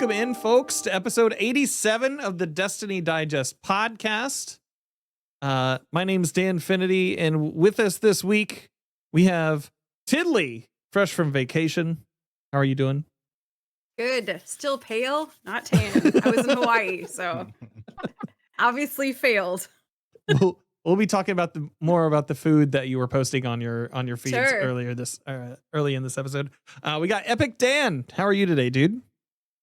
Welcome in, folks, to episode 87 of the Destiny Digest podcast. My name is Dan Finity, and with us this week, we have Tiddly, fresh from vacation. How are you doing? Good. Still pale, not tan. I was in Hawaii, so obviously failed. We'll be talking about more about the food that you were posting on your feeds Sure. early in this episode. We got Epic Dan. How are you today, dude?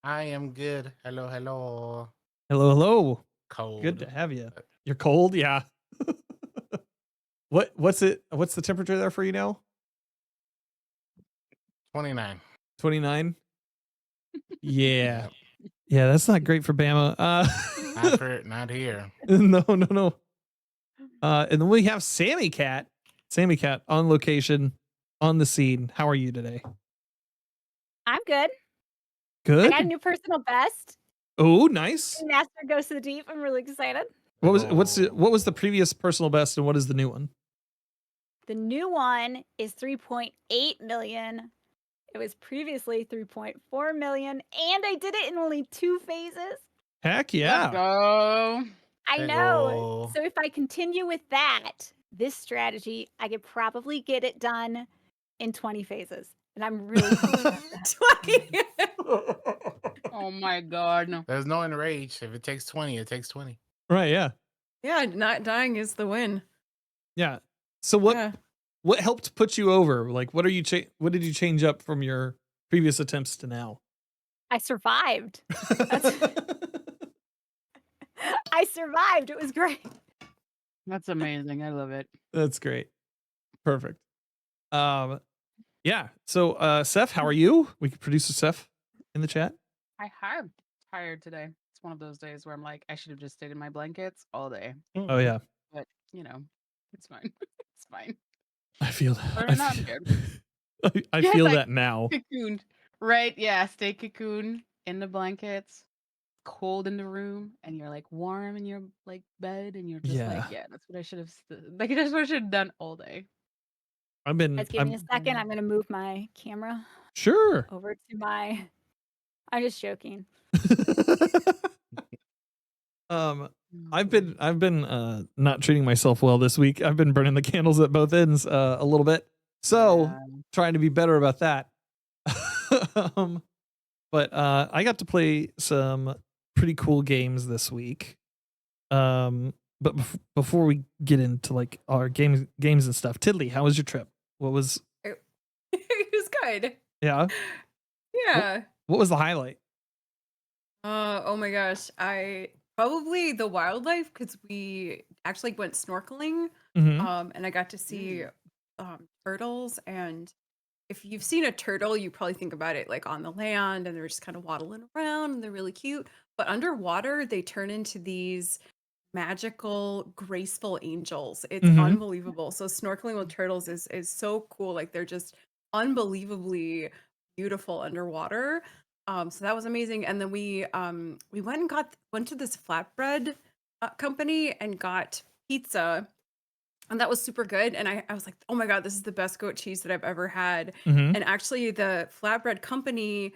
I am good. Hello, hello. Hello. Cold. Good to have you. You're cold, yeah. What's the temperature there for you now? 29. 29. Yeah. Yeah, that's not great for Bama. Not here. No. And then we have Sammy Cat on location, on the scene. How are you today? I'm good. Good. I got a new personal best. Oh, nice. Master Goes to the Deep. I'm really excited. What was the previous personal best and what is the new one? The new one is 3.8 million. It was previously 3.4 million, and I did it in only 2 phases. Heck yeah. Let's go. I Hey-o. know. So if I continue with this strategy, I could probably get it done in 20 phases. And I'm really 20. Oh my god, no. There's no enrage. If it takes 20, it takes 20. Right, yeah. Yeah, not dying is the win. Yeah. So what helped put you over? Like what did you change up from your previous attempts to now? I survived. I survived. It was great. That's amazing. I love it. That's great. Perfect. Yeah. So Seth, how are you? We could produce a Seth in the chat. I'm tired today. It's one of those days where I'm like, I should have just stayed in my blankets all day. Oh yeah. But it's fine. It's fine. I feel that. Or not good. I Yes, feel I- that now. Cocooned. Right, yeah. Stay cocooned in the blankets. Cold in the room, and you're like warm in your like bed, and you're just like, yeah, that's what I should have that's what I should have done all day. Guys, give me a second. I'm going to move my camera Sure. over to my... I'm just joking. I've been not treating myself well this week. I've been burning the candles at both ends a little bit. So trying to be better about that. But I got to play some pretty cool games this week. But before we get into like our games and stuff, Tiddly, how was your trip? What was It was good. Yeah. Yeah. What was the highlight? Oh my gosh. Probably the wildlife, because we actually went snorkeling. Mhm. And I got to see turtles. And if you've seen a turtle, you probably think about it like on the land and they're just kind of waddling around and they're really cute. But underwater, they turn into these magical, graceful angels. It's Mhm. unbelievable. So snorkeling with turtles is so cool. Like they're just unbelievably beautiful underwater. So that was amazing. And then we went and went to this flatbread company and got pizza. And that was super good. And I was like, oh my God, this is the best goat cheese that I've ever had. Mhm. And actually the flatbread company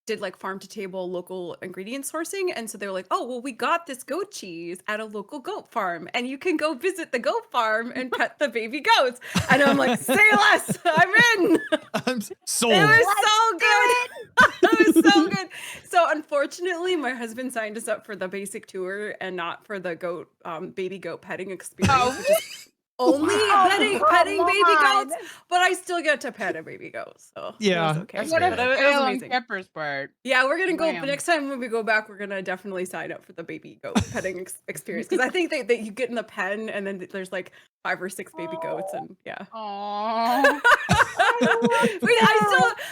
did like farm to table local ingredient sourcing. And so they were like, oh, well, we got this goat cheese at a local goat farm and you can go visit the goat farm and pet the baby goats. And I'm like, say less, I'm in. I'm sold. It was so good. It was so good. So unfortunately, my husband signed us up for the basic tour and not for the baby goat petting experience, which is only petting baby goats. But I still get to pet a baby goat, so Yeah. it was okay. That's What good. if But it was Fail on amazing. Pepper's part? Yeah, we're gonna go. Damn. Next time when we go back, we're gonna definitely sign up for the baby goat petting experience because I think that you get in the pen and then there's like 5 or 6 baby goats and yeah. Aww.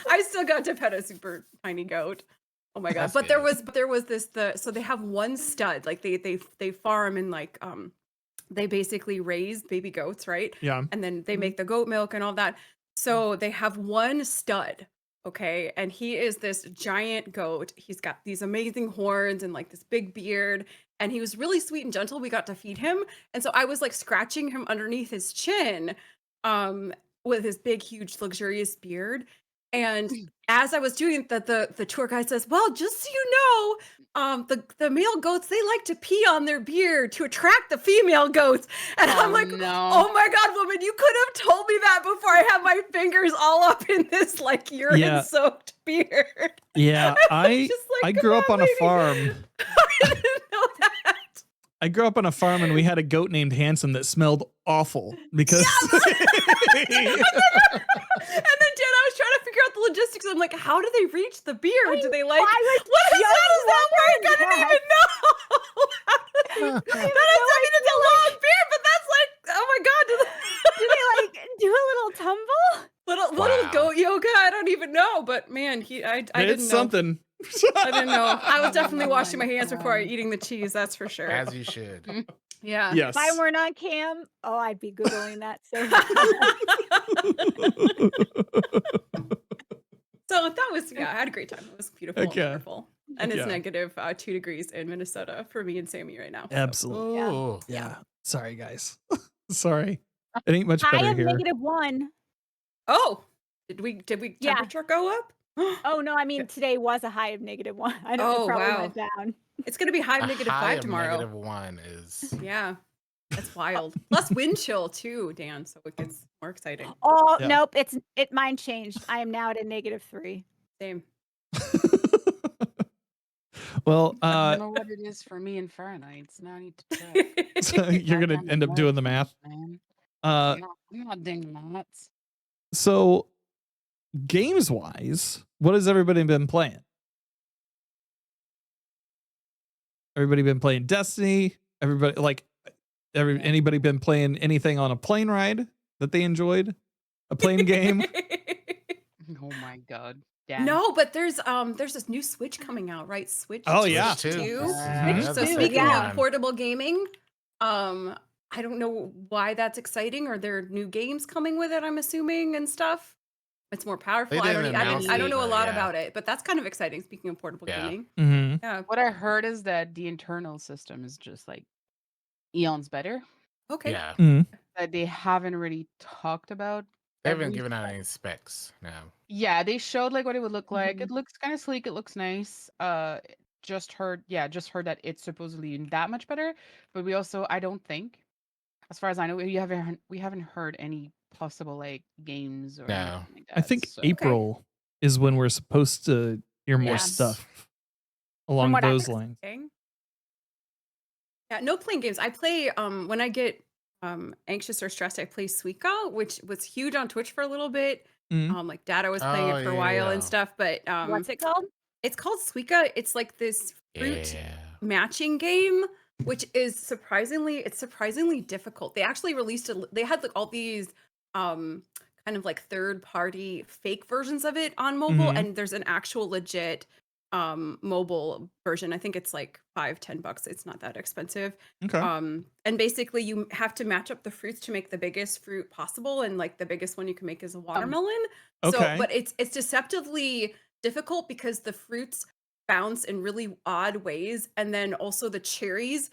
I still got to pet a super tiny goat. Oh my god! That's But good. there was this so they have one stud, like they farm and like they basically raise baby goats, right? Yeah. And then they make the goat milk and all that. So they have one stud, okay, and he is this giant goat. He's got these amazing horns and like this big beard, and he was really sweet and gentle. We got to feed him, and so I was like scratching him underneath his chin, with his big, huge, luxurious beard. And as I was doing the tour guide says, well, just so you know, the male goats, they like to pee on their beard to attract the female goats. And I'm like, no. oh my God, woman, you could have told me that before I had my fingers all up in this like urine soaked beard. Yeah, I grew up on a farm. I didn't know that. I grew up on a farm and we had a goat named Handsome that smelled awful because And then Jen, I was trying to figure out the logistics. I'm like, how do they reach the beard? Do they like, I was what is, just how does that work? I wondering didn't even know. I mean, it's a long beard, but that's like, oh my God. Do they like do a little tumble? Little goat yoga? I don't even know. But man, I didn't it's know. something. I didn't know. I was definitely washing my hands before eating the cheese. That's for sure. As you should. Yeah. Yes. If I weren't on cam, I'd be Googling that so So that was, I had a great time. It was beautiful and Okay. wonderful. And it's Yeah. negative 2 degrees in Minnesota for me and Sammy right now. So. Absolutely. Ooh. Yeah. Sorry, guys. Sorry. It ain't much high better of here. -1. Oh, did we Yeah. temperature go up? Oh no, I mean today was a high of -1. I know Oh, it probably wow. went down. It's gonna be high of A negative high 5 of tomorrow. -1 is. Yeah, that's wild. Plus wind chill too, Dan. So it gets more exciting. Oh Yeah. nope, mine changed. I am now at a -3. Same. Well, I don't know what it is for me in Fahrenheit. Now I need to check. so you're gonna Goddamn end up doing the math. man. Uh, I'm not doing that. so games wise, what has everybody been playing? Everybody been playing Destiny? Everybody anybody been playing anything on a plane ride that they enjoyed? A plane game? Oh my god. Damn. No, but there's this new Switch coming out, right? Switch. Oh, Switch yeah. 2. Yeah, So that's speaking yeah. of portable gaming, I don't know why that's exciting. Are there new games coming with it? I'm assuming and stuff. It's more powerful. They I didn't announce don't it, know a but lot yeah. about it, but that's kind of exciting. Speaking of portable Yeah. gaming, Mm-hmm. yeah. What I heard is that the internal system is just like eons better. Okay. Yeah. That they haven't really talked about. They haven't every- given out any specs now. Yeah, they showed like what it would look like. Mhm. It looks kind of sleek. It looks nice. Just heard that it's supposedly that much better. But we also, I don't think, as far as I know, we haven't heard any possible like games or No. anything like that. I think so- April is when we're supposed to hear more Yes. stuff along what I those heard. lines. Okay. Yeah, no playing games. I play when I get anxious or stressed, I play Suika, which was huge on Twitch for a little bit. Mhm. Like Dada was playing Oh, it for a yeah, while and yeah. stuff, but What's it called? it's called Suika. It's like this fruit Yeah. matching game, which is surprisingly difficult. They actually released they had like all these kind of like third party fake versions of it on mobile, Mhm. and there's an actual legit mobile version. I think it's like $5-10. It's not that expensive. Okay. And basically you have to match up the fruits to make the biggest fruit possible, and like the biggest one you can make is a watermelon. Okay. So but it's deceptively difficult because the fruits bounce in really odd ways, and then also the cherries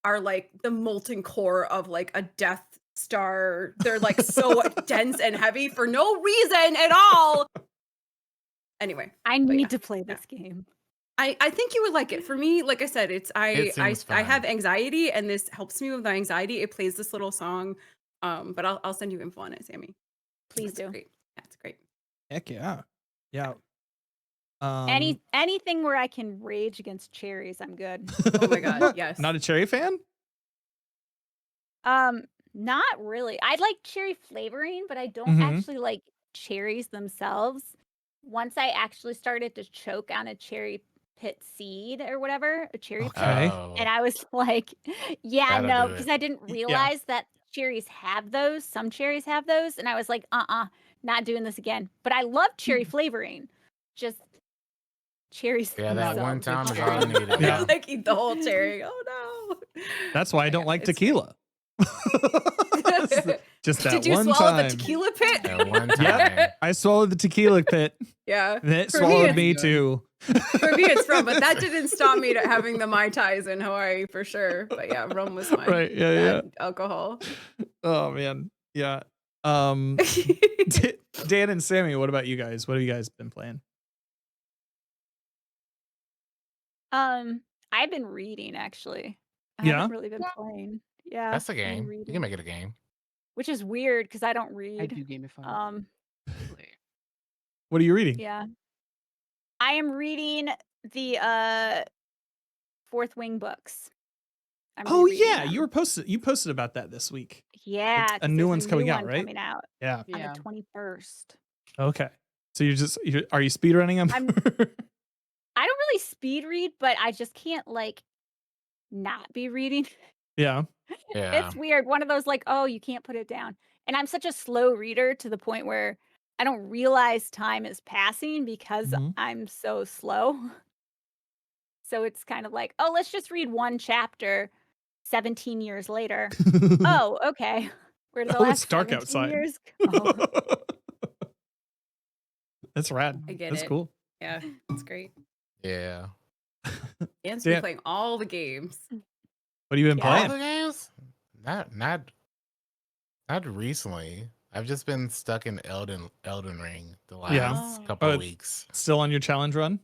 are like the molten core of like a Death Star. They're like so dense and heavy for no reason at all. Anyway, I But need yeah, to play this game. I think you would like it. For me, like I said, It seems I have fun. anxiety, and this helps me with my anxiety. It plays this little song, but I'll send you info on it, Sammy. Please It's do. great. Yeah, it's great. Heck yeah. Yeah. Anything where I can rage against cherries, I'm good. Oh my god, yes. Not a cherry fan? Not really. I like cherry flavoring, but I don't Mhm. actually like cherries themselves. Once I actually started to choke on a cherry pit seed or whatever, a cherry pit, Okay. Oh. and I was like, yeah, That'll no, do because it. I didn't realize that cherries have those. Some cherries have those, and I was like, not doing this again. But I love cherry flavoring. Just cherries. Yeah, that themselves one are time is cherry. all I needed. Yeah. Like eat the whole cherry. Oh no. That's why I don't like It's- tequila. Just that Did you one swallow time. the tequila pit? That one time. Yep. I swallowed the tequila pit. Yeah. And it For me, swallowed it's- me too. For me, it's rum, but that didn't stop me to having the Mai Tais in Hawaii for sure. But yeah, rum was my Right. Yeah. Yeah. bad alcohol. Oh man. Yeah. Dan and Sammy, what about you guys? What have you guys been playing? I've been reading actually. I Yeah? haven't really been playing. Yeah, That's a I've been game. You reading, can make it a game. which is weird because I don't I read. do gamify. Um, What are you reading? yeah, I am reading the Fourth Wing books. I'm Oh rereading yeah, you them. posted about that this week. Yeah, A because new there's one's a new coming out, one right? coming out Yeah. on the Yeah. 21st. Okay. So are you speed running them? I don't really speed read, but I just can't like not be reading. Yeah. Yeah. It's weird. One of those like, oh, you can't put it down. And I'm such a slow reader to the point where I don't realize time is passing because Mhm. I'm so slow. So it's kind of like, oh, let's just read one chapter 17 years later. Oh, okay. Where did the Oh, it's last dark 17 outside. years go? That's rad. I get That's it. cool. Yeah, it's great. Yeah. Dan's Dan- been playing all the games. What have you been Yeah. All playing? the games? Not recently. I've just been stuck in Elden Ring the last Yeah. couple Oh, of weeks. Still on your challenge run?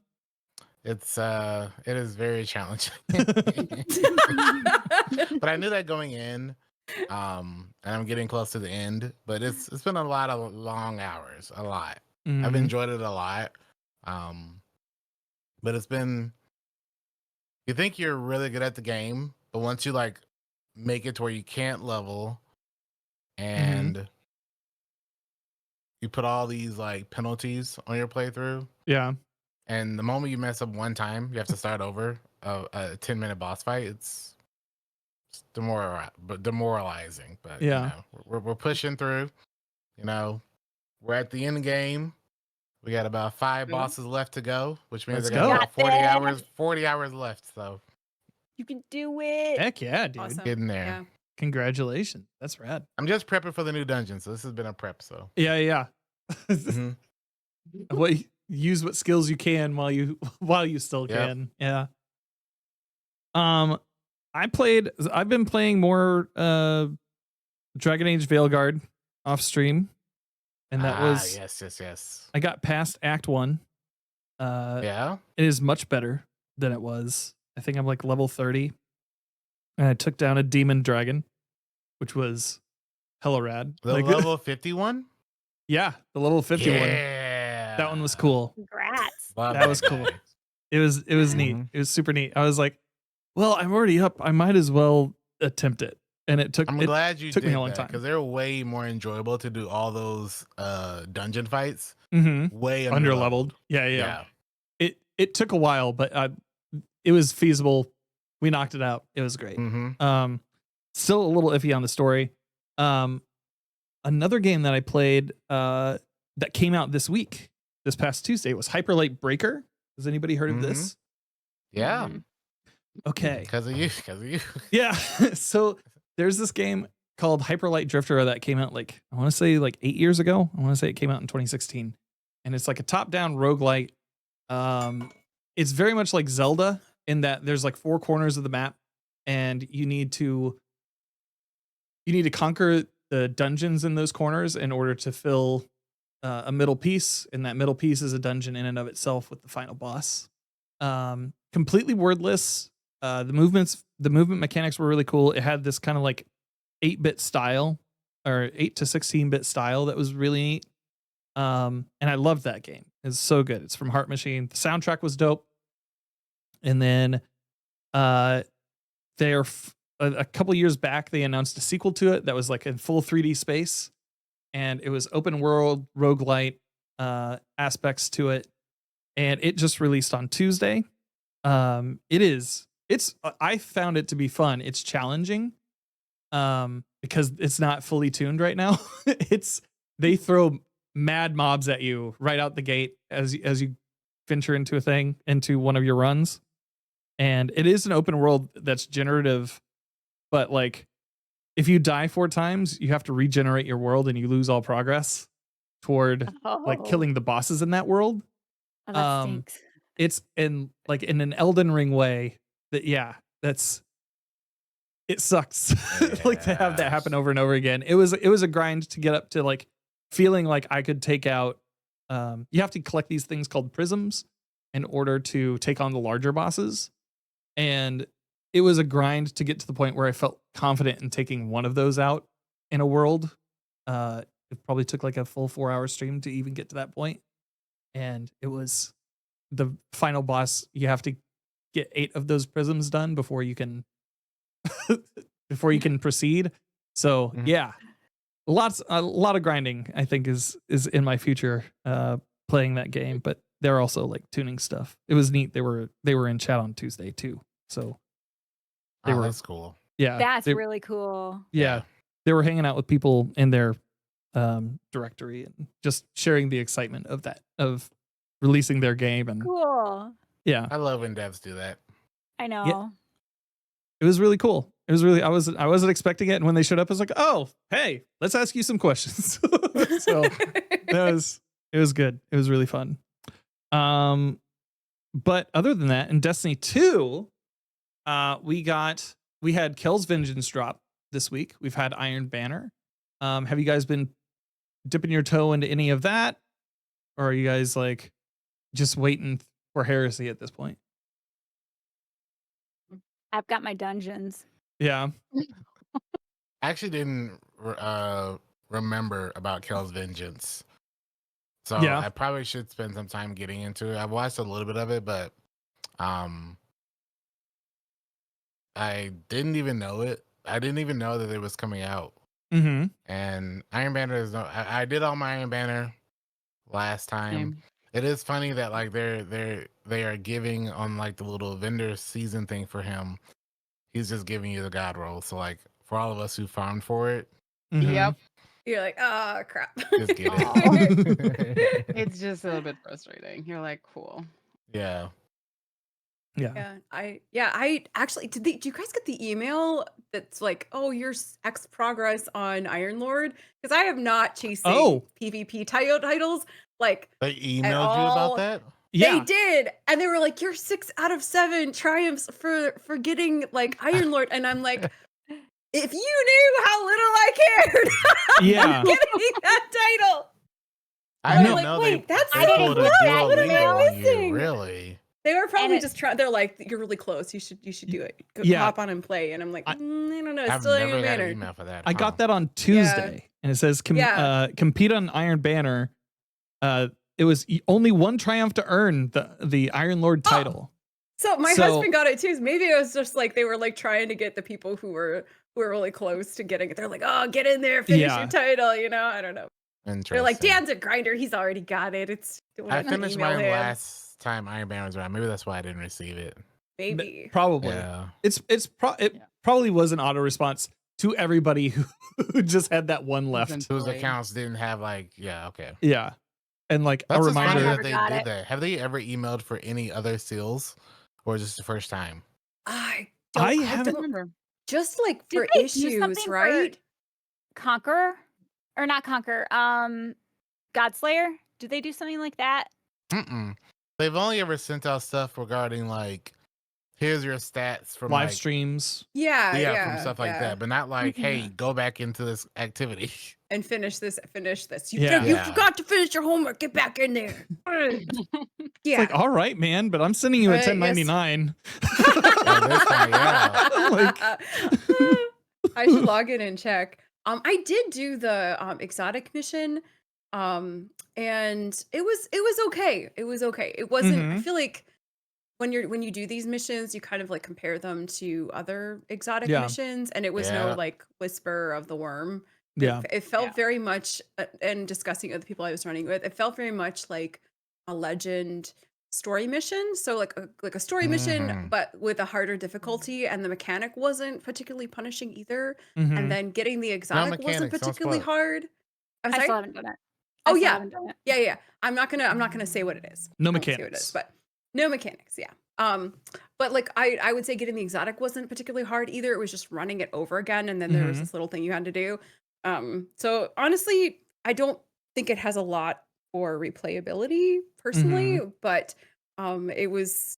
It is very challenging. But I knew that going in. And I'm getting close to the end, but it's been a lot of long hours, a lot. I've Mhm. enjoyed it a lot. But it's been, you think you're really good at the game, but once you like make it to where you can't level and you put all these like penalties on your playthrough, Yeah. and the moment you mess up one time, you have to start over a 10-minute boss fight. It's demoralizing, but Yeah. you know, we're pushing through. You know, we're at the end game. We got about 5 bosses left to go, which means Let's I got go. about 40 Got hours. 40 hours left, so You can do it. Heck yeah, dude. Awesome. getting there. Yeah. Congratulations. That's rad. I'm just prepping for the new dungeon, so this has been a prep. So Yeah. Mhm. Use what skills you can while you still Yep. can. Yeah. I've been playing more Dragon Age Veilguard off stream. And that was yes. I got past Act 1. Yeah. It is much better than it was. I think I'm like level 30. And I took down a demon dragon, which was hella rad. The Like, level 51? yeah, the level 51. Yeah. That one was cool. Congrats. Love That was cool. guy. It was neat. Mhm. It was super neat. I was like, well, I'm already up. I might as well attempt it. And it took I'm it glad you took did me a long that time. because they're way more enjoyable to do all those dungeon fights. Mm-hmm. Way Underleveled. Yeah. It took a while, but it was feasible. We knocked it out. It was great. Mm-hmm. Still a little iffy on the story. Another game that I played that came out this past Tuesday, was Hyper Light Breaker. Has anybody heard of this? Yeah. Mhm. Okay. Because of you. Yeah. So there's this game called Hyper Light Drifter that came out like, I want to say like 8 years ago. I want to say it came out in 2016. And it's like a top-down roguelite. It's very much like Zelda in that there's like 4 corners of the map, and you need to conquer the dungeons in those corners in order to fill a middle piece, and that middle piece is a dungeon in and of itself with the final boss. Completely wordless. The movement mechanics were really cool. It had this kind of like 8-bit style, or 8 to 16-bit style that was really neat. And I loved that game. It's so good. It's from Heart Machine. The soundtrack was dope. And then a couple years back, they announced a sequel to it that was like in full 3D space, and it was open world roguelite aspects to it, and it just released on Tuesday. I found it to be fun. It's challenging because it's not fully tuned right now. They throw mad mobs at you right out the gate as you venture into one of your runs. And it is an open world that's generative, but like if you die 4 times, you have to regenerate your world and you lose all progress toward like killing the bosses in that world. Oh, that stinks. It's in an Elden Ring way it sucks like to have that happen over and over again. It was a grind to get up to like feeling like I could take out you have to collect these things called prisms in order to take on the larger bosses. and it was a grind to get to the point where I felt confident in taking one of those out in a world. It probably took like a full 4-hour stream to even get to that point, and it was the final boss. You have to get 8 of those prisms done before you can proceed. So yeah, a lot of grinding I think is in my future playing that game, but they're also like tuning stuff. It was neat. They were in chat on Tuesday too. So that's cool. yeah, That's really cool. yeah, they were hanging out with people in their directory and just sharing the excitement of releasing their game. And Cool. yeah, I love when devs do that. I know. it was really cool. It was really I wasn't expecting it, and when they showed up, I was like, oh, hey, let's ask you some questions. So it was good. It was really fun. But other than that, in Destiny 2, we had Kel's Vengeance drop this week. We've had Iron Banner. Have you guys been dipping your toe into any of that, or are you guys like just waiting for Heresy at this point? I've got my dungeons. Yeah. I actually didn't remember about Kel's Vengeance. So Yeah. I probably should spend some time getting into it. I've watched a little bit of it, but I didn't even know it. I didn't even know that it was coming out. Mm-hmm. And Iron Banner is I did all my Iron Banner last time. Same. It is funny that like they are giving on like the little vendor season thing for him. He's just giving you the god roll. So like for all of us who farmed for it, Yep. You're like, oh crap. just get Aw. it. It's just a little bit frustrating. You're like, cool. Yeah. Yeah. I actually do you guys get the email that's like, oh, your X progress on Iron Lord? Because I have not chasing PvP titles like They emailed you all. about that? Yeah. They did, and they were like, "You're 6 out of 7 triumphs for getting like Iron Lord," and I'm like, "If you knew how little I cared, Yeah. getting that title." I I'm didn't like, know wait, they that's I didn't pulled a get that Duolingo email. on you. missing. Really? They were probably it- just trying. They're like, "You're really close. You should do it. Go, Yeah. hop on and play." And I'm like, I- I don't know. It's I've still never Iron had an Banner. email for that. I got that on Tuesday, and it says compete on Iron Banner. It was only one triumph to earn the Iron Lord title. So my husband got it too. So maybe it was just like they were like trying to get the people who were really close to getting it. They're like, "Oh, get in there, finish your title." You know, I don't know. They're like, "Dan's a grinder. He's already got it." It's. I finished mine last time Iron Banner was around. Maybe that's why I didn't receive it. Maybe. Probably. Yeah. It probably was an auto response to everybody who just had that one left. Whose accounts didn't have like, yeah, okay. Yeah. And like That's a just funny reminder. that they got did it. that. Have they ever emailed for any other seals, or is this the first time? I haven't- don't remember. just like Did for they do issues, something for- right? Conquer or not Conquer? Godslayer. Did they do something like that? They've only ever sent out stuff regarding like, here's your stats from live like, streams. Yeah, from stuff like that, but not like, hey, go back into this activity. And finish this. You Yeah. forgot to finish your homework. Get back in there. It's like, all right, man, but I'm sending you a Right, yes. 1099. At this point, yeah. I should log in and check. I did do the exotic mission, and it was okay. It was okay. It wasn't. I feel like when you do these missions, you kind of like compare them to other exotic missions, and it was no Yeah. like Whisper of the Worm. Yeah. It felt very much, and discussing with the people I was running with, it felt very much like a Legend story mission. So like a story mission, but with a harder difficulty, and the mechanic wasn't particularly punishing either. And then getting the exotic wasn't mechanics, don't particularly spoil it. hard. I'm I sorry? still haven't done it. Oh, I still yeah. haven't done it. Yeah. I'm not gonna say what it is. No I won't say what it mechanics. is, but no mechanics. Yeah. But like I would say getting the exotic wasn't particularly hard either. It was just running it over again, and then there was this little thing you had to do. So honestly, I don't think it has a lot for replayability personally, but it was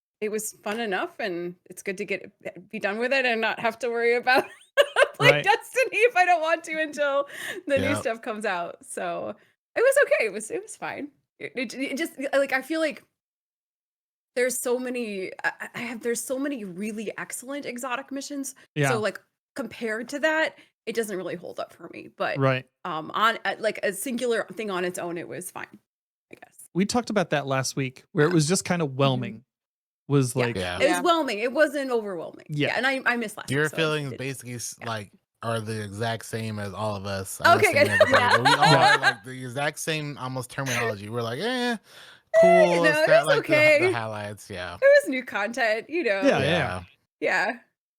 fun enough, and it's good to be done with it and not have to worry about playing Right. Destiny if I don't want to until the new Yep. stuff comes out. So it was okay. It was fine. It just like I feel like there's so many there's so many really excellent exotic missions. Yeah. So like compared to that, it doesn't really hold up for me. But Right. on like a singular thing on its own, it was fine, I guess. We talked about that last week where it was just kind of whelming. Was Yeah. like, Yeah. It was whelming. It wasn't overwhelming. Yeah. And I missed last Your week, so feelings it- basically yeah. like are the exact same as all of us. Okay, good. But we all Yeah. are like the exact same almost terminology. We're like, cool. No, It's it not was like okay. the highlights. Yeah. It was new content, you know. Yeah. Yeah.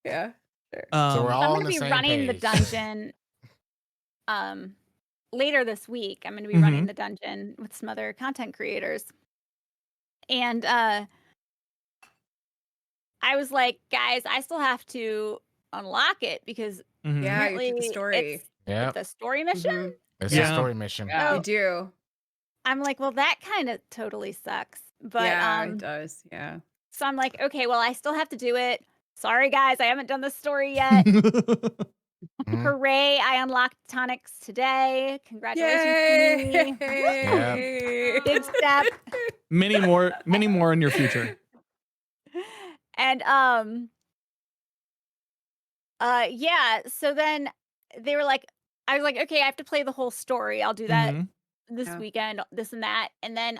Yeah. Sure. So we're Um, all I'm on gonna the be same running the page. dungeon later this week. I'm gonna be Mhm. running the dungeon with some other content creators. And I was like, guys, I still have to unlock it because mhm. Yeah, you apparently did the story. Yeah. it's a story mission. Mhm. It's Yeah. a story mission. Yeah. So You do. I'm like, well, that kind of totally sucks. But Yeah, it does. Yeah. so I'm like, okay, well, I still have to do it. Sorry, guys, I haven't done the story yet. Mhm. Hooray! I unlocked tonics today. Congratulations to me. Yay! Big step. many more in your future. And yeah, so then they were like, I was like, okay, I have to play the whole story. I'll do that Mhm. this Yeah. weekend, this and that. And then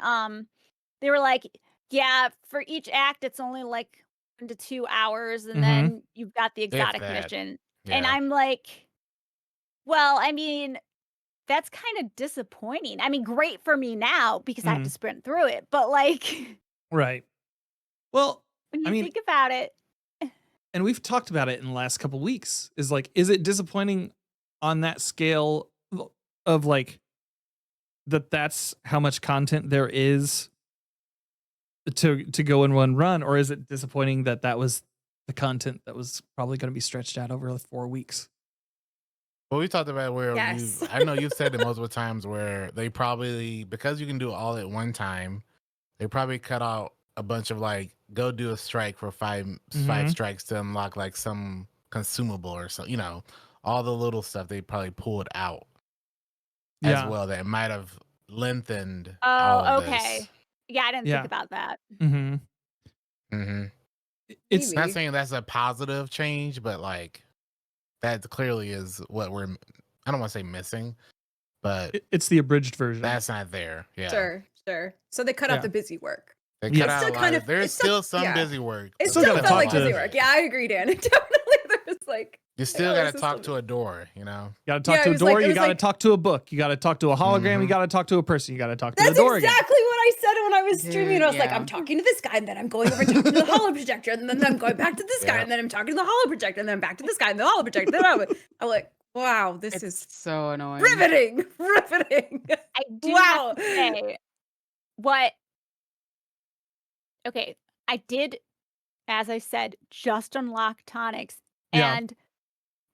they were like, yeah, for each act it's only like 1 to 2 hours, and Mhm. then you've got the exotic that. mission. Yeah. And I'm like, well, I mean, that's kind of disappointing. I mean, great for me now because I have to Mhm. sprint through it. But like Right. Well, when I you mean, think about it, and we've talked about it in the last couple weeks, is like, is it disappointing on that scale of like that's how much content there is to go in one run, or is it disappointing that was the content that was probably going to be stretched out over 4 weeks? Well, we talked about where Yes. I know you've said it multiple times where they probably, because you can do it all at one time, they probably cut out a bunch of like, go do a strike for five Mhm. strikes to unlock like some consumable or so, all the little stuff they probably pulled out as Yeah. well that might have lengthened all oh, of okay. this. Yeah, I didn't Yeah. think about that. Mm-hmm. Mm-hmm. It's Maybe. Not saying that's a positive change, but like that clearly is what I don't want to say missing, but it's the abridged version. that's not there. Yeah. Sure. So they cut Yeah. out the busy work. They Yeah. cut out Still a lot kind of, of- there's it's still- still some yeah. busy work. It but Still still gotta felt talk like to- busy work. Yeah, I agree, Dan. It definitely there was like You still Yeah, got to it's talk still- to a door, You got to Yeah, talk it to a was door. like- it You was got to like- talk to a book. You got to talk to a hologram. You Mhm. got to talk to a person. You got to talk to That's the door again. exactly what I said when I was streaming. Dude, I was like, yeah. I'm talking to this guy, and then I'm going over and talking to the holo projector, and then I'm going back to this guy, Yeah. and then I'm talking to the holo projector, and then back to this guy and the holo projector. Then I'm like, wow, this It's is so annoying. riveting. I do Wow. have to say what okay, I did, as I said, just unlock tonics, Yeah. and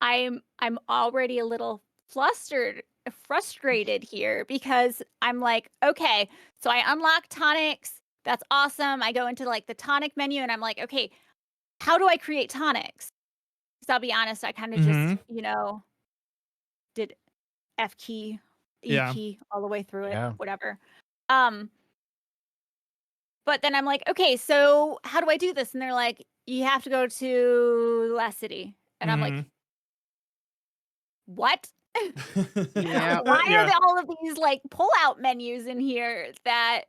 I'm already a little frustrated here because I'm like, okay, so I unlock tonics. That's awesome. I go into like the tonic menu and I'm like, okay, how do I create tonics? Because I'll be honest, I kind of Mhm. just, did F key, E Yeah. key all the way through it, Yeah. whatever. But then I'm like, okay, so how do I do this? And they're like, you have to go to the last city. And I'm like, Mhm. what? Yeah. Why Yeah. are there all of these like pull-out menus in here that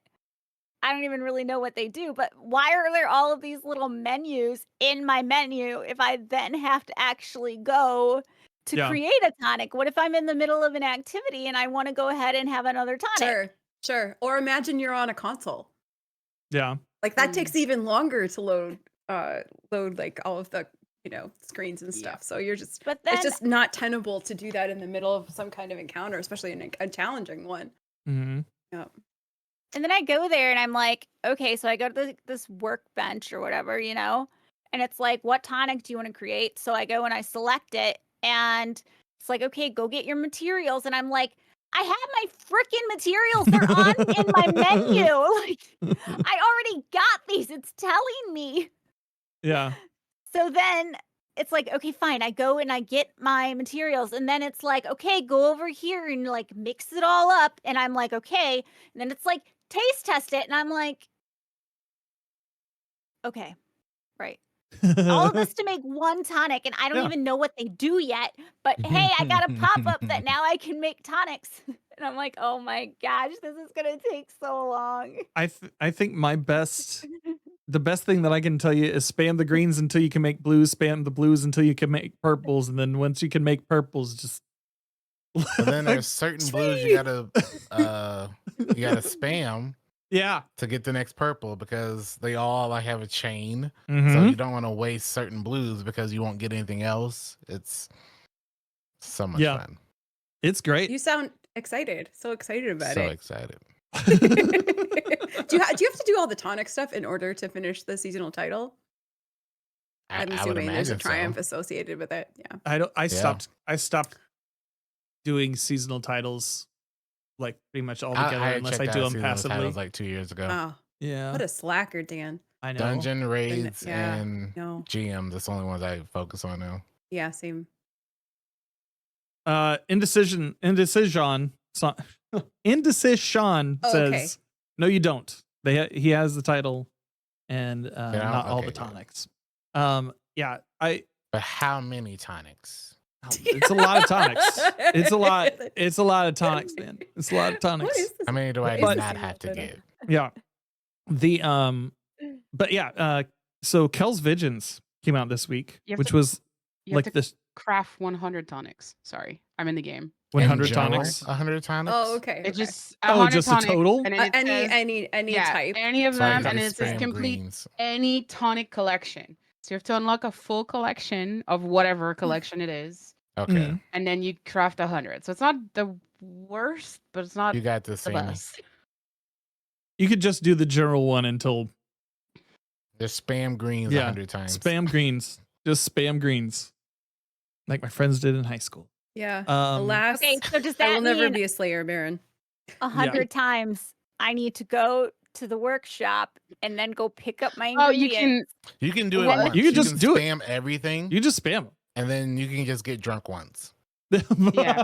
I don't even really know what they do? But why are there all of these little menus in my menu if I then have to actually go to Yeah. create a tonic? What if I'm in the middle of an activity and I want to go ahead and have another tonic? Sure. Or imagine you're on a console. Yeah. Like that Mm. takes even longer to load like all of the screens and Yeah. stuff. So you're just But then it's just not tenable to do that in the middle of some kind of encounter, especially in a challenging one. Mm-hmm. Yeah. And then I go there and I'm like, okay, so I go to this workbench or whatever, and it's like, what tonic do you want to create? So I go and I select it, and it's like, okay, go get your materials. And I'm like, I have my freaking materials. They're on in my menu. Like, I already got these. It's telling me. Yeah. So then it's like, okay, fine. I go and I get my materials. And then it's like, okay, go over here and like mix it all up. And I'm like, okay. And then it's like, taste test it. And I'm like, okay, right. All of this to make one tonic, and I don't Yeah. even know what they do yet. But hey, I got a pop up that now I can make tonics, and I'm like, oh my gosh, this is gonna take so long. I think the best thing that I can tell you is spam the greens until you can make blues, spam the blues until you can make purples, and then once you can make purples, just But then there's certain blues you gotta spam yeah. to get the next purple because they all like have a chain. So Mhm. you don't want to waste certain blues because you won't get anything else. It's so much Yeah. fun. It's great. You sound excited. So excited about So it. excited. Do you have to do all the tonic stuff in order to finish the seasonal title? I'm I would assuming there's a imagine triumph so. associated with it. Yeah. I stopped doing seasonal titles like pretty much altogether I unless I checked do out them seasonal passively. titles like 2 years ago. Oh, Yeah. what a slacker, Dan. I know. Dungeon raids yeah, and no. GMs. That's the only ones I focus on now. Yeah, same. Indecision so- Indecision Oh, says okay. no you don't. He has the title and not all okay, the good. tonics. Yeah, But how many tonics? it's a lot of tonics. It's a lot of tonics, man. It's a lot of tonics. What is this? How many do I What is not this have to title? get? Yeah. The but yeah, so Kel's Visions came out this week, You have which to- was You have like to this craft 100 tonics. Sorry, I'm in the game. 100 In general, tonics. 100 tonics? Oh, okay. It's okay. just Oh, 100 just a tonics, total? and then it says, any yeah, type. any of So I them, gotta and then it says spam complete greens. any tonic collection. So you have to unlock a full collection of whatever collection it is, Okay. Mhm. and then you craft 100. So it's not the worst, but it's not You got this, the Sammy. best. You could just do the general one until Just spam greens Yeah, 100 times. spam greens. Just spam greens. Like my friends did in high school. Yeah. Um, Alas, Okay, so does I that will never mean be a Slayer Baron. 100 times I need to go to the workshop and then go pick up my Oh, you ingredients? You can do it Well, once. you can just do it. spam everything, You just spam and then you can just get drunk once. them. Yeah.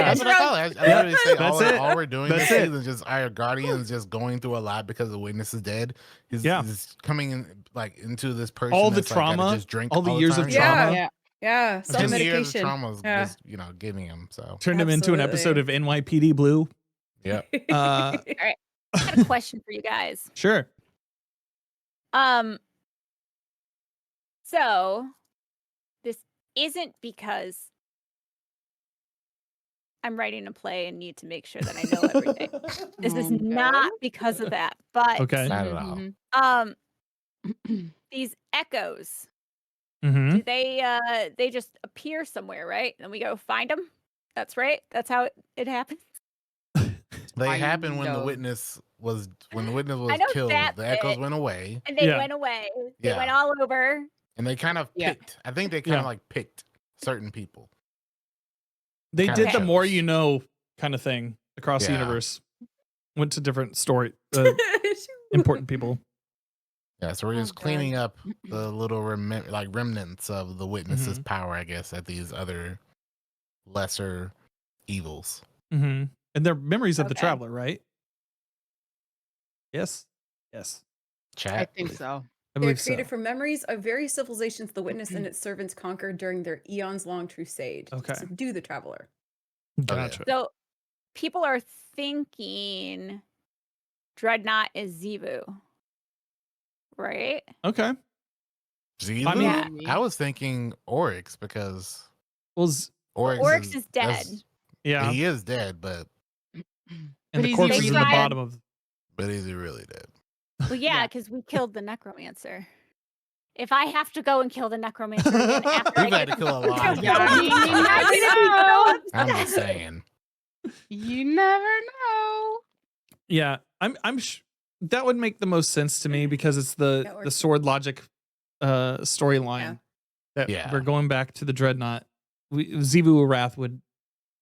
That's what I call it. I literally say That's it. all we're doing That's this it. season is just our guardian's just going through a lot because the witness is dead. He's coming in like into this person. All the that's, like, gotta trauma, just drink all the years of time. trauma. Yeah. Yeah. 10 years of Self-medication. trauma is Yeah. just getting him. So Turned him into an episode of NYPD Blue. yeah. Uh, I got a question for you guys. Sure. So this isn't because I'm writing a play and need to make sure that I know everything. This is Okay. not because of that. But Okay. Not at all. these echoes, Mm-hmm. do they just appear somewhere, right? And we go find them. That's right. That's how it happens. They I happened when the know. witness was I know killed. that The echoes bit. went away, And they Yeah. went away. They Yeah. went all over. and they kind of Yeah. picked. I think they kind of Yeah. like picked certain people. They Kinda did the more shows. you know kind of thing across the Yeah. universe. Went to different important people. Yeah, so we're Oh, just God. cleaning up the little remnants of the witness's Mhm. power, I guess, at these other lesser evils. Mm-hmm. And they're memories of the Okay. traveler, right? Yes. Yes. Chat. I think so. I They're believe created so. from memories of various civilizations the witness and its servants conquered during their eons-long crusade Okay. to subdue the traveler. Gotcha. So people are thinking Dreadnought is Zebu. Right? Okay. Zivu? I mean- I was thinking Oryx because Well, Oryx is dead. that's- yeah. He is dead, but And But the he's corpse is really in the dead. bottom of. is he really dead? Well, yeah, Yeah. because we killed the necromancer. If I have to go and kill the necromancer again after I We've had get to kill a lot of Yeah, I mean, people. you never know. I'm just saying. You never know. Yeah, I'm that would make the most sense to me because it's That the works. sword logic storyline that Yeah. we're going back to the dreadnought. Zebu Wrath would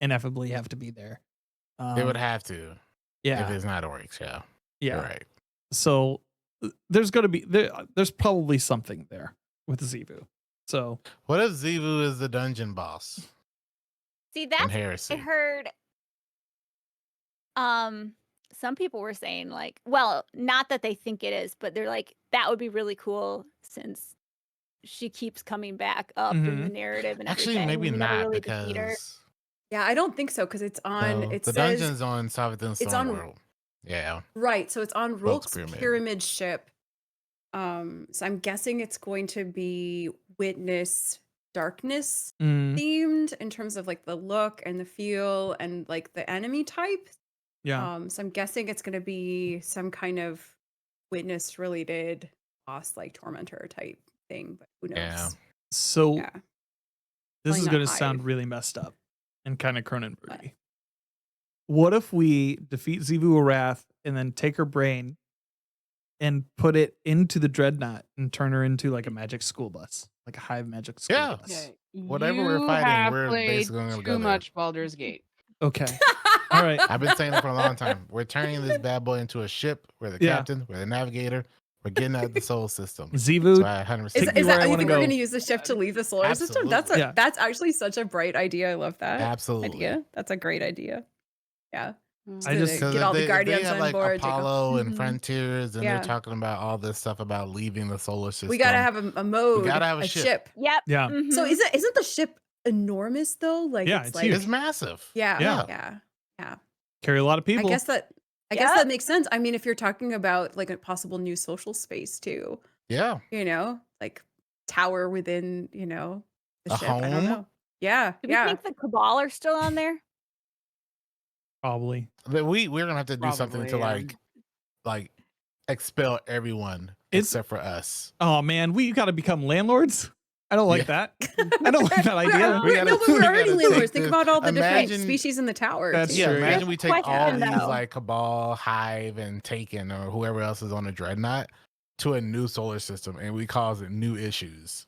ineffably have to be there. They would have to if Yeah, it's not Oryx, yeah. yeah. You're right. So there's going to be there's probably something there with Zebu. So What if Zivu is the dungeon boss See, in that's Heresy? I heard. some people were saying like, well, not that they think it is, but they're like, that would be really cool since she keeps coming back up in the narrative and Actually, everything. maybe We never not really defeat her. because Yeah, I don't think so because it's on. no, It the says dungeon's on Sovereign it's on World. Yeah, right, so it's on Rogue's Rogue's Pyramid. pyramid ship. So I'm guessing it's going to be Witness Darkness themed in terms of like the look and the feel and like the enemy type. Yeah. So I'm guessing it's going to be some kind of Witness related boss like tormentor type thing, but who knows? Yeah. So Yeah. this Probably is not going to sound Hive. really messed up and kind of Cronenberg. What if we defeat Xivu Wrath and then take her brain and put it into the dreadnought and turn her into like a magic school bus, like a Hive magic school Yeah. bus? Okay. Whatever we're You fighting, have we're played basically gonna go too there. much Baldur's Gate. Okay. All right. I've been saying it for a long time. We're turning this bad boy into a ship. We're the Yeah. captain. We're the navigator. We're getting at the soul system. Xivu, So I 100% Take Is me where that I you wanna think go. we're going to use the ship to leave the solar system? Absolutely. That's actually such a bright idea. I love that absolutely. idea. That's a great idea. Yeah. I just- to So get all the if guardians they have on like board. Apollo and Mhm. Frontiers, and Yeah. they're talking about all this stuff about leaving the solar system. We got to have a mode. We gotta have a ship. ship. Yep. Yeah. So Mhm. isn't the ship enormous though? Like Yeah, it's it's like huge. It's massive. yeah, Yeah. yeah. Carry a lot of people. I guess that Yep. makes sense. I mean, if you're talking about like a possible new social space too, Yeah. like tower within, the A ship. I don't home? know. Yeah, Do we yeah. think the Cabal are still on there? Probably. But we're gonna have to do something to Probably, like expel everyone It's- except for us. Oh man, we got to become landlords. I don't like that. I don't like that We're- idea. We gotta- no, but we're we already gotta landlords. take Think this- about all the different imagine- species in the tower. That's too. Yeah, true. imagine we take all Question, these though. like Cabal, Hive, and Taken, or whoever else is on the Dreadnought, to a new solar system, and we cause it new issues.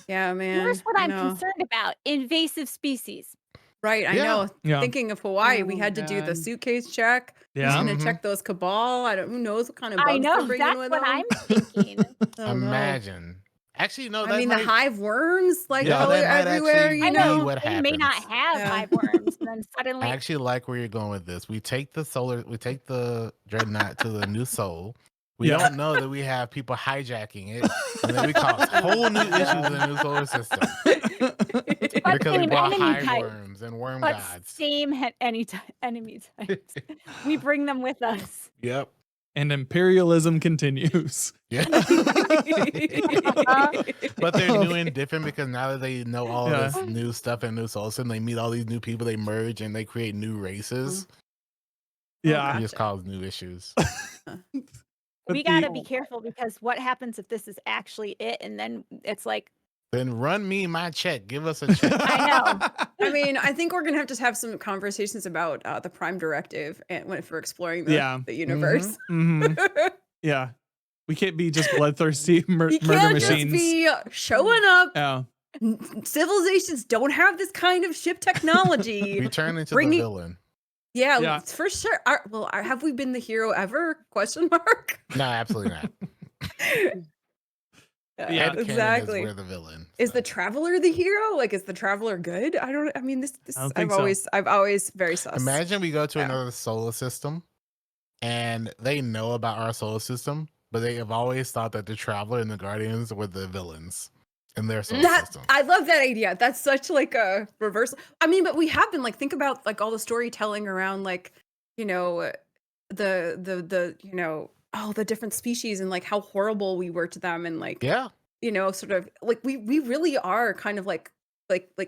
Yeah, man. Here's what I I'm know. concerned about: invasive species. Right, I Yeah. know. Yeah. Thinking of Hawaii, we Oh, had to do the God. suitcase check. Who's Yeah. gonna Mhm. check those Cabal? Who knows what kind of bugs I know they're bringing that's with what them. I'm thinking. I don't know. Imagine. Actually, no. I that mean, might, the hive worms, like Yeah, probably that might everywhere. actually You I be know, know what they may not happens. have Yeah. hive worms, and then suddenly I actually like where you're going with this. We take the Dreadnought to the new soul. We Yeah. don't know that we have people hijacking it, and then we cause whole new issues in the new solar system But because we same brought enemy hive type. worms and worm but gods. same enemy types. We bring them with us. Yep. And imperialism continues. Yeah. But they're new and different because now that they know all Yeah. this new stuff in New Soul System, they meet all these new people, they merge and they create new races. Yeah. We just cause new issues. But We got to the- be careful because what happens if this is actually it, and then it's like, Then run me my check. Give us a check. I know. I mean, I think we're gonna have to have some conversations about the Prime Directive and if we're exploring the, Yeah. the universe. Mhm. Yeah. We can't be just bloodthirsty You murder can't machines. just be showing up. Yeah. Civilizations don't have this kind of ship technology. We turn into Bringing- the villain. Yeah, Yeah. for sure. Have we been the hero ever? Question mark. No, absolutely not. Yeah, Headcanon exactly. Is we're the villain. Is so. the traveler the hero? Like, is the traveler good? I mean, this I don't think I've always very sus. Imagine we go to Yeah. another solar system and they know about our solar system, but they have always thought that the Traveler and the Guardians were the villains in their solar system. I love that idea. That's such like a reversal. I mean, but we have been like, think about like all the storytelling around like, the the different species and like how horrible we were to them and like, Yeah. sort of like we really are kind of like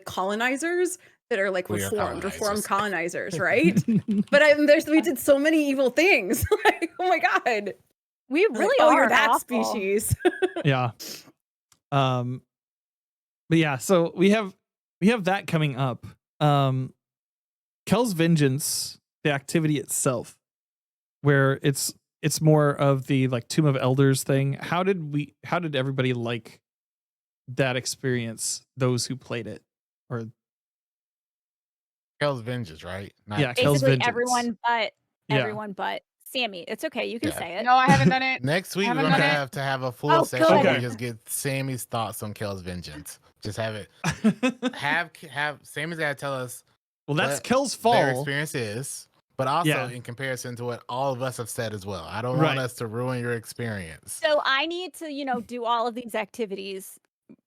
colonizers that are like We are reformed colonizers. colonizers, right? But we did so many evil things. Like, oh my god, we Like, really oh, are you're that awful. species. Yeah. But yeah, so we have that coming up. Kel's Vengeance, the activity itself, where it's more of the like Tomb of Elders thing. How did everybody like that experience, those who played it? Or Kel's Vengeance, right? Not Yeah, Kel's Basically, Vengeance. Yeah. everyone but Sammy. It's okay. You can Yeah. say it. No, I haven't done it. Next week, we're Haven't going to done it. have to have a full Oh, section where good. we just get Sammy's thoughts on Kel's Vengeance. Just have it. Have Sammy's got to tell us well, that's But Kel's their fall. experience is, but also Yeah. in comparison to what all of us have said as well. I don't Right. want us to ruin your experience. So I need to, do all of these activities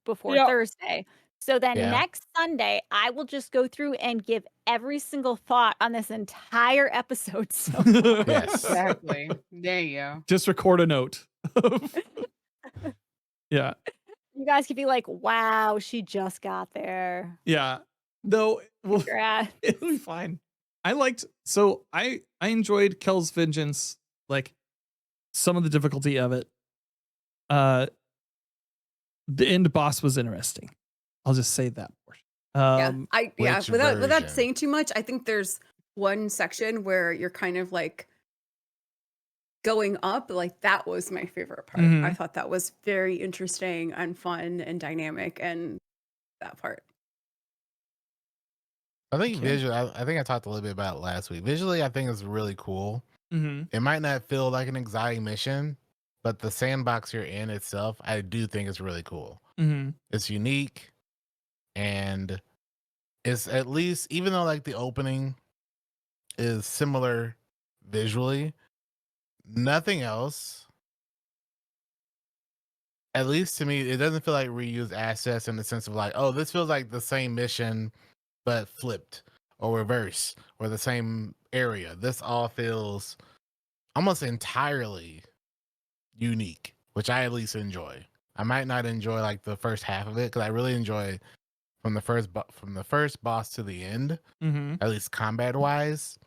before Yep. Thursday. So then Yeah. next Sunday, I will just go through and give every single thought on this entire episode. So Yes. Exactly. There you go. Just record a note. Yeah. you guys could be like, wow, she just got there. Yeah. Though, well, Congrats. it'll be fine. I enjoyed Kel's Vengeance, like some of the difficulty of it. The end boss was interesting. I'll just say that portion. Which without version? saying too much, I think there's one section where you're kind of like going up. Like that was my favorite part. Mhm. I thought that was very interesting and fun and dynamic, and that part. I think Okay. visually, I think I talked a little bit about it last week. Visually, I think it's really cool. Mm-hmm. It might not feel like an exotic mission, but the sandbox you're in itself, I do think is really cool. Mm-hmm. It's unique, and it's at least, even though like the opening is similar visually, nothing else, at least to me, it doesn't feel like reused assets in the sense of like, oh, this feels like the same mission but flipped or reverse or the same area. This all feels almost entirely unique, which I at least enjoy. I might not enjoy like the first half of it because I really enjoy from the first boss to the end, Mm-hmm. at least combat wise.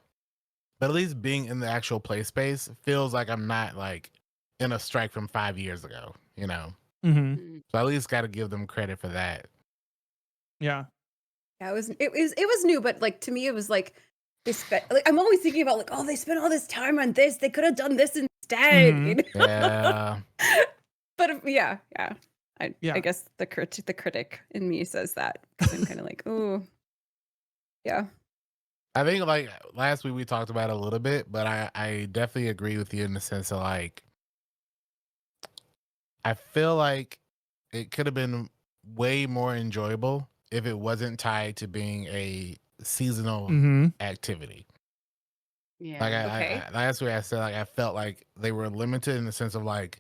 But at least being in the actual play space feels like I'm not like in a strike from 5 years ago, you know. Mm-hmm. Mm. So I at least got to give them credit for that. Yeah. Yeah, it was new, but like to me, it was like they spent. Like I'm always thinking about like, oh, they spent all this time on this. They could have done this instead. Mhm. You know? Yeah. But yeah. Yeah. I guess the critic in me says that 'cause I'm kind of like, oh, yeah. I think like last week we talked about it a little bit, but I definitely agree with you in the sense of like, I feel like it could have been way more enjoyable if it wasn't tied to being a seasonal Mm-hmm. activity. Yeah. Like Okay. last week I said like I felt like they were limited in the sense of like,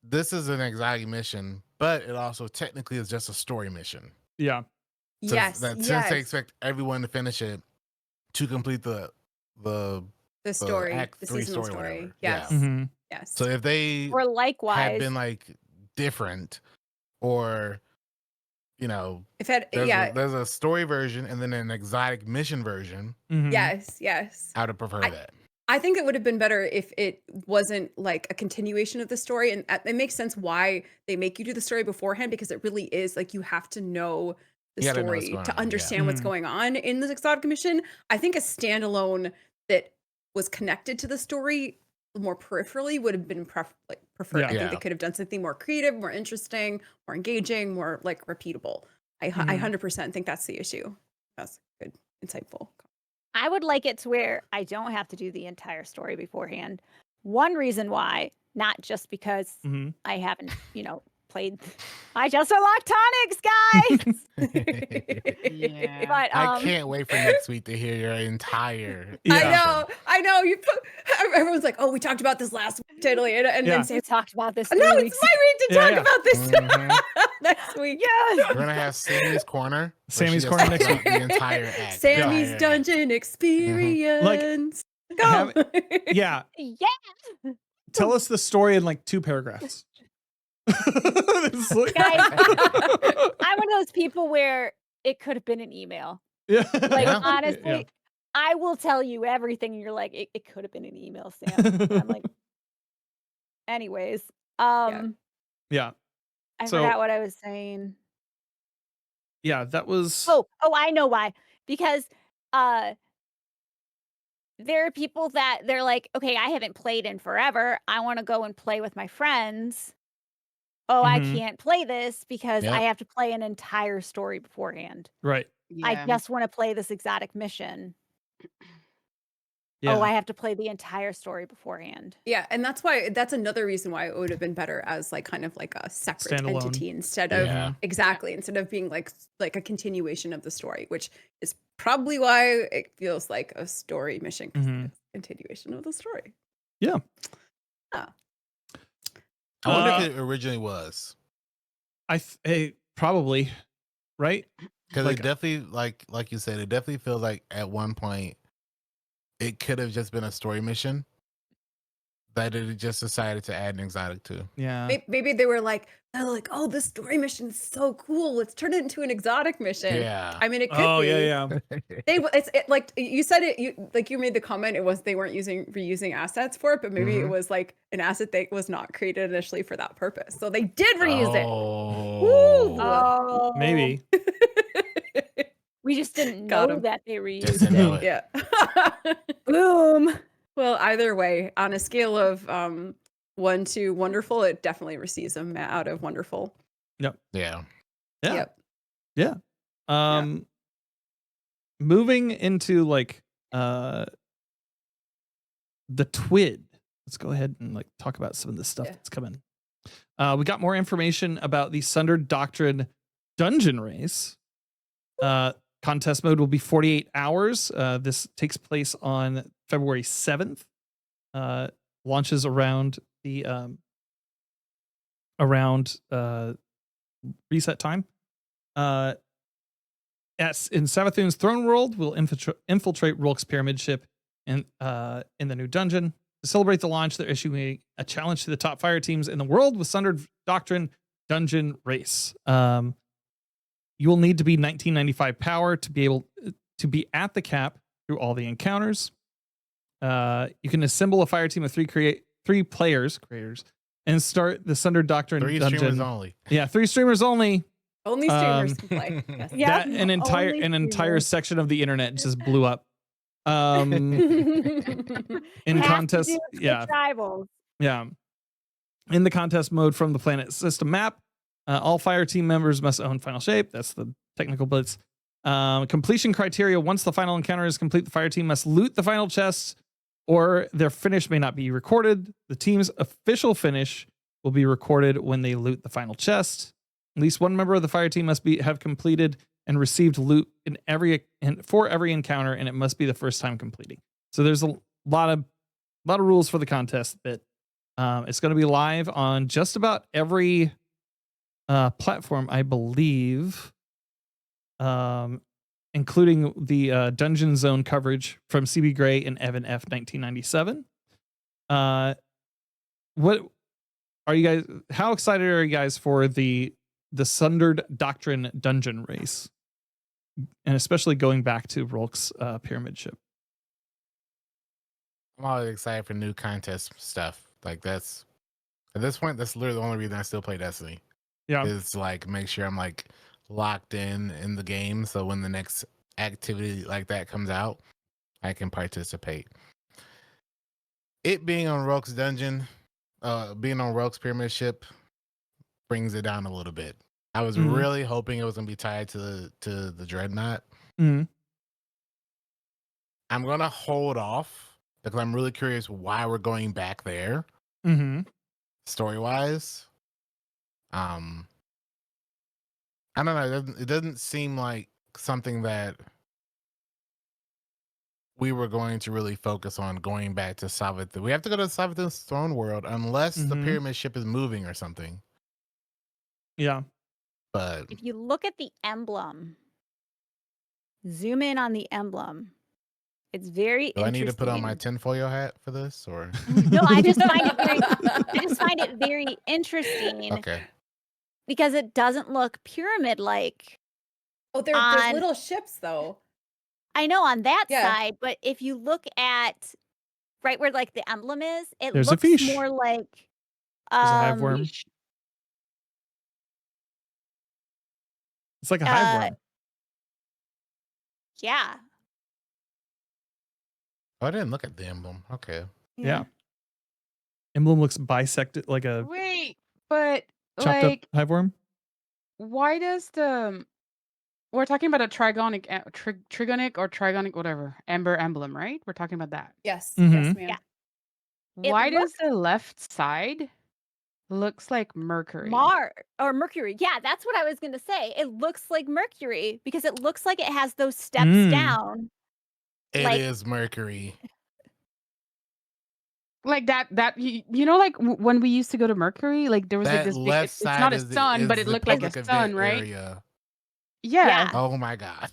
this is an exotic mission, but it also technically is just a story mission. Yeah. Yes. Since yes. they expect everyone to finish it to complete the the story, Act the 3 seasonal story, story. whatever. Yes. Yeah. Mm-hmm. Yes. So if they Or had likewise, been like different, or you know, if had there's a story version and then an exotic mission version, Mm-hmm. yes. I would prefer that. I think it would have been better if it wasn't like a continuation of the story, and it makes sense why they make you do the story beforehand, because it really is like you have to know the You gotta know what's story going to on, yeah. understand what's Mhm. going on in the exotic mission. I think a standalone that was connected to the story more peripherally would have been preferred. Yeah. I think Yeah. they could have done something more creative, more interesting, more engaging, more like repeatable. I Mhm. 100% think that's the issue. That's good, insightful. I would like it to where I don't have to do the entire story beforehand. One reason why, not just because Mm-hmm. I haven't, played. I just unlocked tonics, guys. Yeah. But I can't wait for next week to hear your entire. Yeah. I know. Everyone's like, "Oh, we talked about this last week, totally," and Yeah. then we say, talked about this. "No, 3 it's weeks my week to Yeah, talk yeah. about this Mhm. next week." Yes. We're gonna have Sammy's corner. where Sammy's she just corner talks next about the entire act. Sammy's Entire act. Dungeon Experience. Go. Have- Yeah. Yeah. Tell us the story in like 2 paragraphs. It's like- Guys, I'm one of those people where it could have been an email. yeah. Like, Yeah. honestly, Yeah. I will tell you everything. And you're like, it could have been an email, Sam. And I'm like, anyways. Yeah. I So- forgot what I was saying. Yeah. That was. Oh, I know why. Because there are people that they're like, okay, I haven't played in forever. I want to go and play with my friends. Oh, I Mhm. can't play this because Yep. I have to play an entire story beforehand. Right. Yeah. I just want to play this exotic mission. Yeah. Oh, I have to play the entire story beforehand. Yeah, and that's another reason why it would have been better as like kind of like a separate Standalone. entity instead of Yeah. exactly instead of being like a continuation of the story, which is probably why it feels like a story mission, because Mhm. it's a continuation of the story. Yeah. Ah. I wonder Uh, if it originally was. Probably, right? Because Like- it definitely, like you said, it definitely feels like at one point it could have just been a story mission that it just decided to add an exotic to. Yeah. Maybe they're like, oh, this story mission is so cool. Let's turn it into an exotic mission. Yeah. I mean, it could Oh, be. yeah. It's like you said it. You made the comment. It was they weren't reusing assets for it, but maybe it Mhm. was like an asset that was not created initially for that purpose. So they did reuse it. Oh. Oh, Maybe. we just didn't Got know 'em. that they Just reused didn't know it. it. Yeah. Boom. Well, either way, on a scale of 1 to wonderful, it definitely receives a out of wonderful. Yeah. Yeah. Yep. Yeah. Moving into like the TWID. Let's go ahead and like talk about some of the stuff Yeah. that's coming. We got more information about the Sundered Doctrine dungeon race. Contest mode will be 48 hours. This takes place on February 7th. Launches around the reset time. In Savathun's throne world, we'll infiltrate Rolk's pyramid ship in the new dungeon. To celebrate the launch, they're issuing a challenge to the top fire teams in the world with Sundered Doctrine Dungeon Race. You will need to be 1995 power to be able to be at the cap through all the encounters. You can assemble a fire team of three players, creators, and start the Sundered Doctrine 3 dungeon. streamers only. Yeah, 3 streamers only. Only streamers can play. Yes. Yeah, That an entire only streamers. section of the internet just blew up. In Has to contest, do with yeah. tribals. Yeah. In the contest mode from the planet system map, all fire team members must own final shape. That's the technical blitz. Completion criteria: once the final encounter is complete, the fire team must loot the final chests, or their finish may not be recorded. The team's official finish will be recorded when they loot the final chest. At least one member of the fire team must have completed and received loot for every encounter, and it must be the first time completing. So there's a lot of rules for the contest. That it's going to be live on just about every platform, I believe, including the Dungeon Zone coverage from CB Gray and Evan F 1997. What are you guys? How excited are you guys for the Sundered Doctrine dungeon race, and especially going back to Rolk's pyramid ship? I'm always excited for new contest stuff. Like at this point, that's literally the only reason I still play Destiny. Yeah. Is like make sure I'm like locked in the game, so when the next activity like that comes out, I can participate. It being on Rolk's dungeon, being on Rolk's pyramid ship, brings it down a little bit. I was really hoping it was gonna be tied to the Dreadnought. Mm-hmm. I'm gonna hold off because I'm really curious why we're going back there. Mm-hmm. Story wise, I don't know. It doesn't seem like something that we were going to really focus on going back to Savathun. We have to go to Savathun's throne world unless the pyramid ship is moving or something. Yeah. But If you look at the emblem, zoom in on the emblem. It's very do I interesting. need to put on my tinfoil hat for this, or No, I just find it very interesting okay? because it doesn't look pyramid like. Oh, there's On- little ships though. I know on that Yeah. side, but if you look at right where like the emblem is, it There's a looks fish. more like There's a hive worm. It's like a hive worm. Yeah. Oh, I didn't look at the emblem. Okay. Yeah. Emblem looks bisected, like a Wait, but chopped like, up hive worm. why does we're talking about a trigonic, trigonic, whatever, ember emblem, right? We're talking about that. Yes. Mhm. Yes, ma'am. Yeah. It Why does looks- the left side looks like Mercury. Mercury. Yeah, that's what I was gonna say. It looks like Mercury because it looks like it has those steps Mm. down. It Like- is Mercury. Like that like when we used to go to Mercury, like there was like That this big, left it's side not a is the- sun, is but it the looked like a public sun, event right? area. Yeah. Oh my god.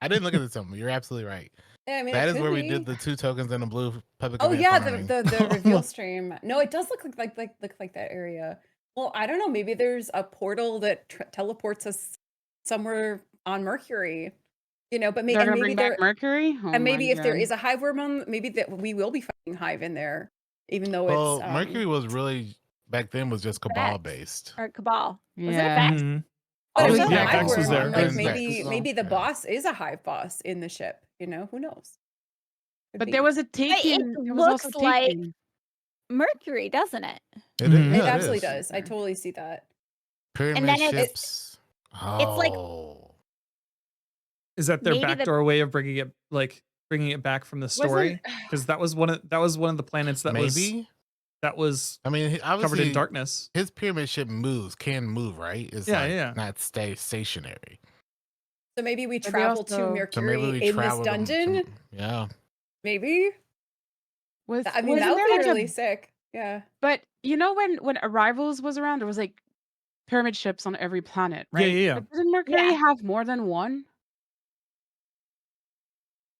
I didn't look at the symbol. You're absolutely right. Yeah, I mean, That it is could where we be. did the 2 tokens and the blue public Oh event yeah, farming. the reveal stream. No, it does look like that area. Well, I don't know. Maybe there's a portal that teleports us somewhere on Mercury. You know, but They're gonna bring back Mercury? Oh and my maybe if there God. is a hive worm on, maybe that we will be finding hive in there, even though Well, it's Mercury was really back then was just Cabal Vex. based. Or Cabal. Was it a Yeah. Vex? Mhm. But Oh, if yeah, it's a Vex hive was worm, there. then, That like was maybe Vex. maybe the Yeah. boss is a hive boss in the ship. You know, who knows? Could But be. there was a taken. it There was also looks like- taken. Mercury, doesn't it? It, Mhm. yeah, It absolutely is. does. I totally see that. Pyramid then it's- ships. it's like- Oh. Is that their Maybe the- backdoor way of bringing it back from the story? Because that was one of the planets that Maybe. was I mean, covered obviously, in darkness. his pyramid ship can move, right? It's Yeah, like yeah. not stay stationary. So maybe we But they travel also- to So Mercury maybe we in this travel them dungeon. from- yeah. Maybe. Was, I mean, wasn't that would there be like really a, sick. Yeah. But you know when Arrivals was around, there was like pyramid ships on every planet, Yeah, right? yeah, yeah. But didn't Mercury Yeah. have more than one?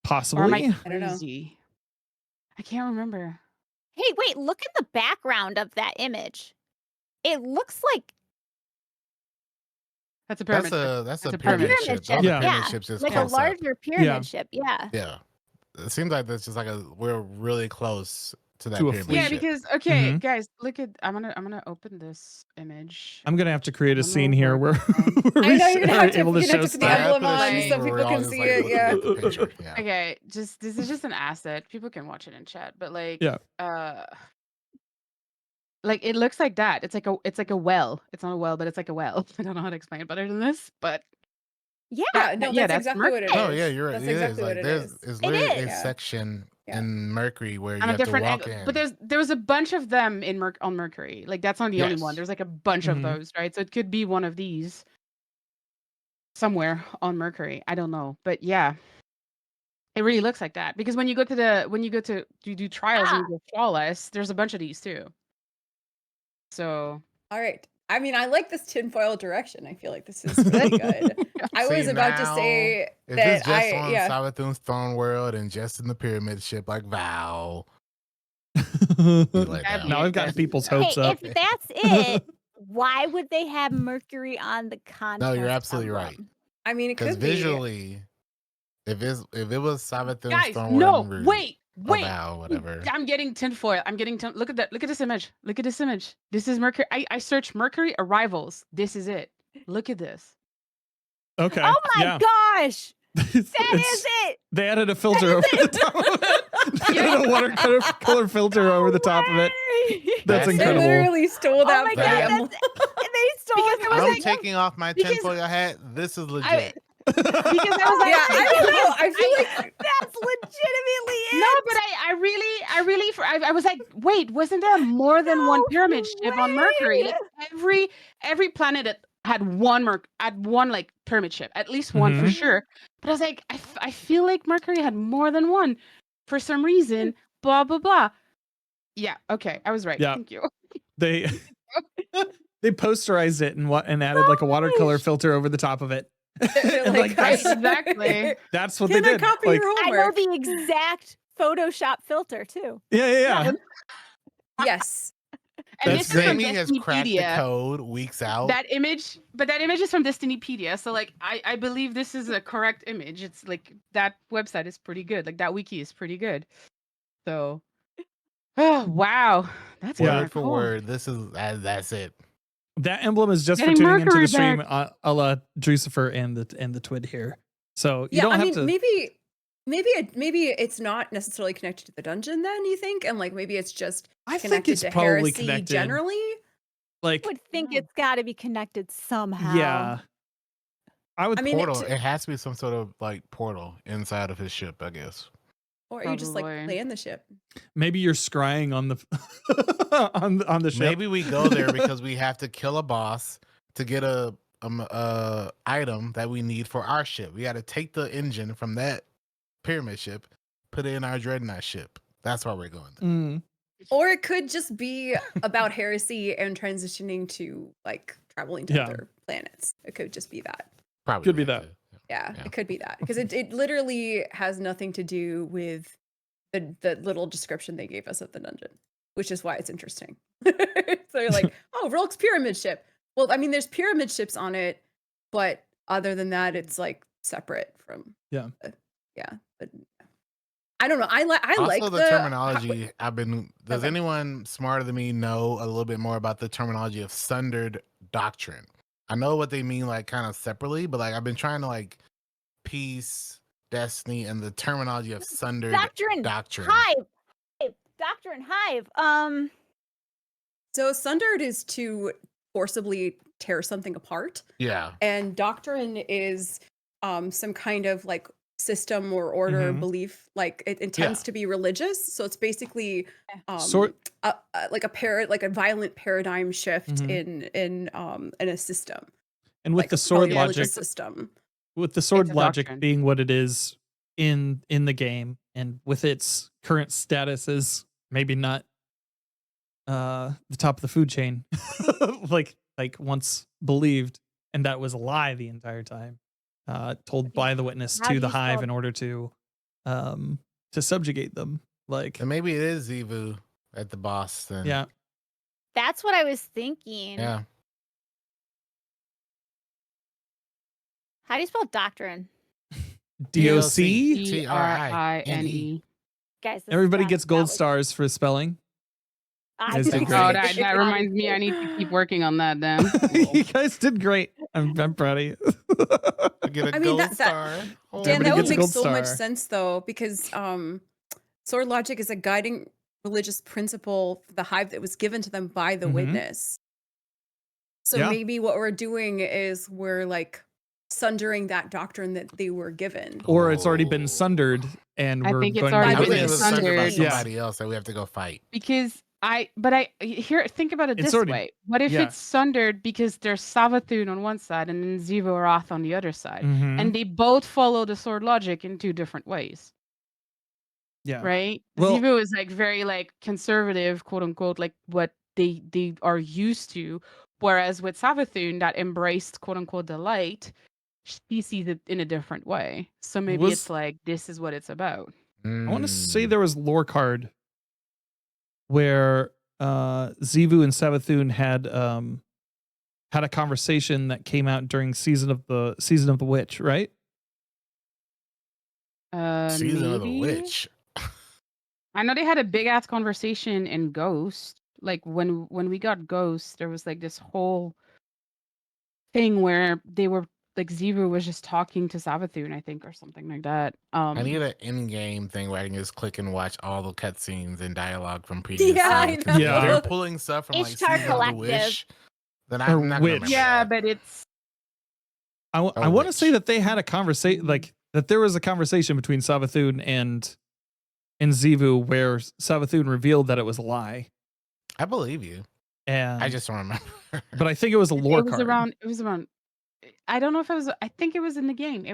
Or am Possibly. I I don't know. crazy? I can't remember. Hey, wait, look at the background of that image. It looks like That's a pyramid. That's a a pyramid pyramid ship. ship. Those Yeah. are pyramid Yeah, ships just like a close up. larger pyramid Yeah. ship. Yeah. Yeah. It seems like that's just like we're really close to that To a pyramid fleet. Yeah, ship. because okay, Mhm. guys, look at I'm gonna open this image. I'm gonna have to create a I don't scene know here where, where I we know you're gonna are have to, able to you're gonna show have to put the stuff. emblem put a on scene so where people we're all can just, see like, it. looking Yeah. at the picture. Yeah. Okay, this is just an asset. People can watch it in chat, but like Yeah. like it looks like that. It's like a well. It's not a well, but it's like a well. I don't know how to explain it better than this, but Yeah. No, yeah, that's that's exactly what it is. Oh yeah, you're right. That's It is. exactly Like what it there's is. it's It literally is. a Yeah. section Yeah. in Mercury where you on a have to different walk angle. in. But there was a bunch of them in on Mercury. Like that's not the only one. Yes. There's like a bunch of Mhm. those, right? So it could be one of these somewhere on Mercury. I don't know, but yeah, it really looks like that because when you go to do trials and you go flawless, there's a bunch of these too. So All right. I mean, I like this tinfoil direction. I feel like this is really good. I was See, about to now, say if that it's just on yeah. Savathun's Throne World and just in the pyramid ship like Val. let That'd down. be Now I've gotten interesting. people's Hey, hopes up. if that's it, why would they have Mercury on the contest? No, you're absolutely right. emblem? I mean, it Because could be. visually, if it was Savathun's Guys, Throne no, World and wait. or Val, whatever. I'm getting tinfoil. Look at that. Look at this image. Look at this image. This is Mercury. I searched Mercury arrivals. This is it. Look at this. Okay. Oh my yeah. gosh, that It's- is it. They added a filter over the top of it. They added a watercolor filter over the top of it. That's That's They incredible. literally stole that Oh my from god, the emblem. They stole it. Because it was I'm like- taking off my because- tinfoil hat. This is legit. Because I was like, Yeah, I don't know. I feel like That's legitimately it. no, but I was like, wait, wasn't there more than one No pyramid ship on Mercury? way. Like every planet had one like pyramid ship, at least one for Mhm. sure. But I was like, I feel like Mercury had more than one for some reason. Blah blah blah. Yeah, okay, I was right. Yeah. Thank you. They they posterized it and added like a watercolor filter over the top of it. they're And, like, that's, Right, exactly. that's what Can they I did. copy Like, your I know homework? the exact Photoshop filter too. yeah. Yes. And That's this is from Jamie has cracked the Destinypedia. code weeks out. That image is from Destinypedia. So like I believe this is a correct image. It's like that website is pretty good. Like that wiki is pretty good. So oh wow. That's Yeah. kinda word for cool. word. This is that's it. That emblem is just Getting for tuning into Mercury the stream back. a la Drucifer and the Twid here. So you Yeah, don't I have mean, to. maybe it's not necessarily connected to the dungeon. Then you think, and like maybe it's just I think connected it's to probably heresy connected. generally. Like, I would think Yeah. it's got to be connected somehow. yeah. I would. I mean, Portal. It has to be some sort of like portal inside of his ship, I guess. Or you just like Probably. land the ship. Maybe you're scrying on the on the ship. Maybe we go there because we have to kill a boss to get a item that we need for our ship. We got to take the engine from that pyramid ship, put it in our dreadnought ship. That's why we're going there. Mm. Or it could just be about heresy and transitioning to like traveling to Yeah. other planets. It could just be that. Probably Could be that. Yeah, Yeah. it could be that because it literally has nothing to do with the little description they gave us of the dungeon, which is why it's interesting. So you're like, oh, Rolk's pyramid ship. Well, I mean, there's pyramid ships on it, but other than that, it's like separate from. Yeah. Yeah, but I don't know. I Also, like the terminology. Does Okay. anyone smarter than me know a little bit more about the terminology of Sundered Doctrine? I know what they mean, like kind of separately, but like I've been trying to like piece Destiny and the terminology of Sundered Doctrine. Doctrine. Hive. Doctrine. Hive. So Sundered is to forcibly tear something apart, Yeah. and Doctrine is some kind of like system or order Mhm. belief. Like it intends to be religious, so it's basically like a violent paradigm shift Mhm. in a system. And with Like the a sword religious logic, system. with the sword a logic doctrine. being what it is in the game, and with its current status as maybe not the top of the food chain, like once believed, and that was a lie the entire time, told by the witness How to do the you hive spell- in order to subjugate them. Like, And maybe it is Zivu at the boss then. yeah, That's what I was thinking. Yeah. How do you spell doctrine? DOC. Trine. Guys, this Everybody is gets not gold what- stars for spelling. I guys did think great. Oh, Great. that reminds me. I need to keep working on that then. You guys did great. I'm proud of you. I get a I mean, gold that- star. Oh, Dan, Everybody that would gets a make gold so much star. sense though, because sword logic is a guiding religious principle for the hive that was given to them by the Mhm. witness. So Yeah. maybe what we're doing is we're like sundering that doctrine that they were given. Or it's already been Oh. sundered, and I we're think it's going to already I be was been thinking it was witness. sundered by sundered. Yeah. somebody else that we have to go fight. Because think about it It's this already- way. What if yeah. it's sundered because there's Savathun on one side and then Zivo Roth on the other side, Mhm. and they both follow the sword logic in two different ways, Yeah. right? Well- Zivo is like very like conservative, quote unquote, like what they are used to, whereas with Savathun that embraced quote unquote the light, she sees it in a different way. So maybe it's like this is what it's about. I want to say Mm. there was lore card where Zivu and Savathun had a conversation that came out during season of the witch, right? Season of the Maybe? Witch. I know they had a big ass conversation in Ghost. Like when we got Ghost, there was like this whole thing where they were like Zivu was just talking to Savathun, I think, or something like that. I need an in-game thing where I can just click and watch all the cutscenes and dialogue from previous Yeah, I seasons. know. If Yeah. they're pulling stuff from like Ishtar Season of the Collective. Wish, then Or I'm not gonna Witch. remember Yeah, that. but it's I want to Witch. say that they had a conversation, like that there was a conversation between Savathun and Zivu where Savathun revealed that it was a lie. I believe you. And I just don't remember. but I think it was a lore it was card. around I don't know if it was I think it was in the game.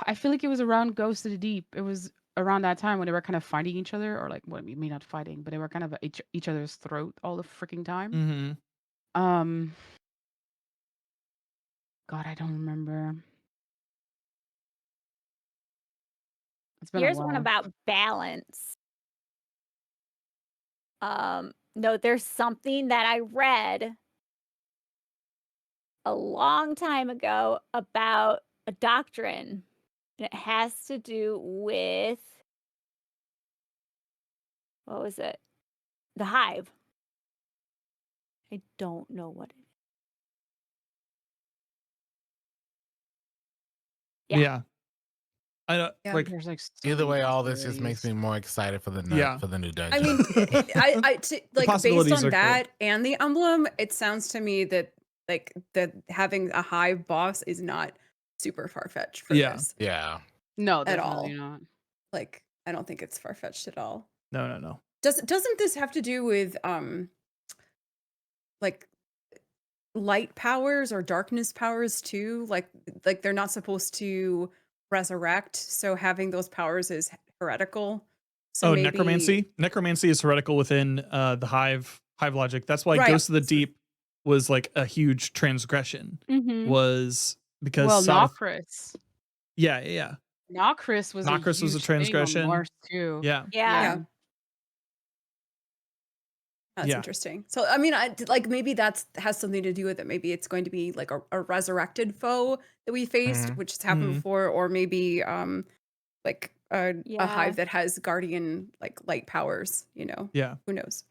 I feel like it was around Ghost of the Deep. It was around that time when they were kind of fighting each other, or like what maybe not fighting, but they were kind of at each other's throat all the freaking time. Mm-hmm. God, I don't remember. It's been Here's a while. one about balance. No, there's something that I read a long time ago about a doctrine, and it has to do with what was it? The hive. I don't know what it is. Yeah. Yeah. I don't Yeah. like. There's like so Either many way, all this just makes me theories. more excited for the Yeah. new dungeon. I mean, like based possibilities on are cool. that and the emblem, it sounds to me that like that having a hive boss is not super far fetched for Yeah. this. yeah. No, at all. definitely not. Like I don't think it's far-fetched at all. No. Doesn't this have to do with like light powers or darkness powers too? Like they're not supposed to resurrect, so having those powers is heretical. So Oh, maybe necromancy. Necromancy is heretical within the hive logic. That's why Right. Ghost of the Deep was like a huge transgression. Mm-hmm. Was because Well, South. Nokris. Yeah. Nokris was Nokris was a huge thing on transgression. Mars too. Yeah. Yeah. That's Yeah. interesting. So I mean, like maybe that's has something to do with it. Maybe it's going to be like a resurrected foe that we faced, Mhm. which has happened Mhm. before, or maybe like a Yeah. hive that has guardian like light powers. You know, Yeah. who knows?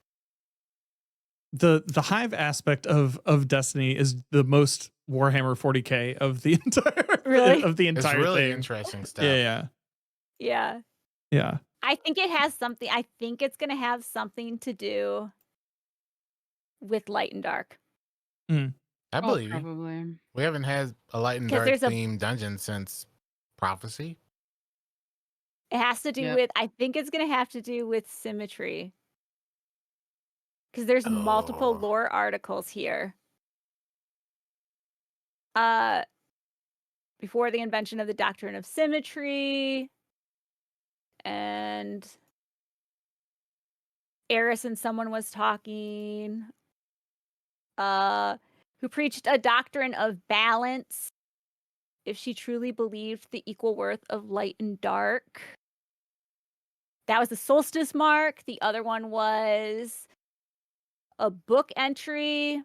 The hive aspect of Destiny is the most Warhammer 40K of the entire Really? of the It's entire really thing. interesting stuff. Yeah. Yeah. I think it has something. I think it's going to have something to do with light and dark. I Oh, believe you. probably. We haven't had a light and 'Cause dark there's a- themed dungeon since Prophecy. It has to do Yep. with, I think it's going to have to do with symmetry. Because there's multiple Oh. lore articles here. Before the invention of the Doctrine of Symmetry. And Eris and someone was talking. Who preached a doctrine of balance. If she truly believed the equal worth of light and dark. That was the solstice mark. The other one was a book entry.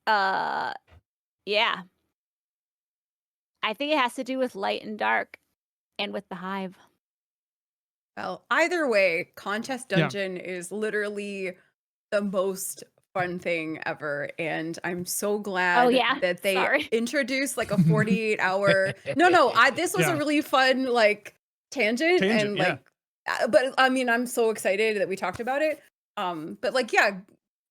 Yeah. I think it has to do with light and dark and with the hive. Well, either way, contest Yeah. dungeon is literally the most fun thing ever, and I'm so glad yeah. that they Sorry. introduced like a 48-hour. No, this was Yeah. a really fun like tangent and yeah. like, but I mean, I'm so excited that we talked about it. But like, yeah,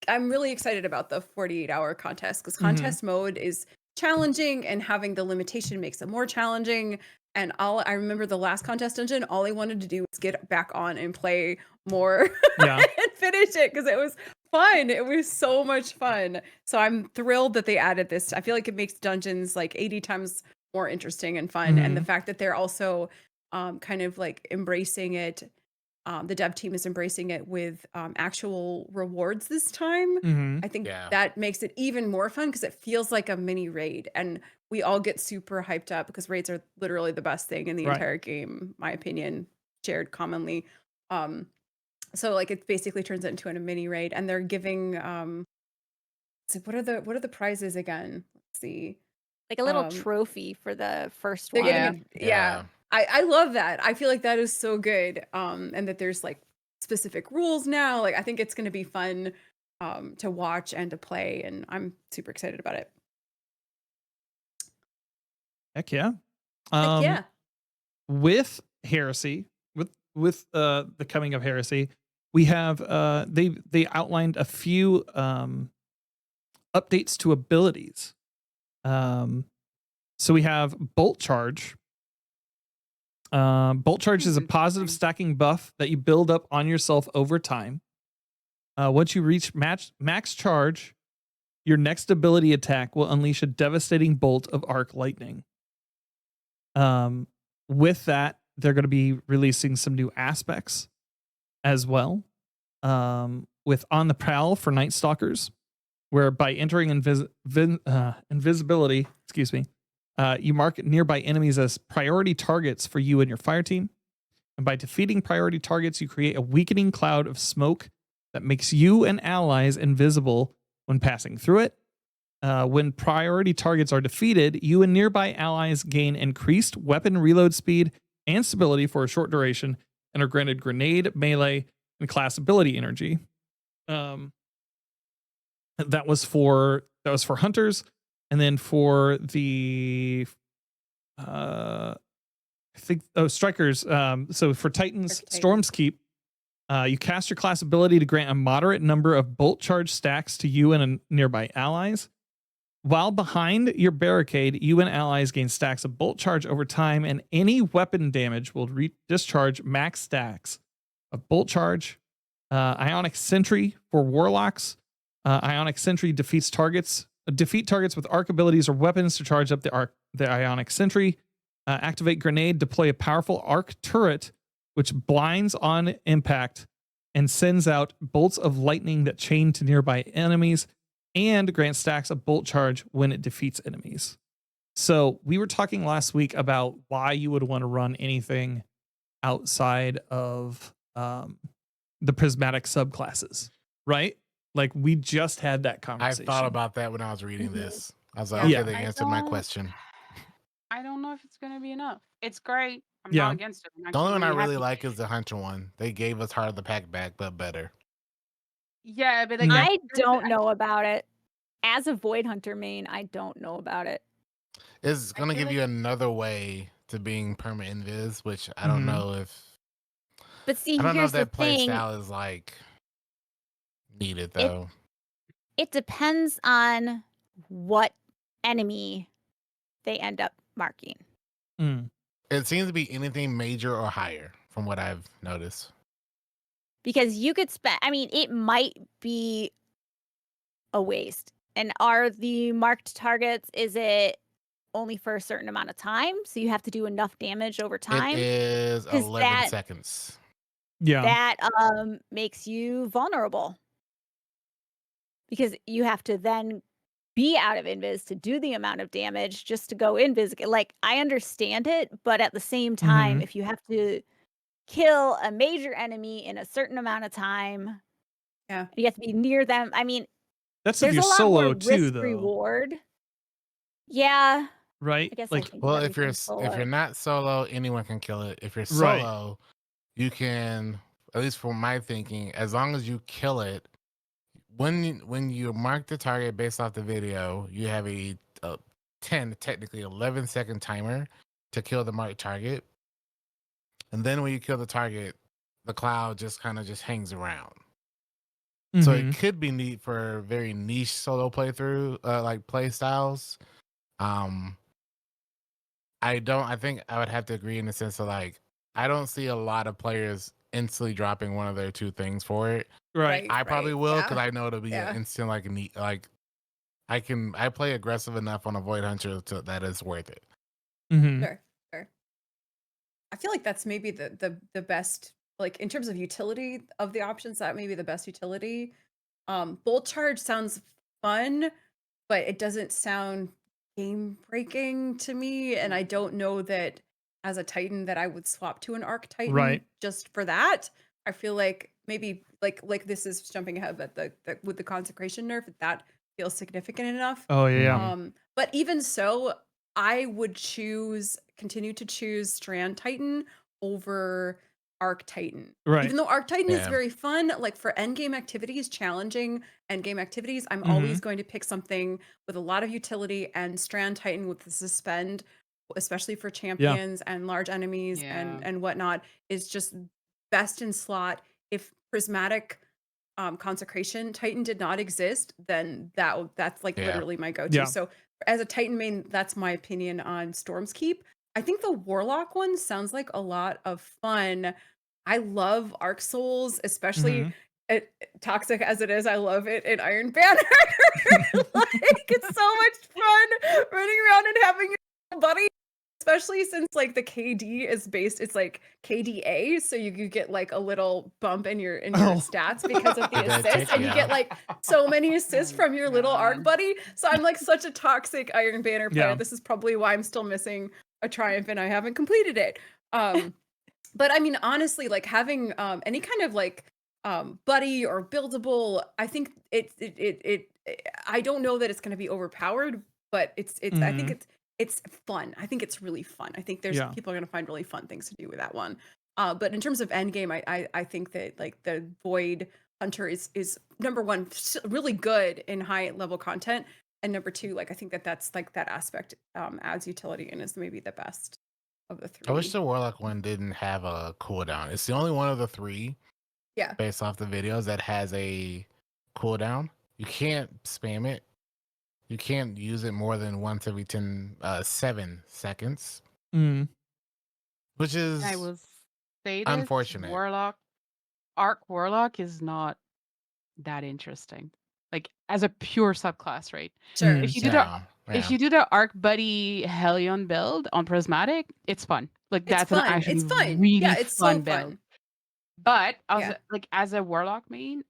I'm really excited about the 48-hour contest because contest mode is challenging, and having the limitation makes it more challenging. And I remember the last contest dungeon, all I wanted to do was get back on and play more Yeah. and finish it because it was fun. It was so much fun. So I'm thrilled that they added this. I feel like it makes dungeons like 80 times more interesting and fun. And the fact that they're also kind of like embracing it. The dev team is embracing it with actual rewards this time. I think Yeah. that makes it even more fun because it feels like a mini raid, and we all get super hyped up because raids are literally the best thing in the Right. entire game, my opinion, shared commonly. So like it basically turns it into a mini raid, and they're giving so what are the prizes again? Let's see. Like a little Um, trophy for the first They're one. getting Yeah. I love that. I feel like that is so good. And that there's like specific rules now. Like I think it's going to be fun to watch and to play, and I'm super excited about it. Heck yeah. Heck yeah. With Heresy, with the coming of Heresy, we have they outlined a few updates to abilities. So we have Bolt Charge. Bolt Charge is a positive stacking buff that you build up on yourself over time. Once you reach max charge, your next ability attack will unleash a devastating bolt of arc lightning. With that, they're going to be releasing some new aspects as well. With On the Prowl for Night Stalkers, where by entering invisibility, you mark nearby enemies as priority targets for you and your fire team. And by defeating priority targets, you create a weakening cloud of smoke that makes you and allies invisible when passing through it. When priority targets are defeated, you and nearby allies gain increased weapon reload speed and stability for a short duration and are granted grenade, melee, and class ability energy. That was for hunters, and then for the strikers. So for Titans, Storm's Keep, you cast your class ability to grant a moderate number of bolt charge stacks to you and nearby allies. While behind your barricade, you and allies gain stacks of bolt charge over time, and any weapon damage will discharge max stacks of bolt charge. Ionic Sentry for warlocks. Ionic Sentry defeat targets with arc abilities or weapons to charge up the Ionic Sentry. Activate Grenade, deploy a powerful arc turret which blinds on impact and sends out bolts of lightning that chain to nearby enemies, and grant stacks of bolt charge when it defeats enemies. So we were talking last week about why you would want to run anything outside of the prismatic subclasses, right? Like we just had that I conversation. thought about that when I was reading Mhm. this. I was like, Yeah. okay, they answered my question. I don't know if it's gonna be enough. It's great. I'm Yeah. not against it. I'm The only actually one I really happy. like is the Hunter one. They gave us Heart of the Pack back, but better. Yeah, but like Yeah. I don't know about it. As a Void Hunter main, I don't know about it. It's I gonna feel give like- you another way to being perma invis, which I don't Mhm. know if But see, I don't know here's if that the play thing. style is like needed though. It depends on what enemy they end up marking. Mm. It seems to be anything major or higher from what I've noticed. Because you could spend, I mean, it might be a waste. And are the marked targets, is it only for a certain amount of time? So you have to do enough damage over time? It is 'Cause 11 seconds. Yeah. That makes you vulnerable. Because you have to then be out of invis to do the amount of damage just to go invis. Like, I understand it, but at the same time, Mhm. if you have to kill a major enemy in a certain amount of time, Yeah. you have to be near them. I mean, That's if there's you're a lot more solo too, risk though, reward. Yeah, right? I guess I Like, think Well, of if you're everything if you're solo. not solo, anyone can kill it. If you're Right. solo, you can, at least for my thinking, as long as you kill it, when you mark the target based off the video, you have a 10, technically 11-second timer to kill the marked target. And then when you kill the target, the cloud just kind of just hangs around. So mhm. it could be neat for very niche solo playthrough, like play styles. I think I would have to agree in the sense of like, I don't see a lot of players instantly dropping one of their two things for it. Right. I probably will because Yeah. I know it'll be Yeah. an instant like neat, like I play aggressive enough on a Void Hunter to that it's worth it. Mhm. Sure. Sure. I feel like that's maybe the best, like in terms of utility of the options, that may be the best utility. Bolt charge sounds fun, but it doesn't sound game breaking to me. And I don't know that as a Titan that I would swap to an Arc Titan Right. just for that. I feel like maybe like this is jumping ahead, but the with the consecration nerf, that feels significant enough. Oh yeah. But even so, I would continue to choose Strand Titan over Arc Titan. Right. Even though Arc Titan is Yeah. very fun, like for endgame activities, challenging endgame activities, I'm Mhm. always going to pick something with a lot of utility, and Strand Titan with the suspend, especially for champions and large enemies Yeah. and whatnot, is just best in slot. If prismatic consecration Titan did not exist, then that's like Yeah. literally my go-to. Yeah. So as a Titan main, that's my opinion on Storm's Keep. I think the Warlock one sounds like a lot of fun. I love Arc Souls, especially Mhm. toxic as it is. I love it in Iron Banner. Like it's so much fun running around and having your buddy, especially since like the KD is based, it's like KDA, so you get like a little bump in your Oh. stats because of the With that assists, tick, and you get yeah. like so many assists Oh from your little arc God. buddy. So I'm like such a toxic Iron Banner player. Yeah. This is probably why I'm still missing a triumph and I haven't completed it. But I mean, honestly, like having any kind of like buddy or buildable, I think I don't know that it's going to be overpowered, but I think Mhm. it's fun. I think it's really fun. I think there's Yeah. people are going to find really fun things to do with that one. But in terms of endgame, I think that like the Void Hunter is number one, really good in high level content, and number two, like I think that's like that aspect adds utility and is maybe the best of the three. I wish the Warlock one didn't have a cooldown. It's the only one of the three, Yeah. based off the videos, that has a cooldown. You can't spam it. you can't use it more than once every 7 seconds, Mm. which is I will say this: unfortunate. Arc Warlock is not that interesting. Like as a pure subclass, right? Sure. Mm. If you do the Yeah. if you do the Arc Buddy Hellion build on Prismatic, it's fun. Like It's that's an fun. actually It's fun. really Yeah, it's so fun build. fun. But Yeah. as a Warlock main,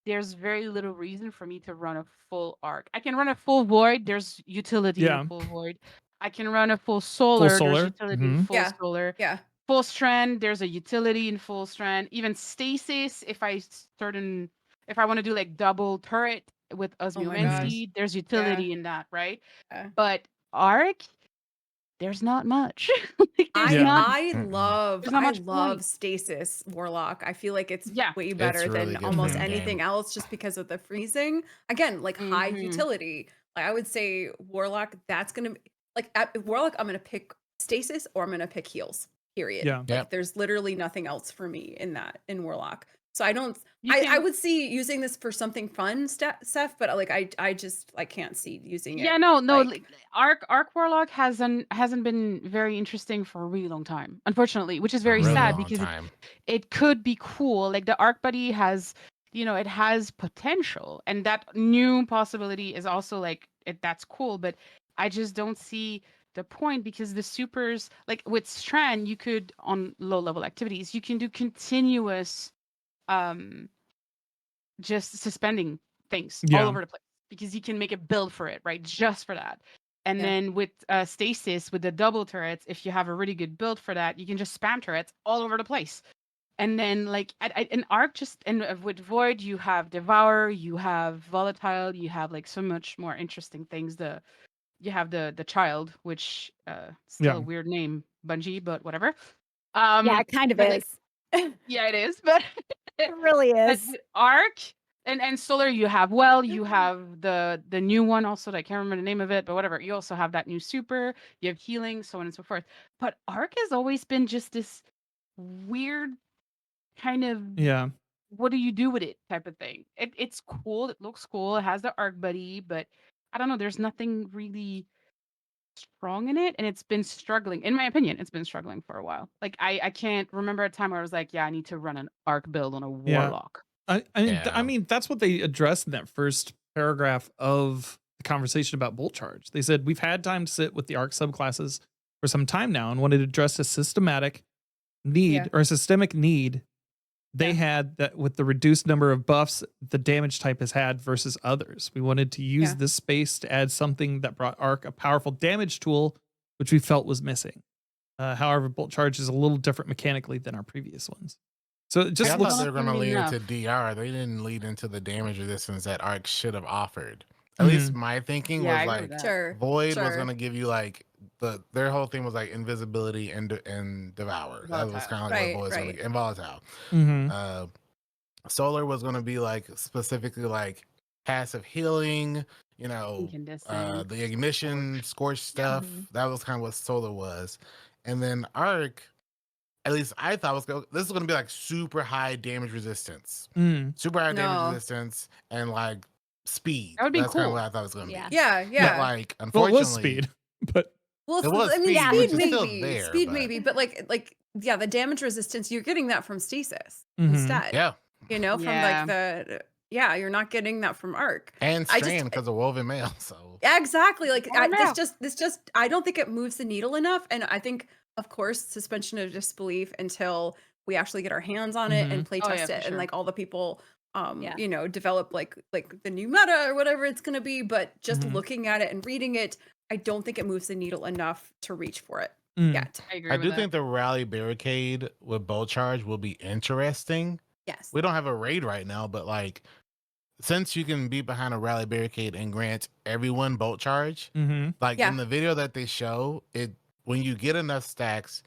there's very little reason for me to run a full Arc. I can run a full Void. There's utility in Yeah. a full Void. I can run a full Solar. There's Solar. utility in Mhm. full Yeah. Solar. Yeah. Full Strand. There's a utility in full Strand. Even Stasis, if I want to do like double turret with Oh my gosh. Osmiomancy, there's utility in that, right? Yeah. But Arc, there's not much. Like, there's I not love there's not I much love point. Stasis Warlock. I feel like it's Yeah. way better really than good almost for the anything game. else just because of the freezing. Again, like high Mhm. utility. Like I would say Warlock, that's gonna like at Warlock, I'm gonna pick Stasis or I'm gonna pick heals. Period. Yeah. Like Yep. there's literally nothing else for me in Warlock. So I don't You I can would see using this for something fun, Seth, but like I just I can't see using it. Yeah, no, Like Arc Warlock hasn't been very interesting for a really long time, unfortunately, which is A very really sad long because time. it could be cool. Like the Arc Buddy has, it has potential, and that new possibility is also like that's cool. But I just don't see the point because the supers, like with Strand, you could on low level activities, you can do continuous, um, just suspending things all Yeah. over the place because you can make a build for it, right? Just for that. And Yeah. then with Stasis, with the double turrets, if you have a really good build for that, you can just spam turrets all over the place. And then like in Arc, with Void, you have Devour, you have Volatile, you have like so much more interesting things. You have the Child, which still Yeah. a weird name, Bungie, but whatever. Yeah, it kind of but, like, is. yeah, it is, but It really but is. with Arc and Solar, you have you have the new one also that I can't remember the name of it, but whatever. You also have that new super, you have healing, so on and so forth. But Arc has always been just this weird kind of Yeah. what do you do with it type of thing. It's cool, it looks cool, it has the Arc Buddy, but I don't know, there's nothing really strong in it, and it's been struggling. In my opinion, it's been struggling for a while. Like I can't remember a time where I was like, yeah, I need to run an Arc build on a Yeah. Warlock. I mean, that's what they addressed in that first paragraph of the conversation about Bolt Charge. They said, we've had time to sit with the ARC subclasses for some time now and wanted to address a systematic need Yeah. or a systemic need they Yeah. had that with the reduced number of buffs the damage type has had versus others. We wanted to use Yeah. this space to add something that brought ARC a powerful damage tool, which we felt was missing. However, Bolt Charge is a little different mechanically than our previous ones. So it just I looks thought they were going to lead enough. into DR. They didn't lead into the damage resistance that Arc should have offered. At least my thinking Yeah, I was agree with like that. Sure. Void was sure. going to give you like their whole thing was like invisibility and devour. That was Volatile. kind of like Right, what Void's going right. to get. And volatile. Mhm. Solar was going to be like specifically like passive healing, Incandescent. the ignition, scorch stuff. Mhm. That was kind of what Solar was. And then Arc, at least I thought this is going to be like super high damage resistance, Mm. super high damage No. resistance, and like speed. That would be That's kind of cool. what I thought it was going to Yeah. be. Yeah, But yeah. like, Well, it unfortunately, was speed, but Well, it was I mean, speed, speed which is maybe, still there. speed but maybe, but like yeah, the damage resistance you're getting that from Stasis Mhm. instead. yeah, From Yeah. like you're not getting that from Arc. and I just Strand because of Woven Mail. So exactly like Oh, no. this just I don't think it moves the needle enough, and I think of course suspension of disbelief until we actually get our hands on it and play Oh, yeah, test for it, and sure. like all the people Yeah. develop like the new meta or whatever it's gonna be, but just Mhm. looking at it and reading it, I don't think it moves the needle enough to reach for it Mm. yet. I agree I with do that. think the Rally Barricade with Bolt Charge will be interesting. Yes. We don't have a raid right now, but like since you can be behind a Rally Barricade and grant everyone Bolt Charge, Mhm. like Yeah. in the video that they show, when you get enough stacks,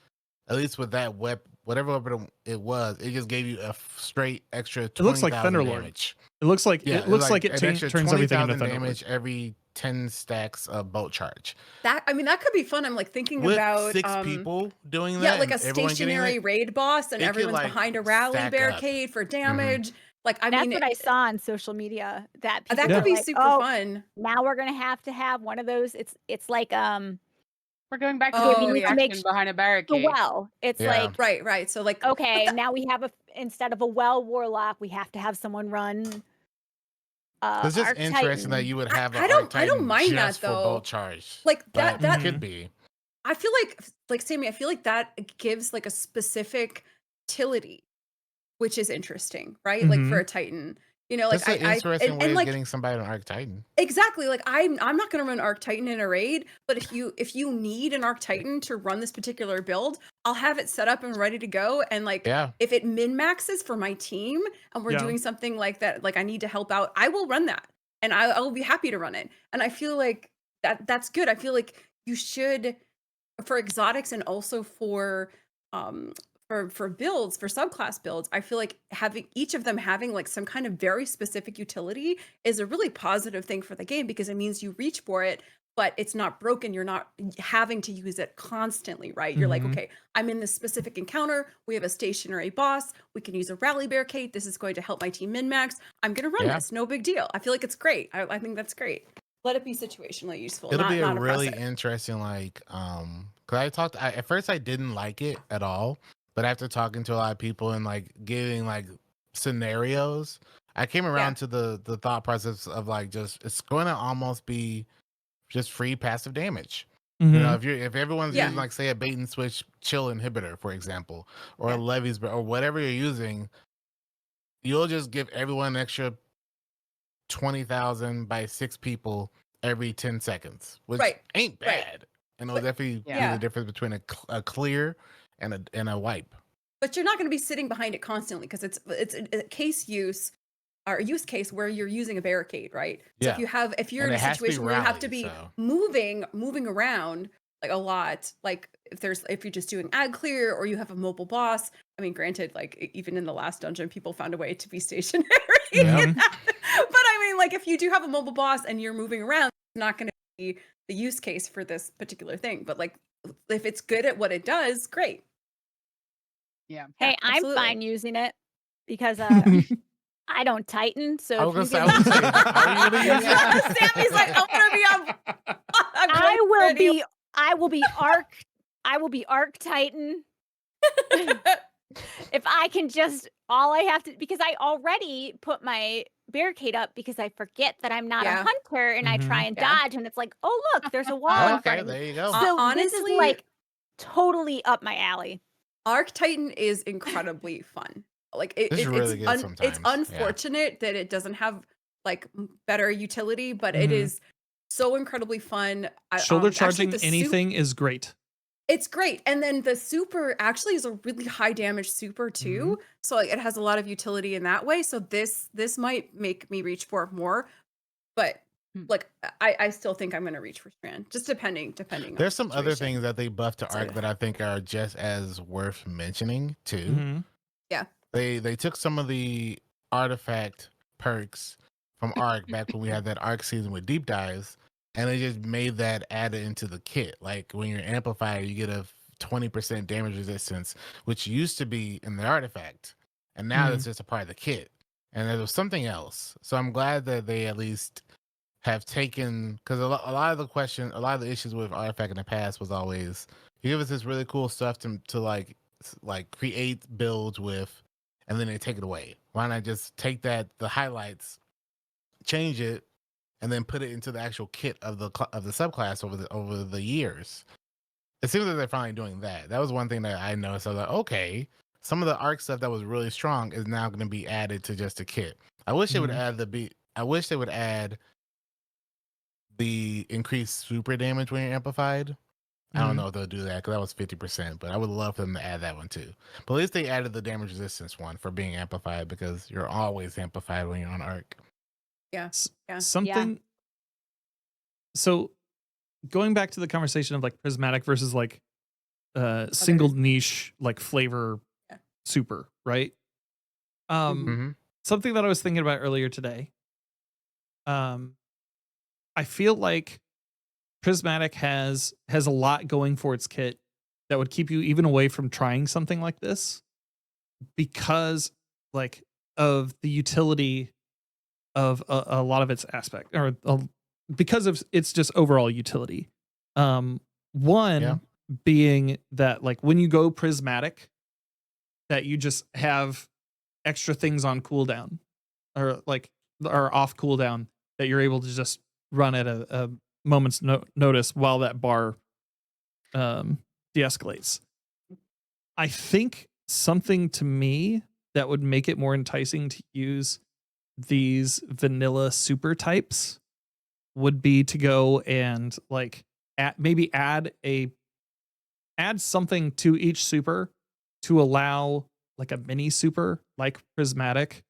at least with that whatever weapon it was, it just gave you a straight extra It looks like 20,000 Thunderlord. damage. It looks like Yeah, it looks like it an extra turns everything into 20,000 Thunderlord. damage every 10 stacks of Bolt Charge. That could be fun. I'm like thinking With about 6 people doing that, yeah, like and a everyone getting stationary it, raid boss, and it could, everyone's like, behind a rally stack up. barricade for damage. Like, I That's mean, what I saw on social media, that people that Yeah. could were be like, super "Oh, fun. now we're gonna have one of those." It's like We're going back to Oh, the we need to make action behind a the barricade. well. It's Yeah. like, Right. So like, okay, but now we have instead of a well warlock, we have to have someone run It's just Arc interesting that Titan. you would have an I Arc don't Titan mind that just for bolt though. charge. Like But that it could Mhm. be. I feel like Sammy, I feel like that gives like a specific utility, which is interesting, right? Like for Mhm. a Titan, you know, like That's an interesting way and of like getting somebody an Arc Titan. exactly, like I'm not gonna run Arc Titan in a raid, but if you need an Arc Titan to run this particular build, I'll have it set up and ready to go. And like Yeah. if it min maxes for my team and we're Yeah. doing something like that, like I need to help out, I will run that and I'll be happy to run it. And I feel like that's good. I feel like you should, for exotics and also for builds, for subclass builds, I feel like having each of them having like some kind of very specific utility is a really positive thing for the game, because it means you reach for it, but it's not broken. You're not having to use it constantly, right? You're like, Mhm. okay, I'm in this specific encounter. We have a stationary boss. We can use a rally barricade. This is going to help my team min max. I'm going to run Yeah. this. No big deal. I feel like it's great. I think that's great. Let it be situationally useful. It'll not, be a not really oppressive. interesting, like, because at first I didn't like it at all, but after talking to a lot of people and like giving like scenarios, I came around to the thought process of like, just it's going to almost be just free passive damage. You know, Mhm. if everyone's Yeah. using like, say, a bait and switch chill inhibitor, for example, or Yeah. a levies or whatever you're using, you'll just give everyone an extra 20,000 by 6 people every 10 seconds, which Right. ain't Right. bad. And it'll definitely be Yeah. the difference between a clear and a wipe. But you're not going to be sitting behind it constantly, because it's a case use or a use case where you're using a barricade, right? So Yeah. if you're And in it a has to be situation where you have to rally, be so. moving around like a lot, like if you're just doing ad clear or you have a mobile boss. I mean, granted, like even in the last dungeon, people found a way to be stationary. Yeah. But I mean, like if you do have a mobile boss and you're moving around, it's not going to be the use case for this particular thing. But like if it's good at what it does, great. Yeah. Hey, I'm absolutely. fine using it because I don't Titan. So I if was you gonna give say, me, are you gonna use it? Sammy's like, I'm gonna be on. I'm I going will ready. be Arc Titan. If I can just, all I have to, because I already put my barricade up because I forget that I'm not a Yeah. hunter, and I try Mhm. and Yeah. dodge, and it's like, oh look, there's a wall in Okay, front of me. there you go. So this is Honestly, like totally up my alley. Arc Titan is incredibly fun. Like It's really good sometimes. it's Yeah. unfortunate that it doesn't have like better utility, but it Mhm. is so incredibly fun. Shoulder Actually, charging the anything is great. it's great. And then the super actually is a really high damage super too. So like, it has a lot of utility in that way. So this might make me reach for it more. But like I still think I'm gonna reach for Strand. Just depending on There's the some other situation. things that they buffed to So- Arc that I think are just as worth mentioning too. Mhm. They took some of the artifact perks from Arc back when we had that Arc season with deep dives, and they just made that added into the kit. Like when you're amplified, you get a 20% damage resistance, which used to be in the artifact, and now it's just a part of the kit. And there was something else. So I'm glad that they at least have taken, because a lot of the issues with artifact in the past was always, you give us this really cool stuff to like create builds with, and then they take it away. Why not just take the highlights, change it, and then put it into the actual kit of the subclass over the years? It seems like they're finally doing that. That was one thing that I noticed. I was like, okay, some of the Arc stuff that was really strong is now going to be added to just a kit. I wish they would add the increased super damage when you're amplified. I don't know if they'll do that because that was 50%, but I would love for them to add that one too. But at least they added the damage resistance one for being amplified, because you're always amplified when you're on Arc. Yeah. Something. So going back to the conversation of like prismatic versus like single niche like flavor super, right? Something that I was thinking about earlier today. I feel like prismatic has a lot going for its kit that would keep you even away from trying something like this, because like of the utility of a lot of its aspect, or because of its just overall utility. One Yeah. being that like when you go prismatic, that you just have extra things on cooldown or off cooldown that you're able to just run at a moment's notice while that bar de-escalates. I think something to me that would make it more enticing to use these vanilla super types would be to go and like maybe add something to each super to allow like a mini super like prismatic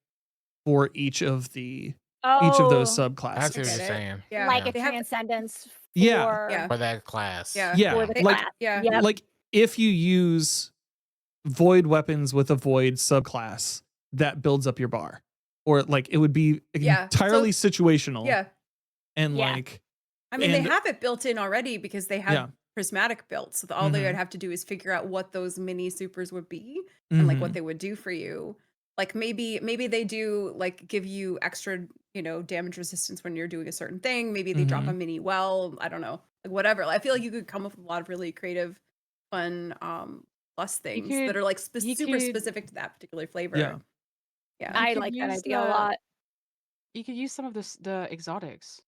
for each of those I see what subclasses. you're Get it. saying. Yeah. Like a They have transcendence for Yeah. For that class. Yeah. Yeah, for the like class. Yeah. Yep. like if you use void weapons with a void subclass, that builds up your bar, or like it would be Yeah. entirely So- situational. Yeah. And Yeah. like I mean, they And- have it built in already because they have Yeah. prismatic built. So all they Mhm. would have to do is figure out what those mini supers would be and like what Mhm. they would do for you. Like maybe they do like give you extra, damage resistance when you're doing a certain thing. Maybe they drop a mini well. I don't know. Like whatever. I feel like you could come up with a lot of really creative, fun plus things that are like super could- specific to that particular flavor. Yeah. Yeah. I could like that use idea a lot. You could use some of the exotics.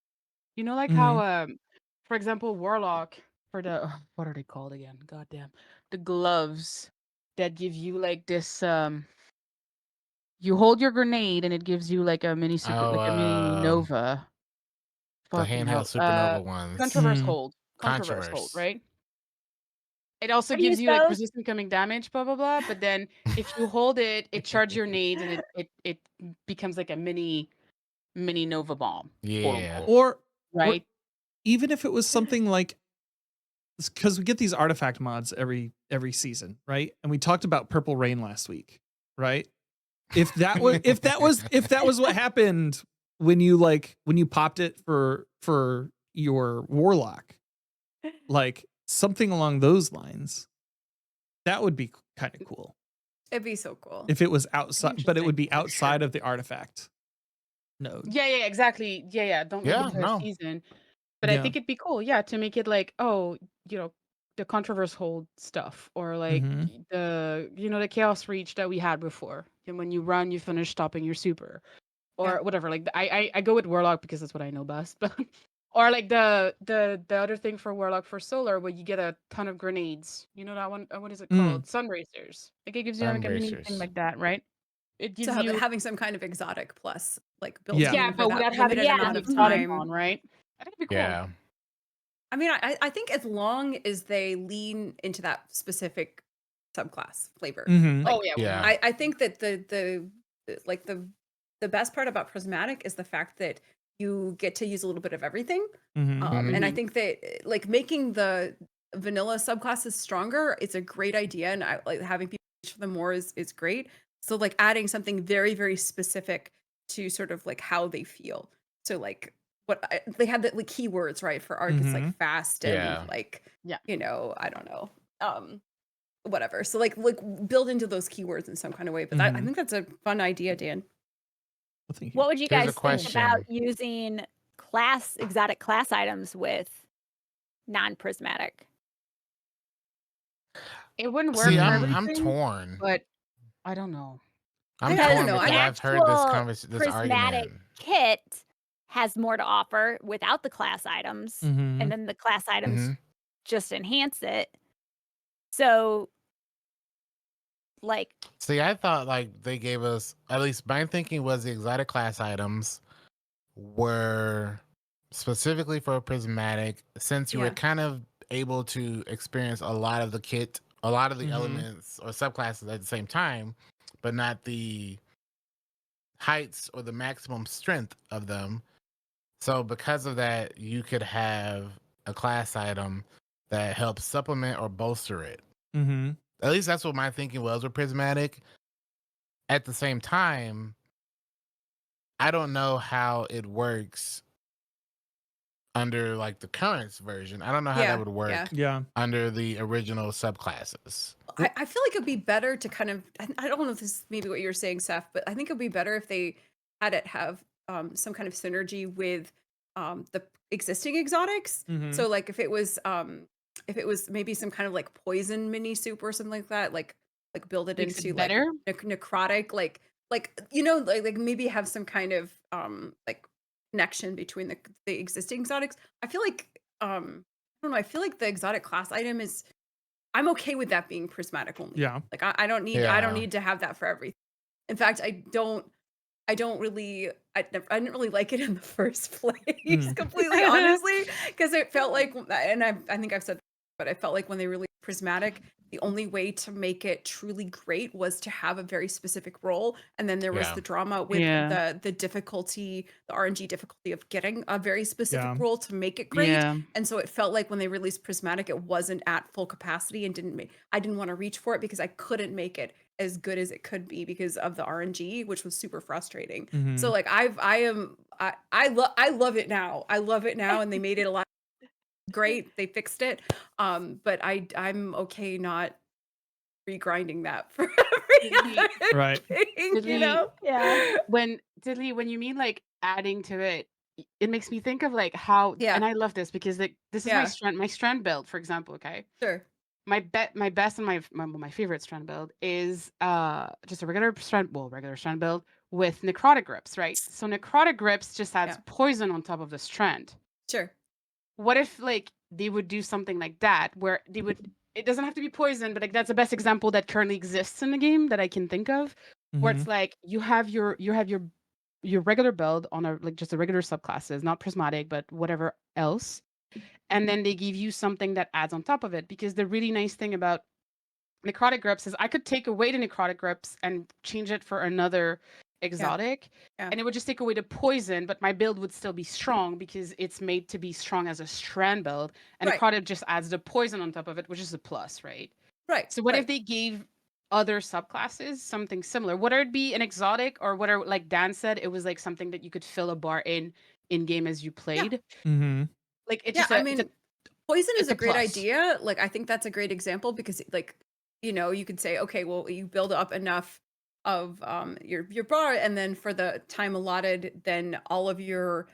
You know, like Mhm. how for example, Warlock for the what are they called again? Goddamn, the gloves that give you like this. You hold your grenade and it gives you like a mini super, like a mini Nova. The Fucking hell. handheld supernova ones. Controverse Mhm. hold. Controverse hold, Controverse. right? It also I've gives used you like those. resistant coming damage, blah blah blah. But then if you hold it, it charges your nades and it becomes like a mini Nova bomb. quote Yeah. unquote, Or right? even if it was something like, because we get these artifact mods every season, right? And we talked about Purple Rain last week, right? If that was what happened when you popped it for your warlock, like something along those lines, that would be kind of cool It'd be so cool. if it was outside, but it would be Interesting, for outside sure. of the artifact node. Yeah, exactly. Yeah. Don't make Yeah, it per no. season. But I Yeah. think it'd be cool, yeah, to make it like, the controverse hold stuff, or like Mhm. the chaos reach that we had before. And when you run, you finish stopping your super, or Yeah. whatever. Like I go with Warlock because that's what I know best. But or like the other thing for Warlock for Solar, where you get a ton of grenades. You know that one? What is it called? Sunracers. Like it gives you like a mini thing Sunbracers. like that, right? It So gives you having some kind of exotic plus like built Yeah. yeah, in for but that without having limited to amount put of the exotic time. on, right? I think it'd be cool. Yeah. I mean, I think as long as they lean into that specific subclass flavor. Mhm. Like, Oh yeah, Yeah. I think that the best part about prismatic is the fact that you get to use a little bit of everything. Mhm. And I think that like making the vanilla subclasses stronger, it's a great idea, and I like having people reach for them more is great. So like adding something very very specific to sort of like how they feel. So like they had the like keywords right for arc. It's like fast and Yeah. like Yeah. I don't know whatever. So like build into those keywords in some kind of way. But I think that's a fun idea, Dan. Well, thank you. What would you Here's a guys think about question. using exotic class items with non-prismatic? It wouldn't work See, for I'm everything, torn. but I don't know. I'm I don't torn know. because The I've heard this actual prismatic argument. kit has more to offer without the class items, Mhm. and then the class items Mhm. just enhance it. So, like, See, I thought like they gave us, at least my thinking was the exotic class items were specifically for prismatic, since you were Yeah. kind of able to experience a lot of the kit, a lot of the Mhm. elements or subclasses at the same time, but not the heights or the maximum strength of them. So because of that, you could have a class item that helps supplement or bolster it. Mhm. At least that's what my thinking was with prismatic. At the same time, I don't know how it works under like the current version. I don't know how Yeah, that would work yeah. Yeah. under the original subclasses. I feel like it'd be better to kind of, I don't know if this is maybe what you're saying, Seth, but I think it'd be better if they had it have some kind of synergy with the existing exotics. Mhm. So like if it was maybe some kind of like poison mini soup or something like that, like build it Makes it into like better? necrotic, like like maybe have some kind of like connection between the existing exotics. I feel like I don't know, I feel like the exotic class item is, I'm okay with that being prismatic only. Yeah. Like I don't Yeah. need to have that for everything. In fact, I didn't really like it in the first place, completely honestly, because it felt like, and I think I've said, but I felt like when they released prismatic, the only way to make it truly great was to have a very specific role, and then there was Yeah. the drama with Yeah. the difficulty, the RNG difficulty of getting a very specific Yeah. role to make it great. Yeah. And so it felt like when they released prismatic, it wasn't at full capacity and I didn't want to reach for it because I couldn't make it as good as it could be because of the RNG, which was super frustrating. Mhm. So like I love it now. I love it now, and they made it a lot great. They fixed it. But I'm okay not regrinding that for every Diddly- other Right. thing, you Diddly- know? Yeah. when you mean like adding to it, it makes me think of like how, Yeah. and I love this because like this is Yeah. my strand build, for example. Okay, Sure. my best and my favorite strand build is just a regular strand build with necrotic grips, right? So necrotic grips just adds Yeah. poison on top of the strand. Sure. What if like they would do something like that where they would, it doesn't have to be poison, but like that's the best example that currently exists in the game that I can think of, where Mhm. it's like you have your regular build on a like just a regular subclasses, not prismatic, but whatever else. And then they give you something that adds on top of it. Because the really nice thing about necrotic grips is I could take away the necrotic grips and change it for another exotic, Yeah. and it would just take away the poison, but my build would still be strong because it's made to be strong as a strand build, and Right. necrotic just adds the poison on top of it, which is a plus, right? Right. So what right. if they gave other subclasses something similar? Whether it be an exotic or whether, like Dan said, it was like something that you could fill a bar in game as you played. Mhm. Like it's Yeah, just I mean, poison is it's a a great plus. idea. Like, I think that's a great example because, like, you could say, okay, well, you build up enough of your bar, and then for the time allotted, then all of your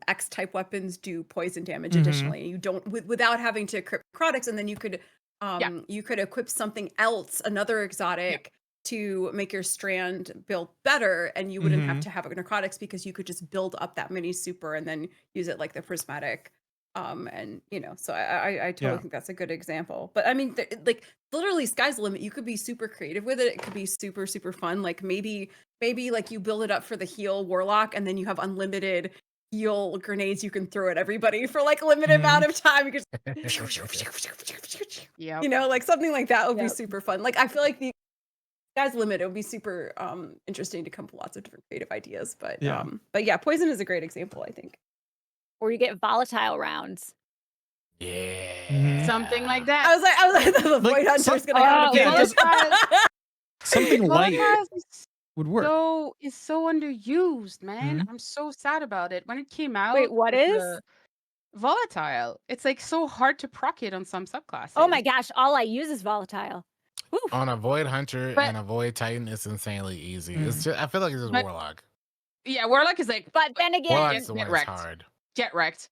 X type weapons do poison damage Mhm. additionally. You don't without having to equip necrotics, and then you could equip something else, another exotic. To make your strand build better, and you wouldn't have Mhm. to have narcotics because you could just build up that mini super and then use it like the prismatic. And so I totally Yeah. think that's a good example. But I mean, like literally sky's the limit. You could be super creative with it. It could be super, super fun. Like maybe like you build it up for the heal warlock, and then you have unlimited heal grenades you can throw at everybody for like a limited amount of time. You could Yeah. like something like that would be Yep. super fun. Like I feel like the sky's the limit. It would be super interesting to come up with lots of different creative ideas. But Yeah. yeah, poison is a great example, I think. Or you get volatile rounds. Yeah. Mhm. Something like that. I was like, the Like, Void Hunter's some- gonna have to yeah, finish. Something light Volatiles would work. is so underused, man. Mhm. I'm so sad about it. When it came out, Wait, what with is? the volatile? It's like so hard to proc it on some subclasses. Oh my gosh, all I use is volatile. Oof. On a Void Hunter But- and a Void Titan, it's insanely easy. Mhm. It's just, I feel like it's just But- Warlock. Yeah, Warlock is like But then again, Warlock's the get one that's wrecked. hard. Get wrecked.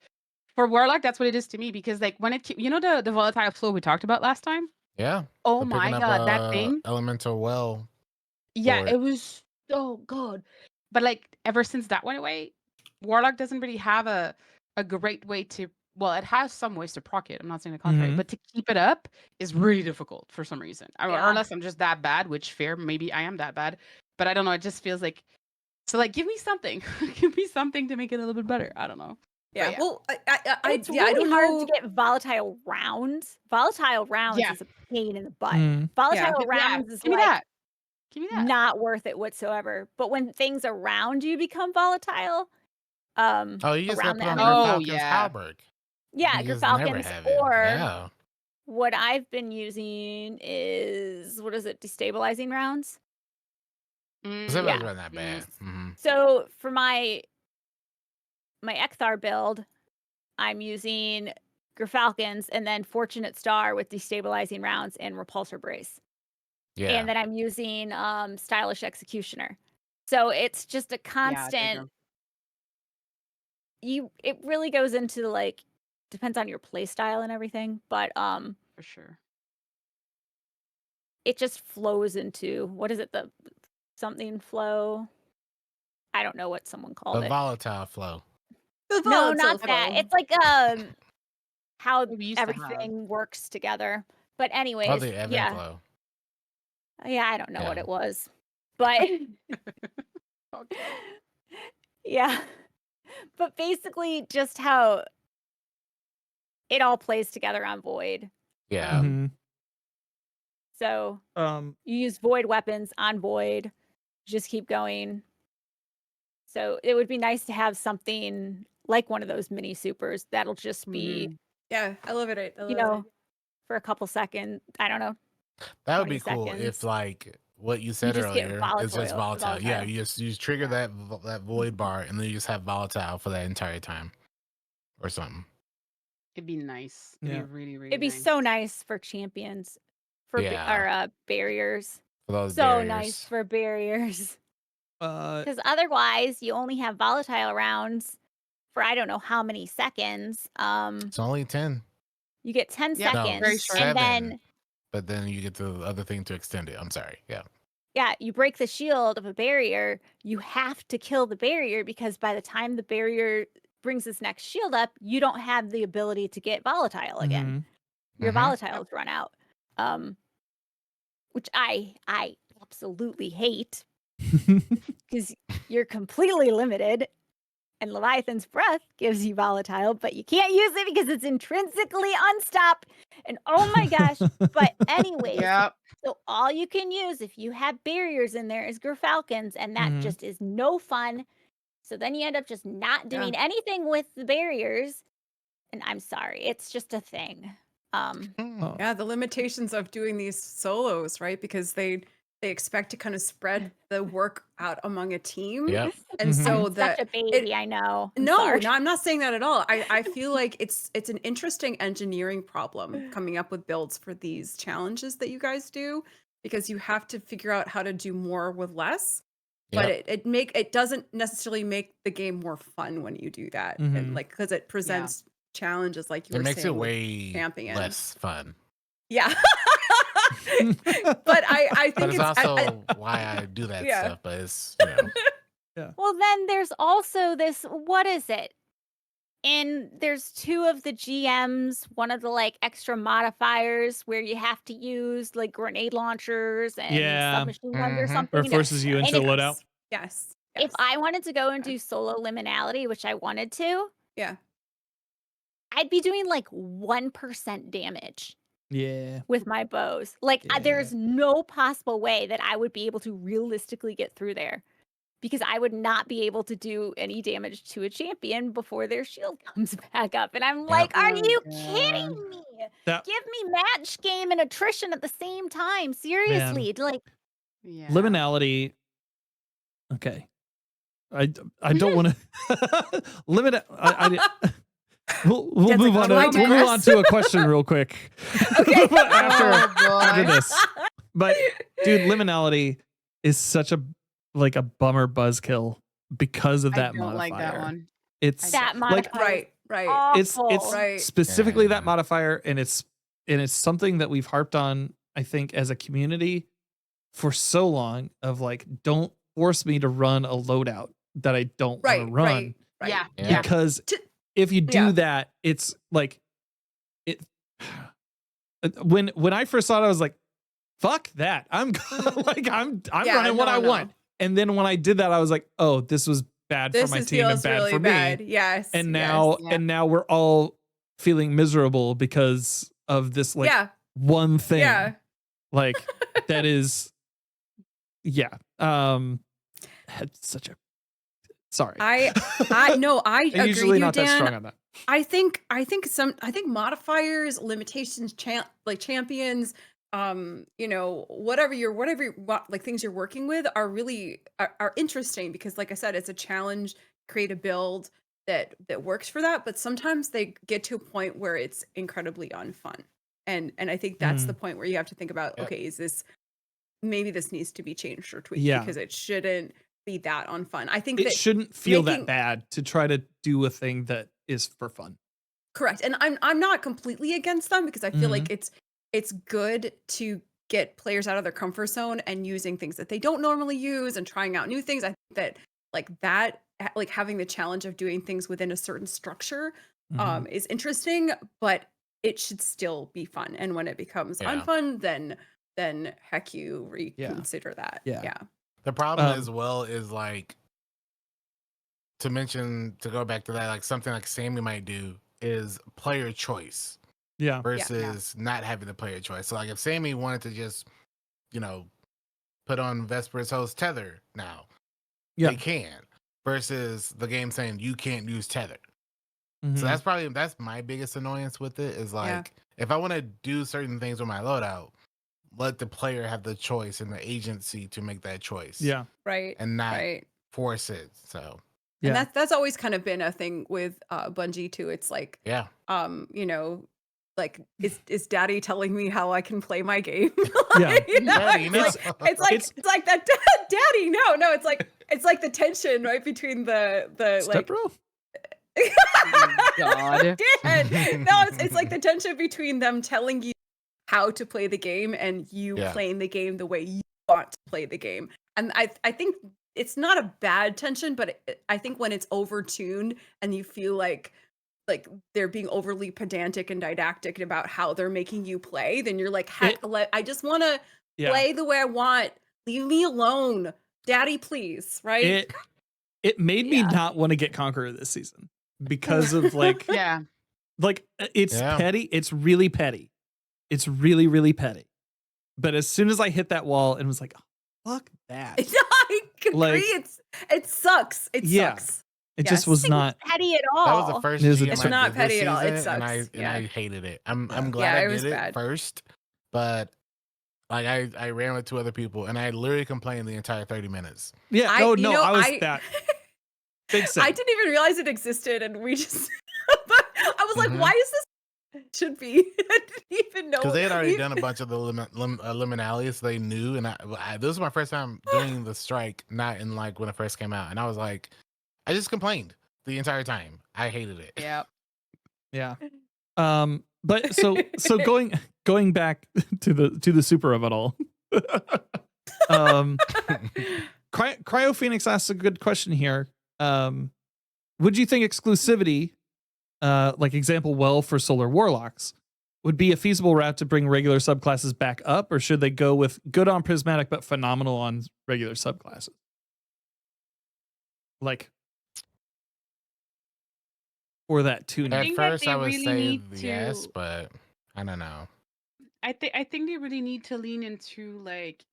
For Warlock, that's what it is to me because like when it the volatile flow we talked about last time. Yeah. Oh They're my picking god, up, that thing. Elemental Well. Yeah, for it it. was so good. But like ever since that went away, Warlock doesn't really have a great way to, well, it has some ways to proc it. I'm not saying the contrary, Mhm. but to keep it up is really difficult for some reason. Or Yeah. unless I'm just that bad, which fair, maybe I am that bad. But I don't know, it just feels like, so like give me something. Give me something to make it a little bit better. I don't know. Yeah. yeah. Well, it's I really don't hard know. to get volatile rounds. Volatile rounds Yeah. is a pain in the butt. Mhm. Volatile Yeah, rounds is give me like that. Give me that. not worth it whatsoever. But when things around you become volatile, Oh, you just around got put the on enemy, Oh, Falcon's yeah. Halberd. yeah, You just never Gerfalcons, have it. or Yeah. what I've been using is what is it? Destabilizing rounds. Because everybody's Yeah. running that bad. Mhm. So for my Ekthar build, I'm using Gerfalcons and then Fortunate Star with destabilizing rounds and Repulsor Brace. Yeah. And then I'm using Stylish Executioner. So it's just a Yeah, constant. It really goes into like depends on your play style and everything, but for sure. it just flows into what is it, the something flow? I don't know what someone called The it. volatile flow. The No, volatile not that. flow. It's like how What we used to have. everything works together. But Oh, anyways, the ebb and yeah. flow. Yeah, I don't know what Yeah. it was. But Okay. yeah. But basically just how it all plays together on Void. Yeah. Mhm. So Um, you use Void weapons on Void, just keep going. So it would be nice to have something like one of those mini supers that'll just be, Yeah, I love it. I love you know, for a couple seconds. I don't know. That would 20 be cool seconds. if like what you said just get earlier is just volatile. Yeah, volatile. you just trigger that void bar and then you just have volatile for that entire time or something. It'd be nice. It'd Yeah. be really, really It'd be nice. so nice for champions, for Yeah. barriers. For those So barriers. nice for barriers. uh, Because otherwise, you only have volatile rounds for I don't know how many seconds. It's only 10. You get 10 Yep, seconds, very short. and 7. then But then you get the other thing to extend it. I'm sorry. Yeah. you break the shield of a barrier. You have to kill the barrier because by the time the barrier brings this next shield up, you don't have the ability to get volatile again. Your Mhm. volatiles run out, which I absolutely hate because you're completely limited. And Leviathan's Breath gives you volatile, but you can't use it because it's intrinsically unstop. And oh my gosh. But anyways, Yep. so all you can use if you have barriers in there is Gerfalcons, and that Mhm. just is no fun. So then you end up just not doing anything with the barriers. And I'm sorry, it's just a thing. Oh. Yeah, the limitations of doing these solos, right? Because they expect to kind of spread the work out among a team. Yep. And Mhm. so I'm such a baby, I know. I'm no, sorry. no, I'm not saying that at all. I feel like it's an interesting engineering problem coming up with builds for these challenges that you guys do, because you have to figure out how to do more with less. But Yep. it doesn't necessarily make the game more fun when you do that. And Mhm. like because it presents challenges like you It were makes saying it with way champions. less fun. Yeah. But I But think it's it's also why I do that Yeah. stuff. But it's, you know. Well, then there's also this, what is it? And there's 2 of the GMs, one of the like extra modifiers where you have to use like grenade launchers and Yeah. submachine guns or Mhm. something. Or it forces you And into a if- loadout. Yes. If Yes. I wanted to go and do solo liminality, which I wanted to, Yeah. I'd be doing like 1% damage Yeah. with my bows. Like Yeah. there's no possible way that I would be able to realistically get through there. Because I would not be able to do any damage to a champion before their shield comes back up. And I'm like, are Oh, you God. kidding me? That Give me match game and attrition at the same time. Seriously. Like, Yeah. liminality. Okay. I don't want to limit it. We'll Dan's move like, on. "Oh, We'll move on to a question real quick. Okay. after Oh, boy. this. But dude, liminality is such a bummer buzzkill because of I that don't modifier. like that one. It's that like modifier. Right. Awful. it's Right. specifically Yeah. that modifier, and it's something that we've harped on, I think, as a community for so long of like, don't force me to run a loadout that I don't want to run. Right. Yeah. Yeah. Because To- if you do Yeah. that, it's like it. When I first saw it, I was like, "Fuck that! I'm like I'm Yeah, running what no, I no. want." And then when I did that, I was like, "Oh, this was bad for my team and feels bad really for bad. me." Yes. And yes. now we're all feeling miserable because of this like yeah. one thing. Yeah. Like that is, yeah. Had such a. Sorry. I no, I I'm agree usually with you, not that Dan. strong on that. I think modifiers, limitations, like champions, whatever like things you're working with are really are interesting because, like I said, it's a challenge. Create a build. that works for that, but sometimes they get to a point where it's incredibly unfun. And I think that's the point where you have to think about, Yep. okay, is this maybe this needs to be changed or tweaked Yeah. because it shouldn't be that unfun. I think It that shouldn't feel that making- bad to try to do a thing that is for fun. correct. And I'm not completely against them because I feel like it's good to get players out of their comfort zone and using things that they don't normally use and trying out new things. I think that like having the challenge of doing things within a certain structure is interesting, but it should still be fun. And when it becomes Yeah. unfun, then heck, you reconsider that. Yeah. The problem Um, as well is like to go back to that, like something like Sammy might do is player choice Yeah. versus not having the player choice. So like if Sammy wanted to just, put on Vesper's host tether now, Yeah. they can, versus the game saying you can't use tether. Mhm. So that's my biggest annoyance with it is like Yeah. if I want to do certain things with my loadout, let the player have the choice and the agency to make that choice. Yeah. Right. And not right. force it. So Yeah. And that's always kind of been a thing with Bungie too. It's like, yeah. Like is daddy telling me how I can play my game? Yeah. Daddy, it's like that daddy. No, it's like the tension right between the Step like bro? God. Dad. No, it's like the tension between them telling you how to play the game and you Yeah. playing the game the way you want to play the game. And I think it's not a bad tension, but I think when it's overtuned and you feel like they're being overly pedantic and didactic about how they're making you play, then you're like, heck, I just want to play the way I want. Leave me alone, daddy, please. Right? It made me Yeah. not want to get Conqueror this season because of like Yeah. it's Yeah. petty. It's really petty. It's really, really petty. But as soon as I hit that wall and was like, oh, fuck that. I agree. Like- it sucks. It Yeah. sucks. It Yes. just was not. petty at all. That was the first It is a GM It's I not did petty this at all. It season, and I sucks. Yeah. hated it. I'm Yeah. glad Yeah, I it was did it bad. first, but like I ran with two other people and I literally complained the entire 30 minutes. Yeah. I was that. Big I didn't even realize it existed, and we just. But I was like, Mhm. why is this? Should be. I didn't even know Because they had already done a bunch of the liminales they knew, and this was my first time doing the strike, not in like when it first came out, and I was like, I just complained the entire time. I hated it. Yeah. Yeah. But so going back to the super of it all. Cryo Phoenix asks a good question here. Would you think exclusivity, like example for Solar Warlocks, would be a feasible route to bring regular subclasses back up, or should they go with good on Prismatic but phenomenal on regular subclasses? Like, or that tuning. At think that first, they I would really say need yes, to- but I don't know. I think they really need to lean into like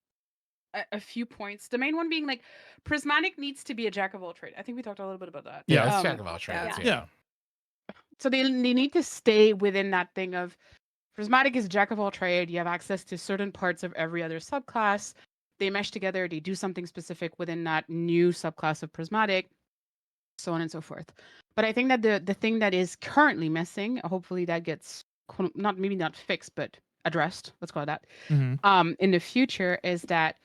a few points. The main one being like Prismatic needs to be a jack of all trades. I think we talked a little bit about that. Yeah, Yeah. it's jack of all trades. Yeah. Yeah. So they need to stay within that thing of Prismatic is jack of all trade. You have access to certain parts of every other subclass. They mesh together. They do something specific within that new subclass of Prismatic, so on and so forth. But I think that the thing that is currently missing, hopefully that gets maybe not fixed, but addressed. Let's call it that. Mhm. In the future is that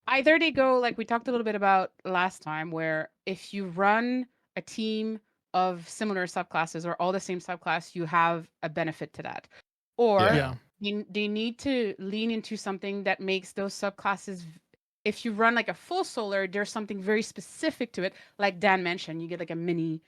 either they go like we talked a little bit about last time, where if you run a team of similar subclasses or all the same subclass, you have a benefit to that. Or Yeah. they need to lean into something that makes those subclasses. If you run like a full solar, there's something very specific to it. Like Dan mentioned, you get like a mini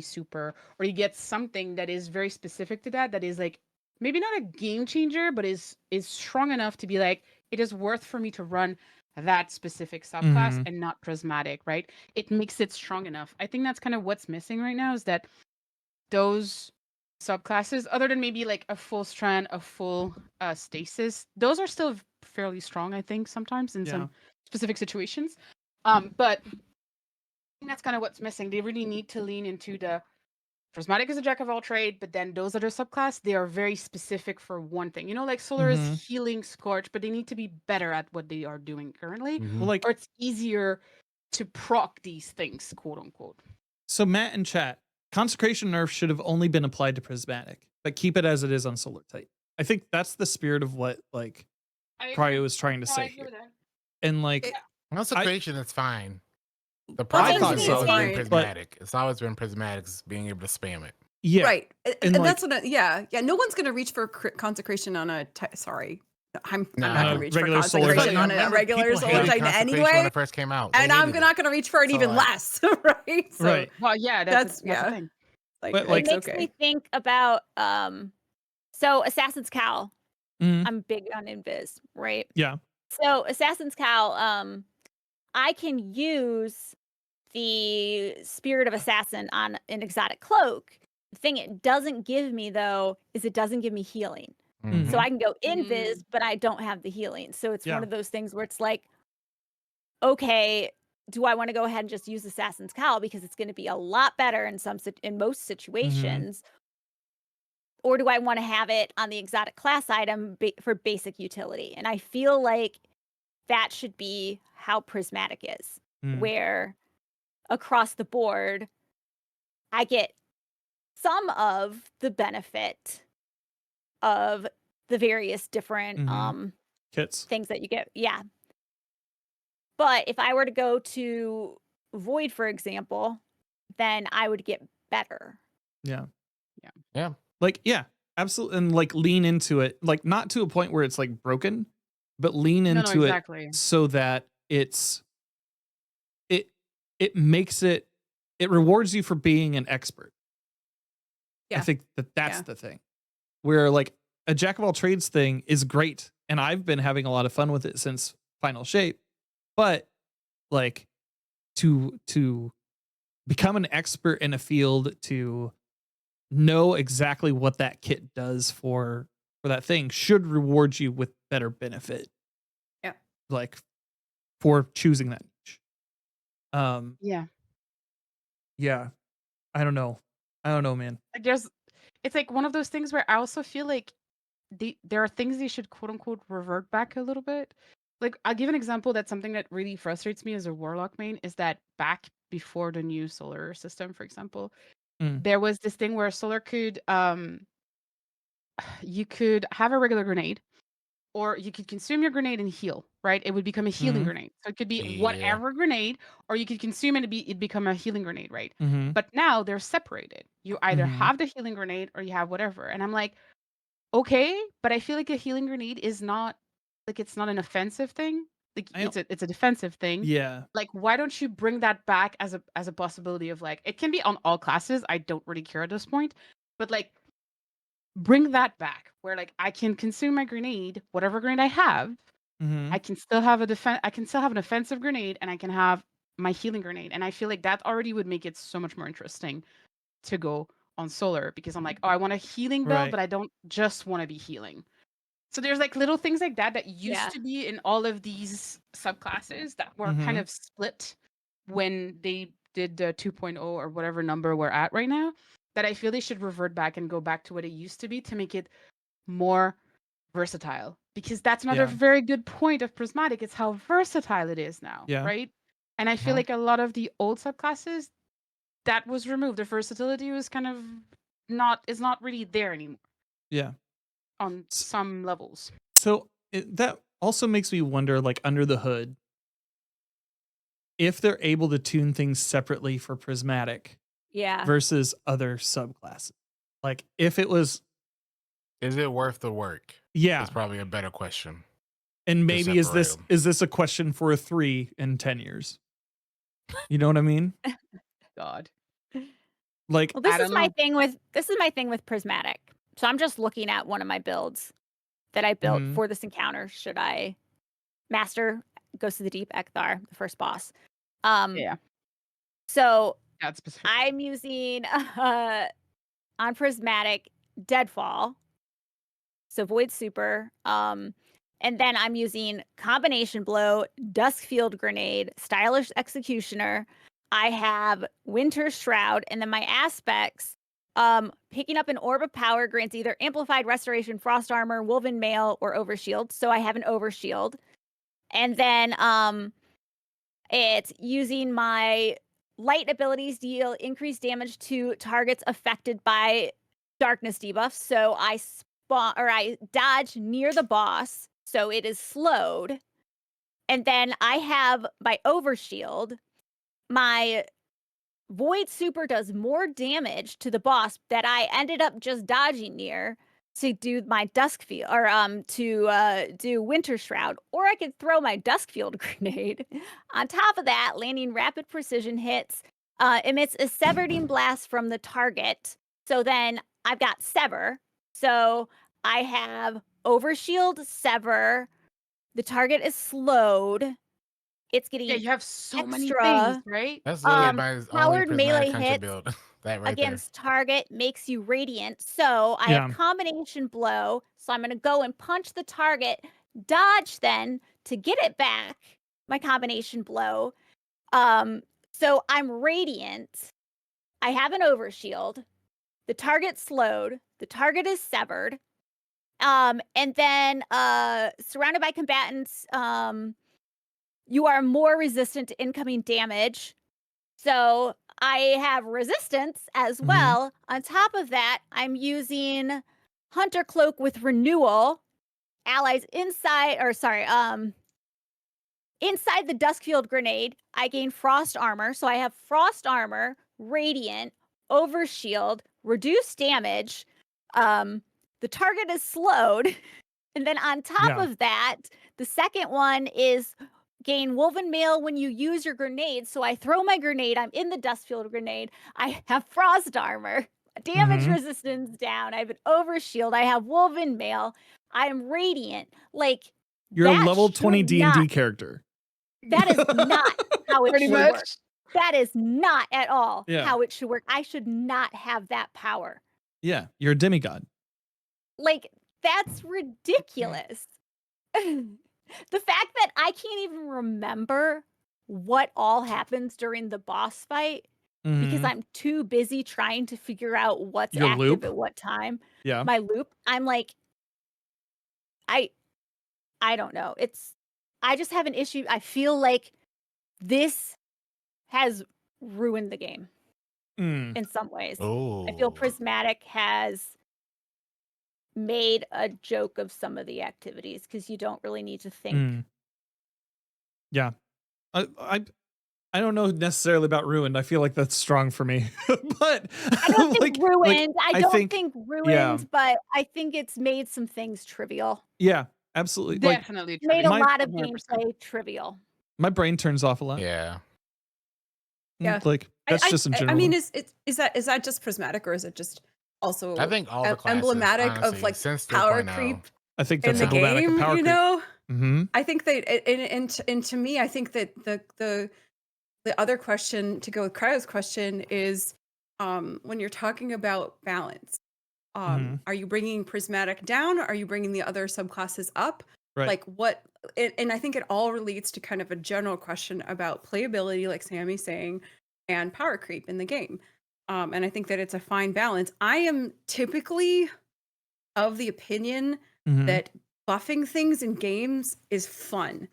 super, or you get something that is very specific to that is like maybe not a game changer, but is strong enough to be like, it is worth for me to run that specific subclass and not Prismatic, right? It makes it strong enough. I think that's kind of what's missing right now, is that those subclasses, other than maybe like a full strand, a full stasis, those are still fairly strong, I think, sometimes in some specific situations. But I think that's kind of what's missing. They really need to lean into the Prismatic is a jack of all trade, but then those other subclass, they are very specific for one thing. You know, like Solar is healing Scorch, but they need to be better at what they are doing currently. Mhm. Well, like, Or it's easier to proc these things, quote unquote. So Matt in chat, consecration nerf should have only been applied to prismatic, but keep it as it is on solar type. I think that's the spirit of what like Cryo is trying to No, I say agree here. with that. And like It- Consecration is fine. The I problem thought has so, always been but- prismatic. It's always been prismatic, is being able to spam it. yeah, Right. And And, that's what yeah. No one's going to reach for consecration on a sorry. I'm No. not On going a to reach for regular solar consecration type. on a Remember, regular people solar hated titan consecration when anyway. it first came out. They And I'm hated not it. going to reach for it So, even like- less, right? So right. Well, yeah, that's yeah. the thing. Like, But, like- It it's makes okay. me think about so Assassin's Cowl. Mhm. I'm big on Invis, right? Yeah. So Assassin's Cowl, I can use the Spirit of Assassin on an exotic cloak. The thing it doesn't give me though is it doesn't give me healing. Mhm. So I can go Mm. Invis, but I don't have the healing. So it's Yeah. one of those things where it's like, okay, do I want to go ahead and just use Assassin's Cowl because it's going to be a lot better in most situations, or do I want to have it on the exotic class item for basic utility? And I feel like that should be how Prismatic is, Mm. where across the board, I get some of the benefit of the various different Mhm. Kits. things that you get. Yeah. But if I were to go to Void, for example, then I would get better. Yeah. Yeah. Yeah. Like, yeah, absolutely. And like lean into it, like not to a point where it's like broken, but lean No, into exactly. it so that it makes it rewards you for being an expert. I Yeah. think that's Yeah. the thing. Where like a jack of all trades thing is great. And I've been having a lot of fun with it since Final Shape. But like to become an expert in a field, to know exactly what that kit does for that thing should reward you with better benefit. Yeah. Like for choosing that niche. Yeah. Yeah. I don't know, man. Like it's like one of those things where I also feel like there are things they should quote unquote revert back a little bit. Like I'll give an example. That's something that really frustrates me as a warlock main is that back before the new solar system, for example, there was this thing where solar could you could have a regular grenade, or you could consume your grenade and heal, right? It would become a healing Mhm. grenade. So it could be Yeah. whatever grenade, or you could consume it and it become a healing grenade, right? Mm-hmm. But now they're separated. You either Mhm. have the healing grenade or you have whatever. And I'm like, okay, but I feel like a healing grenade is not like it's not an offensive thing. Like I it's a defensive thing. Yeah. Like why don't you bring that back as a possibility of like it can be on all classes. I don't really care at this point. But like bring that back where like I can consume my grenade, whatever grenade I have. Mm-hmm. I can still have I can still have an offensive grenade and I can have my healing grenade. And I feel like that already would make it so much more interesting to go on solar because I'm like, oh, I want a healing belt, Right. but I don't just want to be healing. So there's like little things like that used Yeah. to be in all of these subclasses that were kind Mhm. of split when they did the 2.0 or whatever number we're at right now, that I feel they should revert back and go back to what it used to be to make it more versatile. Because that's another Yeah. very good point of Prismatic. It's how versatile it is now, Yeah. right? And I feel Mhm. like a lot of the old subclasses, that was removed. The versatility was kind of is not really there anymore Yeah. on some levels. So that also makes me wonder, like under the hood, if they're able to tune things separately for prismatic Yeah. versus other subclasses. Like if it was, Is it worth the work? yeah, That's probably a better question. and maybe is separate 'em. this a question for a 3 in 10 years? You know what I mean? God. Like, Well, this I is don't my know. thing with Prismatic. So I'm just looking at one of my builds that I built Mhm. for this encounter. Should I master Goes to the Deep Ekthar, the first boss? Yeah. So That's specific. I'm using on Prismatic Deadfall, so Void Super, and then I'm using Combination Blow, Duskfield Grenade, Stylish Executioner. I have Winter Shroud, and then my aspects. Picking up an Orb of Power grants either Amplified Restoration, Frost Armor, Woven Mail, or Overshield. So I have an Overshield, and then it's using my light abilities deal increased damage to targets affected by darkness debuffs. So I dodge near the boss, so it is slowed. And then I have my overshield. My Void Super does more damage to the boss that I ended up just dodging near to do my Duskfield, or to do Winter Shroud, or I could throw my Duskfield grenade. On top of that, landing rapid precision hits emits a severing blast from the target. So then I've got Sever. So I have Overshield, Sever. The target is slowed. It's getting Yeah, you have so many things, extra right? That's literally my only powered melee prismatic hunter hits build. That right against target makes you radiant. So I Yeah. have combination blow. So I'm going to go and punch the target, dodge then to get it back, my combination blow. So I'm radiant. I have an overshield. The target's slowed. The target is severed. And then surrounded by combatants, you are more resistant to incoming damage. So I have resistance as well. On top of that, I'm using Hunter Cloak with Renewal. Allies inside the Duskfield grenade, I gain Frost Armor. So I have Frost Armor, Radiant, Overshield, Reduced Damage. The target is slowed. And then on top of that, the second one is gain Woven Mail when you use your grenade. So I throw my grenade. I'm in the Duskfield grenade. I have Frost Armor. Damage resistance down. I have an Overshield. I have Woven Mail. I am Radiant. Like, You're a that level should 20 D&D not- character. That is not how it Pretty should much. work. That is not at all Yeah. how it should work. I should not have that power. Yeah, you're a demigod. Like, that's ridiculous. The fact that I can't even remember what all happens during the boss fight because I'm too busy trying to figure out what's Your active loop? at what time. Yeah. My loop, I'm like, I don't know. I just have an issue. I feel like this has ruined the game in some ways. Oh. I feel Prismatic has made a joke of some of the activities because you don't really need to think. Yeah. I don't know necessarily about ruined. I feel like that's strong for me. But I don't think ruined. I don't think think ruined, but I think it's made some things trivial. yeah, absolutely. Like Definitely Made a trivial. lot of 100%. gameplay trivial. my brain turns off a lot. Yeah. Yeah. Like that's just in general. I mean, is that just prismatic, or is it just also I think all the classes, emblematic honestly, of like since power 3.0. creep I think in that's the emblematic game? of power You creep. know, Mm-hmm. I think that, and to me, I think that the other question to go with Cryo's question is, when you're talking about balance, are you bringing prismatic down? Or are you bringing the other subclasses up? Right. Like what? And I think it all relates to kind of a general question about playability, like Sammy's saying, and power creep in the game. And I think that it's a fine balance. I am typically of the opinion that buffing things in games is fun.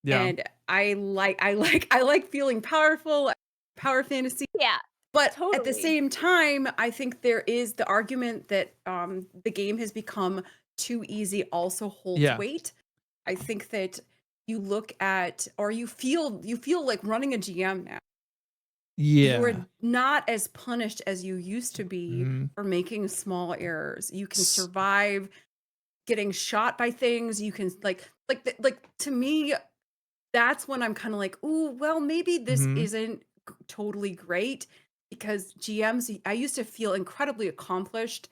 Yeah. And I like feeling powerful, power fantasy. Yeah. But at the Totally. same time, I think there is the argument that the game has become too easy also holds Yeah. weight. I think that you look at, or you feel like running a GM now. Yeah. You are not as punished as you used to be for making small errors. You can survive getting shot by things. You can like to me, that's when I'm kind of like, ooh, well, maybe this isn't totally great, because GMs, I used to feel incredibly accomplished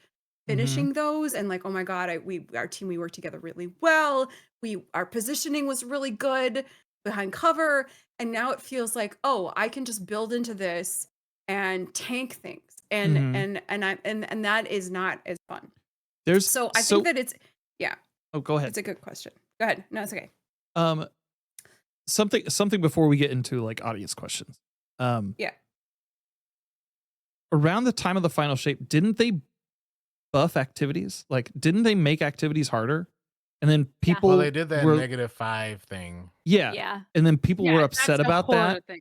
finishing those, and like, oh my god, our team, we worked together really well. Our positioning was really good behind cover, and now it feels like, oh, I can just build into this and tank things, and that is not as fun. So I think that it's Oh, go ahead. it's a good question. Go ahead. No, it's okay. Something before we get into like audience questions. Yeah. Around the time of the final shape, didn't they buff activities? Like, didn't they make activities harder? And then people Well, they did that were -5 thing. yeah. Yeah. And then people were Yeah, upset that's a about whole that. other thing.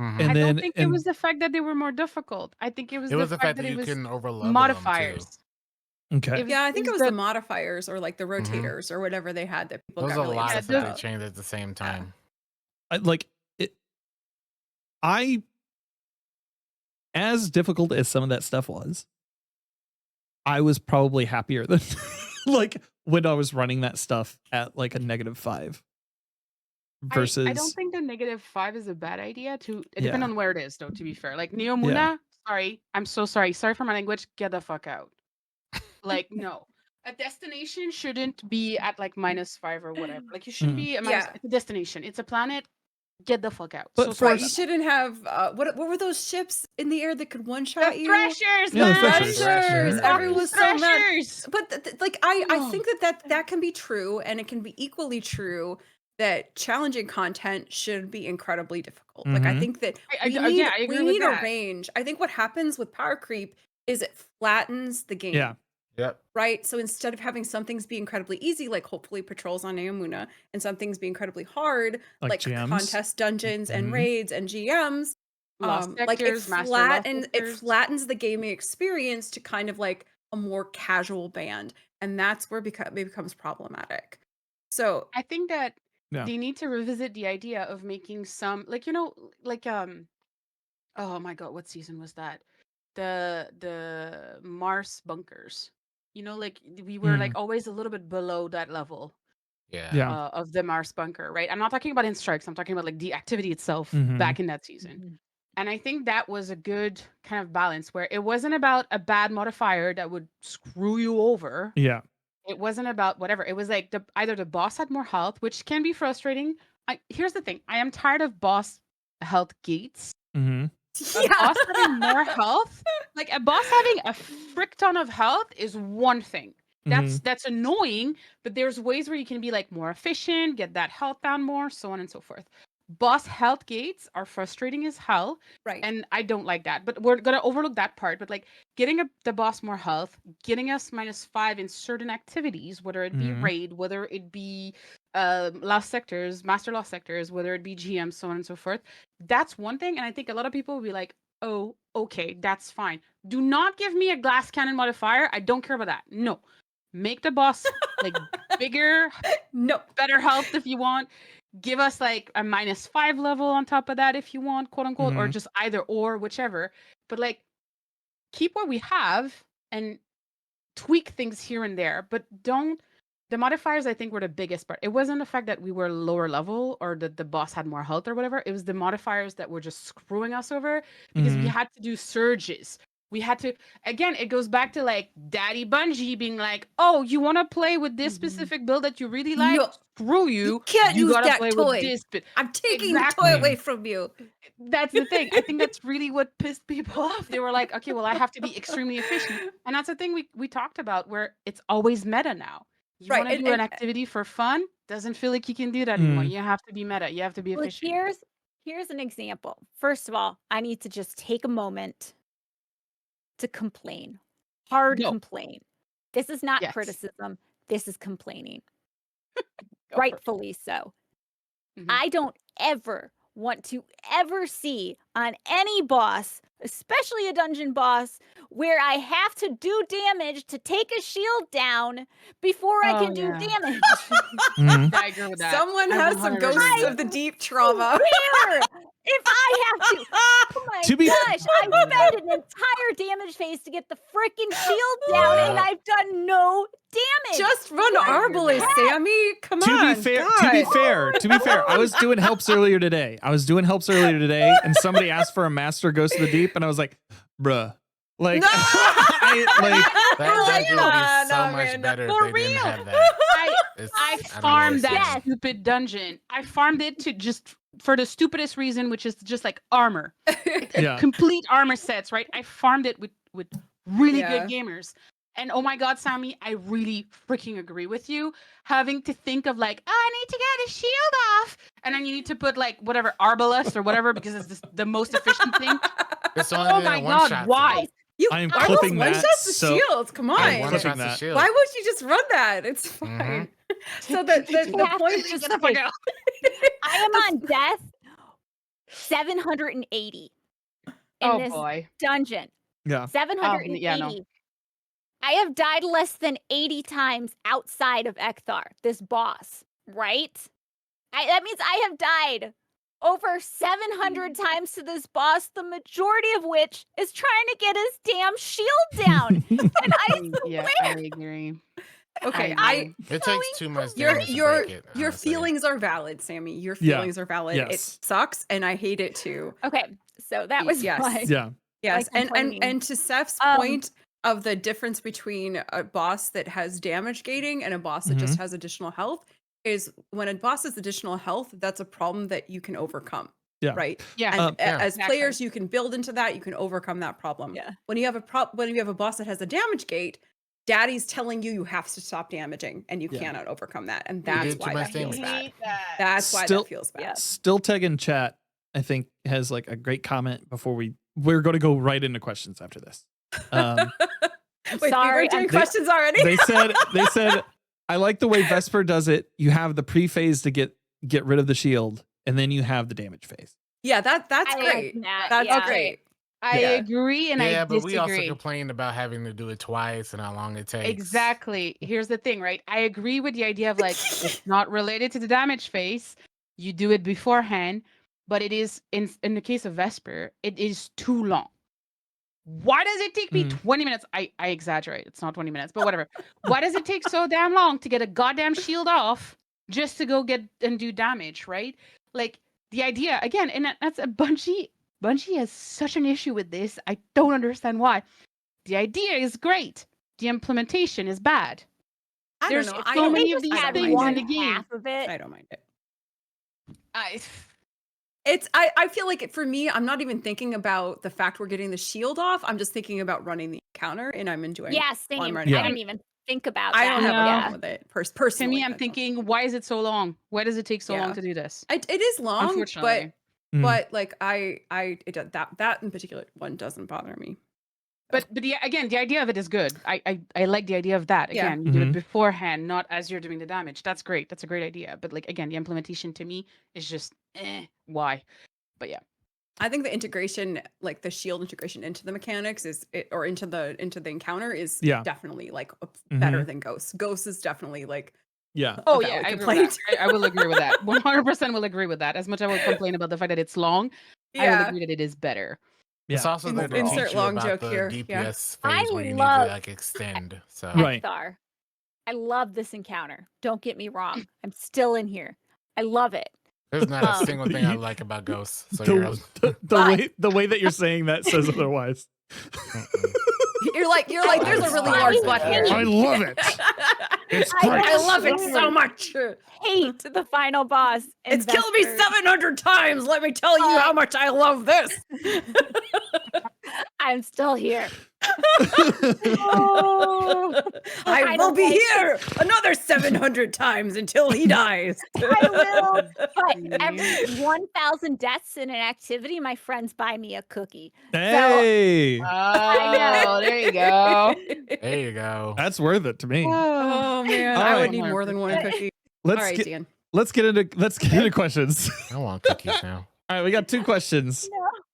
Mhm. And I then don't think it was the fact that they were more difficult. I think it was It was the the fact that that it you was couldn't overlevel them too. modifiers. okay. Yeah, I think it was the the modifiers or like the Mhm. rotators or whatever they had that people There was got a really lot yeah, of upset stuff they about. changed at the same time. Like it, I as difficult as some of that stuff was, I was probably happier than like when I was running that stuff at like a -5 versus I don't think the -5 is a bad idea to depend yeah. on where it is though, to be fair. Like Yeah. Neomuna, sorry, I'm so sorry. Sorry for my language. Get the fuck out. Like, no. A destination shouldn't be at like -5 or whatever. Like you shouldn't Mhm. be a minus Yeah. it's a destination. It's a planet. Get the fuck out. But So for sorry Right, you about that. shouldn't have what were those ships in the air that could one The shot you? Threshers, Yeah, the man! Threshers. Threshers. Mhm. Everyone was so mad. Threshers! But like I Oh. think that can be true, and it can be equally true that challenging content should be incredibly difficult. Like I Mhm. think that I we yeah, I agree with need a that. range. I think what happens with power creep is it flattens the game. Yeah. Yep. Right. So instead of having some things be incredibly easy, like hopefully patrols on Neomuna, and some things be incredibly hard, Like like GMs. contest dungeons and Mhm. raids and GMs, Lost like sectors, master lost it sectors. flattens the gaming experience to kind of like a more casual band, and that's where it becomes problematic. So I think that Yeah. they need to revisit the idea of making some like like oh my god, what season was that? The Mars bunkers. Like we were like always a little bit below that level Yeah. of the Mars bunker, right? I'm not talking about in strikes. I'm talking about like the activity itself Mhm. back in that season. And I think that was a good kind of balance where it wasn't about a bad modifier that would screw you over. Yeah. It wasn't about whatever. It was like either the boss had more health, which can be frustrating. Here's the thing. I am tired of boss health gates. Mhm. A boss having more health, like a boss having a frick ton of health is one thing. That's annoying, but there's ways where you can be like more efficient, get that health down more, so on and so forth. Boss health gates are frustrating as hell, right. and I don't like that. But we're gonna overlook that part. But like getting the boss more health, getting us -5 in certain activities, whether it be raid, whether it be lost sectors, master lost sectors, whether it be GM, so on and so forth. That's one thing, and I think a lot of people will be like, "Oh, okay, that's fine." Do not give me a glass cannon modifier. I don't care about that. No, make the boss like bigger, No. better health if you want. Give us like a -5 level on top of that if you want, quote unquote, or just either or, whichever. But like, keep what we have and tweak things here and there, but don't. The modifiers, I think, were the biggest part. It wasn't the fact that we were lower level or that the boss had more health or whatever. It was the modifiers that were just screwing us over because we had to do surges. We had to, again, it goes back to like Daddy Bungie being like, oh, you want to play with this specific build that you really like? No. Screw You you. can't use gotta that play toy. with this. I'm taking Exactly. the toy away from you. That's the thing. I think that's really what pissed people off. They were like, okay, well, I have to be extremely efficient. And that's the thing we talked about where it's always meta now. You Right, want to do an activity for fun? Doesn't feel like you can do that anymore. You have to be meta. You have to be Well, efficient. here's an example. First of all, I need to just take a moment to complain. Hard No. complain. This is not Yes. criticism. This is complaining. Go for it. Rightfully so. I don't ever want to ever see on any boss, especially a dungeon boss, where I have to do damage to take a shield down before I can do damage. I agree with that. Someone I has some 100% ghosts agree. of the deep trauma. Where? If I have to, oh my To be- gosh, I spent an entire damage phase to get the freaking shield down, and I've done no damage. Just run Arbalest, Sammy. Come To on. be fair, God. to be fair, I was doing helps earlier today. And somebody asked for a master Ghost of the Deep, and I was like, bruh. Like, No! That would be so No, much man, better For if they didn't real. have that. I don't know farmed what it that is. stupid dungeon. I farmed it to just for the stupidest reason, which is just like armor. yeah. Complete armor sets, right? I farmed it with really Yeah. good gamers. And oh my god, Sammy, I really freaking agree with you. Having to think of like, oh, I need to get a shield off. And then you need to put like whatever Arbalest or whatever because it's the most efficient thing. It's only Oh been a my one god, shot, why? You I am Arbalest clipping one that shots the so- shields. Come I am on. One clipping shot's a that. shield. Why would you just run that? It's fine. So the point is just Get the fuck like, out. I am on death 780 in Oh this boy. dungeon. Yeah. 780. yeah, no. I have died less than 80 times outside of Ekthar, this boss, right? That means I have died over 700 times to this boss, the majority of which is trying to get his damn shield down. And I Yeah, swear, I agree. Okay, I I It takes too much your damage to your break it. your honestly. feelings are valid, Sammy. Your Yeah. feelings are valid. It Yes. sucks, and I hate it too. okay, so that was Yes. my Yeah. Yes, and complaining. to Steph's Um, point of the difference between a boss that has damage gating and a boss that just has additional health is when a boss has additional health, that's a problem that you can overcome. Yeah. Right. Yeah. And Yeah. as Exactly. players, you can build into that. You can overcome that problem. Yeah. When you have a boss that has a damage gate, Daddy's telling you have to stop damaging, and you Yeah. cannot overcome that, and You that's did too why much that feels damage. bad. That's why Still- that feels bad. Yeah. Stillteg in chat, I think, has like a great comment before we're going to go right into questions after this. Wait, sorry, we were doing They- questions already. they said I like the way Vesper does it. You have the pre-phase to get rid of the shield, and then you have the damage phase. Yeah, that's I like great. that, That's yeah. great. I Yeah. agree and Yeah, I but disagree. we also complained about having to do it twice and how long it takes. Exactly. Here's the thing, right? I agree with the idea of like it's not related to the damage phase. You do it beforehand, but it is in the case of Vesper, it is too long. Why does it take me 20 minutes? I exaggerate. It's not 20 minutes, but whatever. Why does it take so damn long to get a goddamn shield off just to go get and do damage, right? Like the idea again, and that's a Bungie has such an issue with this. I don't understand why. The idea is great. The implementation is bad. I There's don't know. so I don't many mind of it. these I don't things mind in it. the game. half of it. I don't mind it. I, I feel like for me, I'm not even thinking about the fact we're getting the shield off. I'm just thinking about running the encounter, and I'm enjoying. Yeah, while I'm same. running I it. didn't even think about I that. don't have a No. problem with it. to Personally, me, I'm I don't. thinking, why is it so long? Why does it take so long Yeah. to do this? It is long, Unfortunately. but like that in particular one doesn't bother me. But again, the idea of it is good. I like the idea of that. Yeah. Again, you do Mhm. it beforehand, not as you're doing the damage. That's great. That's a great idea. But like again, the implementation to me is just why? But yeah. I think the integration, like the shield integration into the mechanics or into the encounter is Yeah. definitely like Mhm. better than Ghost. Ghost is definitely like Yeah. Oh a yeah, valid I agree with complaint. that. I will agree with that. 100% will agree with that. As much as I will complain about the fact that it's long, I will agree that it is better. It's Yeah. also there to Insert teach you long about joke the here. DPS I phase where you need love- to like extend. So Right. Ekthar. I love this encounter. Don't get me wrong. I'm still in here. I love it. there's not a Um, single thing I you- like about Ghosts. So you're, The way that you're saying that says otherwise. You're like there's a really Why large is butt it here. I love it. It's I great. I love it Yes. so much. Hate the final boss. in It's killed me Vesper. 700 times. Let me tell you how much I love this. I'm still here. Oh, I I will don't be like here another 700 times until he dies. I will. But every 1,000 deaths in an activity, my friends buy me a cookie. Hey, Oh, there you go. there you go. that's worth it to me. Oh man, All I right. would need more than one 100%. cookie. Let's All right, get Dan. let's get into questions. I want cookies now. All right, we got two questions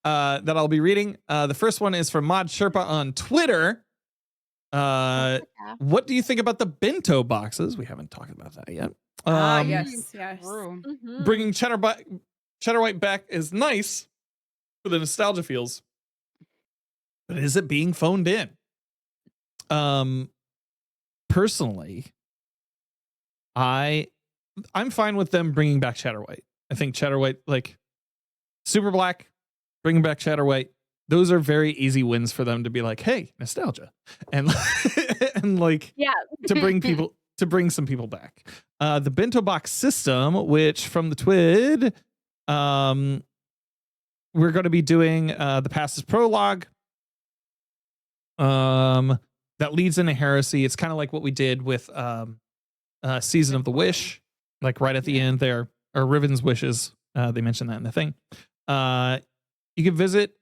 that I'll be reading. The first one is from Mod Sherpa on Twitter. What do you think about the bento boxes? We haven't talked about that yet. Yes. True. Mhm. Bringing Cheddar White back is nice for the nostalgia feels, but is it being phoned in? Personally, I'm fine with them bringing back Cheddar White. I think Cheddar White, like Super Black, bringing back Cheddar White, those are very easy wins for them to be like, hey, nostalgia, and and like Yeah. to bring some people back. The bento box system, which from the Twid, we're going to be doing the Passes prologue. That leads into Heresy. It's kind of like what we did with Season of the Wish, like right at the end there, or Riven's Wishes. They mentioned that in the thing. You can visit.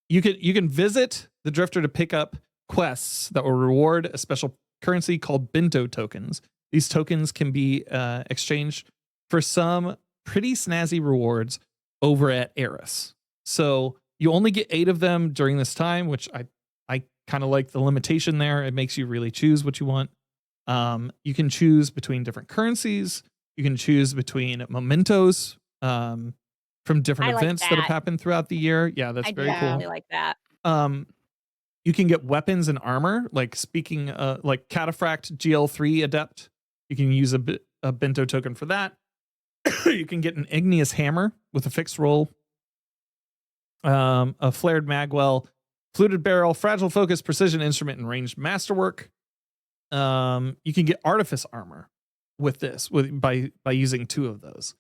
You can visit the Drifter to pick up quests that will reward a special currency called Bento Tokens. These tokens can be exchanged for some pretty snazzy rewards over at Eris. So you only get 8 of them during this time, which I kind of like the limitation there. It makes you really choose what you want. You can choose between different currencies. You can choose between mementos from different I like events that have that. happened throughout the year. Yeah, that's I very do cool. really like that. You can get weapons and armor, like speaking like Cataphract GL3 Adept. You can use a Bento token for that. You can get an igneous hammer with a fixed roll, a flared magwell, fluted barrel, fragile focus, precision instrument, and ranged masterwork. You can get artifice armor with this by using 2 of those.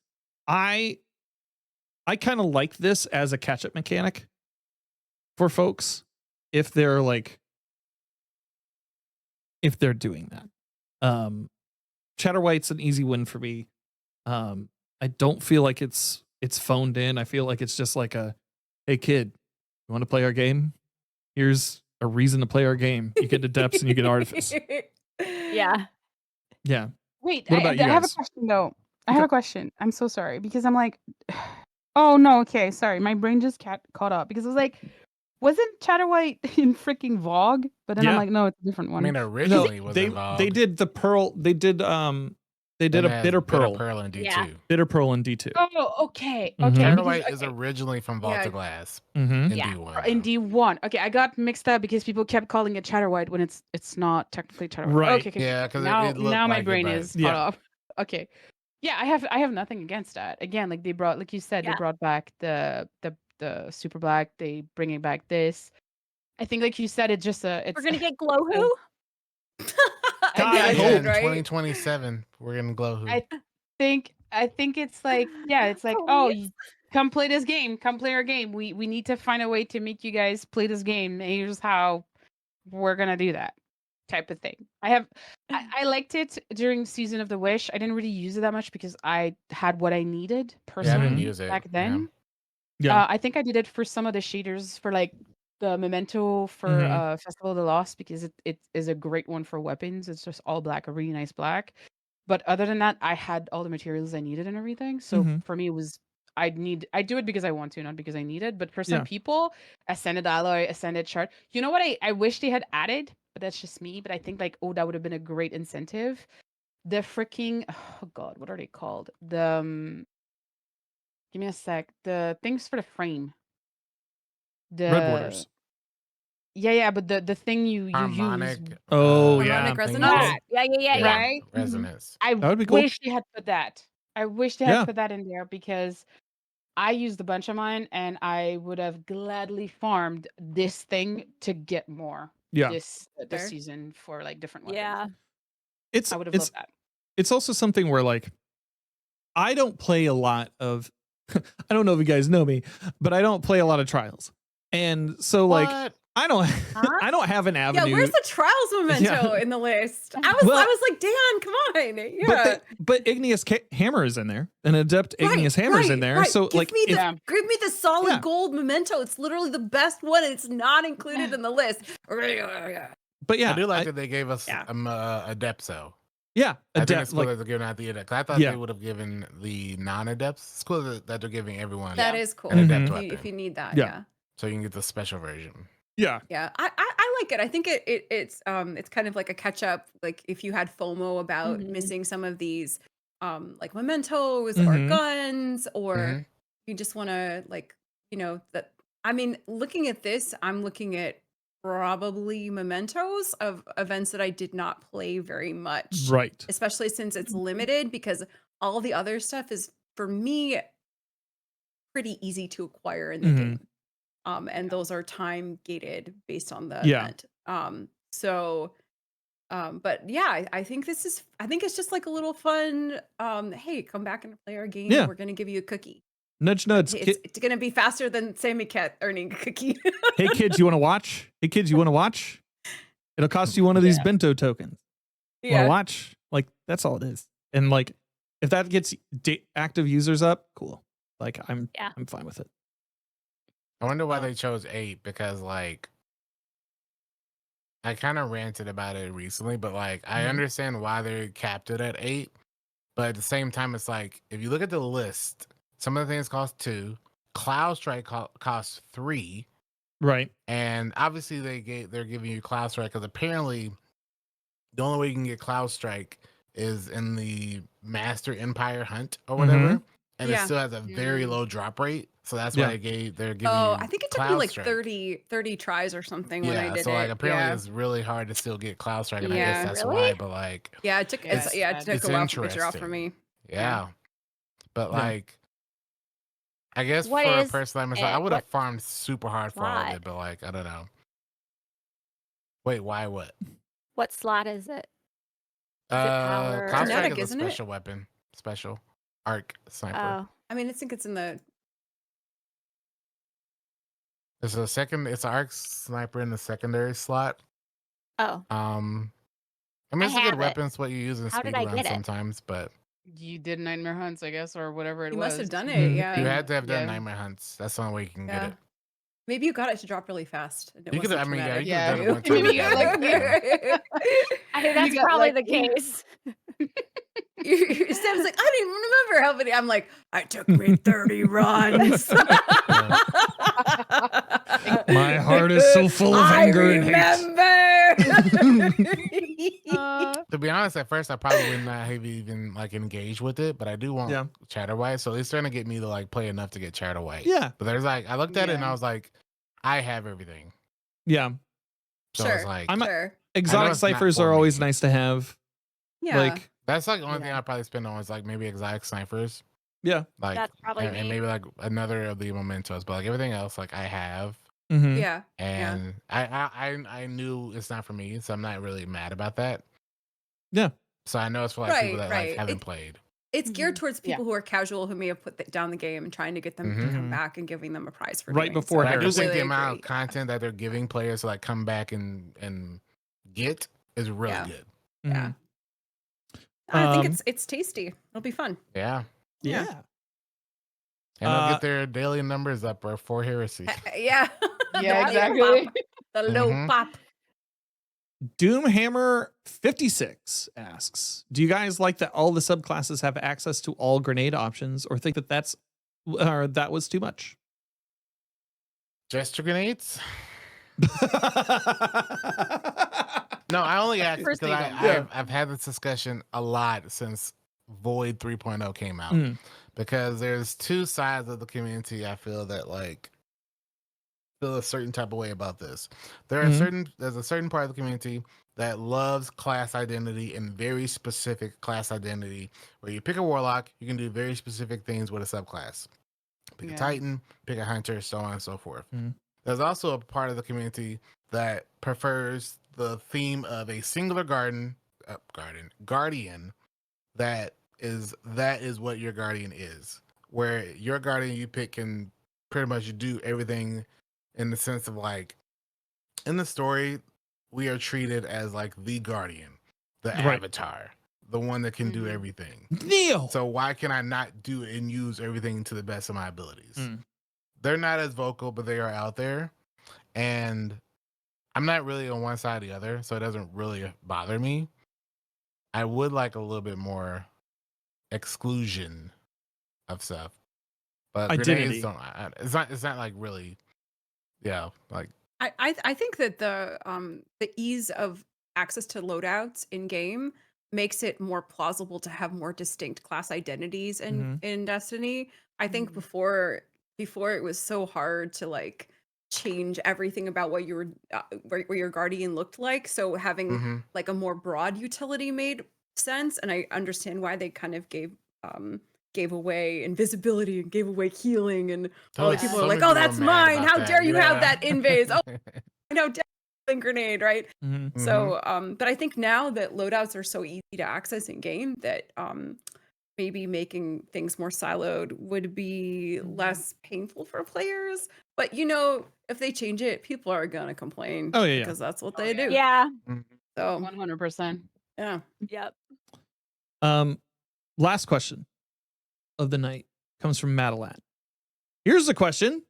I kind of like this as a catch-up mechanic for folks if they're doing that. Chatterwhite's an easy win for me. I don't feel like it's phoned in. I feel like it's just like a, hey kid, you want to play our game? Here's a reason to play our game. You get adepts and you get artifice. Yeah. Yeah. Wait, What about you I have a guys? question though. I Okay. have a question. I'm so sorry because I'm like, oh no, okay, sorry. My brain just caught up because I was like, wasn't Chatterwhite in freaking Vogue? But then I'm Yeah. like, no, it's a different I one. mean, No, originally it was they involved. did the pearl. They did a bitter pearl. in D2. Yeah. Bitter pearl in D2. Oh, okay, Mhm. okay. Chatterwhite because- is originally from Yeah. Vault Glass Mm-hmm. in Yeah. D1. in though. D1. Okay, I got mixed up because people kept calling it Chatterwhite when it's not technically Chatterwhite. Right. Okay. Yeah, 'cause now it looked now my like it, brain but- is caught Yeah. up. Okay. Yeah, I have nothing against that. Again, like they brought, like you said, they Yeah. brought back the super black. They bringing back this. I think, like you said, it's just a. It's We're gonna get Glowhoo. God, I Yeah, hope. in 2027 we're gonna glow who. I think it's like, yeah, it's like, oh, come play this game. Come play our game. We need to find a way to make you guys play this game. And here's how we're gonna do that, type of thing. I liked it during Season of the Wish. I didn't really use it that much because I had what I needed Yeah, I personally didn't use it back yeah. then. Yeah. I think I did it for some of the shaders for like the memento for Mhm. Festival of the Lost because it is a great one for weapons. It's just all black, a really nice black. But other than that, I had all the materials I needed and everything. So Mhm. for me, it was I do it because I want to, not because I need it. But for some Yeah. people, Ascended Alloy, Ascended Shard. You know what I wish they had added, but that's just me. But I think like, oh, that would have been a great incentive. The freaking oh god, what are they called? The give me a sec. The things for the frame. The Red borders. Yeah, but the thing you use. Harmonic. Oh, Harmonic yeah. resonance? Yeah. Yeah. Right? Resonance. I That would be cool. wish they had put that. I wish they Yeah. had put that in there because I used a bunch of mine and I would have gladly farmed this thing to get more Yeah. this Fair. season for like different weapons. Yeah. It's I would have it's loved that. it's also something where like I don't play a lot of I don't know if you guys know me, but I don't play a lot of trials. And so like What? I don't Huh? I don't have an Yeah, avenue. where's the trials memento Yeah. in the list? I Well- was like, Dan, come on. Yeah. But igneous hammer is in there. An adept igneous hammer's in there. Right. So give like me the Yeah. give me the solid Yeah. gold memento. It's literally the best one. And it's not included in the list. but yeah, I do like that they gave us Yeah. Adepso. yeah, I think adept it's cool like that they're giving out the adept. I thought Yeah. they would have given the non-adepts. It's cool that they're giving everyone That is cool. an adept Mhm. weapon, If you need that. Yeah. Yeah. so you can get the special version. yeah. Yeah, I like it. I think it's kind of like a catch up. Like if you had FOMO about Mhm. missing some of these like mementos or Mhm. guns, or Mhm. you just want to like that. I mean, looking at this, I'm looking at probably mementos of events that I did not play very much, Right. especially since it's limited because all the other stuff is for me pretty easy to acquire in the Mhm. game. And those are time gated based on the Yeah. event. But yeah, I think I think it's just like a little fun. Hey, come back and play our game. Yeah. We're gonna give you a cookie. Nudge nudge. It's gonna be faster than Sammy Cat earning a cookie. Hey kids, you want to watch? Hey kids, you want to watch? It'll cost you one of these bento tokens. Want to watch? Like that's all it is. And like if that gets active users up, cool. Like I'm fine with it. I wonder why they chose 8 because like I kind of ranted about it recently, but like I Mhm. understand why they capped it at 8 But at the same time, it's like if you look at the list, some of the things cost 2. Cloud Strike costs 3, Right. and obviously they're giving you Cloud Strike because apparently the only way you can get Cloud Strike is in the Master Empire Hunt or whatever, and it Yeah. still has a very low drop rate. So that's Yeah. why they're giving Oh, you I think it took me Cloud like Strike. 30 tries or something when I Yeah, did so it. like apparently yeah. it's really hard to still get Cloud Strike, and I guess Yeah. that's Really? why. But like, Yeah, it took Yeah, it's, yeah, it took it's a while to get it off for interesting. me. Yeah, but Yeah. like, I guess What for a is person like myself, I it? would have What farmed super hard for all of slot? it, but like, I don't know. Wait, why? What? What slot is it? Is it power? Cloud Strike Kinetic, is a isn't it? special weapon, special arc sniper. Oh, I mean, I think it's in the. It's an arc sniper in the secondary slot. oh, I mean, I it's a good have it. weapon. It's what you use in How did I speedrun get it? sometimes, but You did Nightmare Hunts, I guess, or whatever it You was. must have done to- it. Mhm. Yeah. you had to have done Yeah. Nightmare Hunts. That's the only way you can Yeah. get it. Maybe you got it to drop really fast. And it You could, wasn't I mean, yeah, kinetic. you could have done it Yeah. one time. Maybe and you got got it, lucky. I think You that's got probably the lucky. case. Sam's like, I didn't remember how many. I'm like, it took me 30 runs. My heart is so full of anger and hate. remember. To be honest, at first I probably would not have even like engaged with it, but I do want Yeah. Chatterwhite, so it's trying to get me to like play enough to get Chatterwhite. Yeah. But there's like I looked at it and Yeah. I was like, I have everything. Yeah. So Sure. it's like I'm a- Sure. Exotic it's not ciphers for are always me. nice to have. Yeah. Like, that's like the only thing Yeah. I'd probably spend on is like maybe exotic snipers. yeah. Like That's probably and me. maybe like another of the mementos, but like everything else, like I have. Mm-hmm. yeah. And I knew it's not for me, so I'm not really mad about that. Yeah. So I know it's for like people Right, that like right. haven't played. It's geared Mhm. towards Yeah. people who are casual who may have put down the game and trying to get them to Mhm. come back and giving them a prize for Right doing before so. But I do Heresy. think the Completely amount of agree. content that they're giving players to like come back and get is really Yeah. good. Yeah. Mhm. I think Um, it's tasty. It'll be fun. Yeah. Yeah. And they'll Uh, get their daily numbers up for Heresy. Yeah. Yeah, The exactly. pop. The low Mhm. pop. Doomhammer56 asks, do you guys like that all the subclasses have access to all grenade options, or think that that was too much? Gesture grenades? No, I only asked First because they don't. I've had this discussion a lot since Void 3.0 came out. Mm. Because there's two sides of the community I feel that like feel a certain type of way about this. There's a certain part of the community that loves class identity and very specific class identity where you pick a warlock, you can do very specific things with a subclass. Pick a Yeah. titan, pick a hunter, so on and so forth. Mhm. There's also a part of the community that prefers the theme of a singular guardian that is what your guardian is, where your guardian you pick can pretty much do everything in the sense of like in the story we are treated as like the guardian, the Right. avatar, the one that can do Mhm. everything. Neil. So why can I not do and use everything to the best of my abilities? Mm. They're not as vocal, but they are out there, and I'm not really on one side or the other, so it doesn't really bother me. I would like a little bit more exclusion of stuff, but Identity. grenades don't. It's not like really. Yeah, like I think that the ease of access to loadouts in game makes it more plausible to have more distinct class identities in Destiny. I think Mhm. before it was so hard to like change everything about what you were what your guardian looked like. So having mhm. like a more broad utility made sense, and I understand why they kind of gave away invisibility and gave away healing, and all the Yeah. people So are like, many "Oh, people that's mad mine! about How that, dare you have yeah. that invase? Oh, no, grenade, right?" Mhm. So, but I think now that loadouts are so easy to access in game that maybe making things more siloed would be Mhm. less painful for players. But you know, if they change it, people are gonna complain. Oh, yeah. Because that's what Oh, they yeah. do. Yeah. Mhm. So 100%. yeah. Yep. Last question of the night comes from Madeline. Here's the question.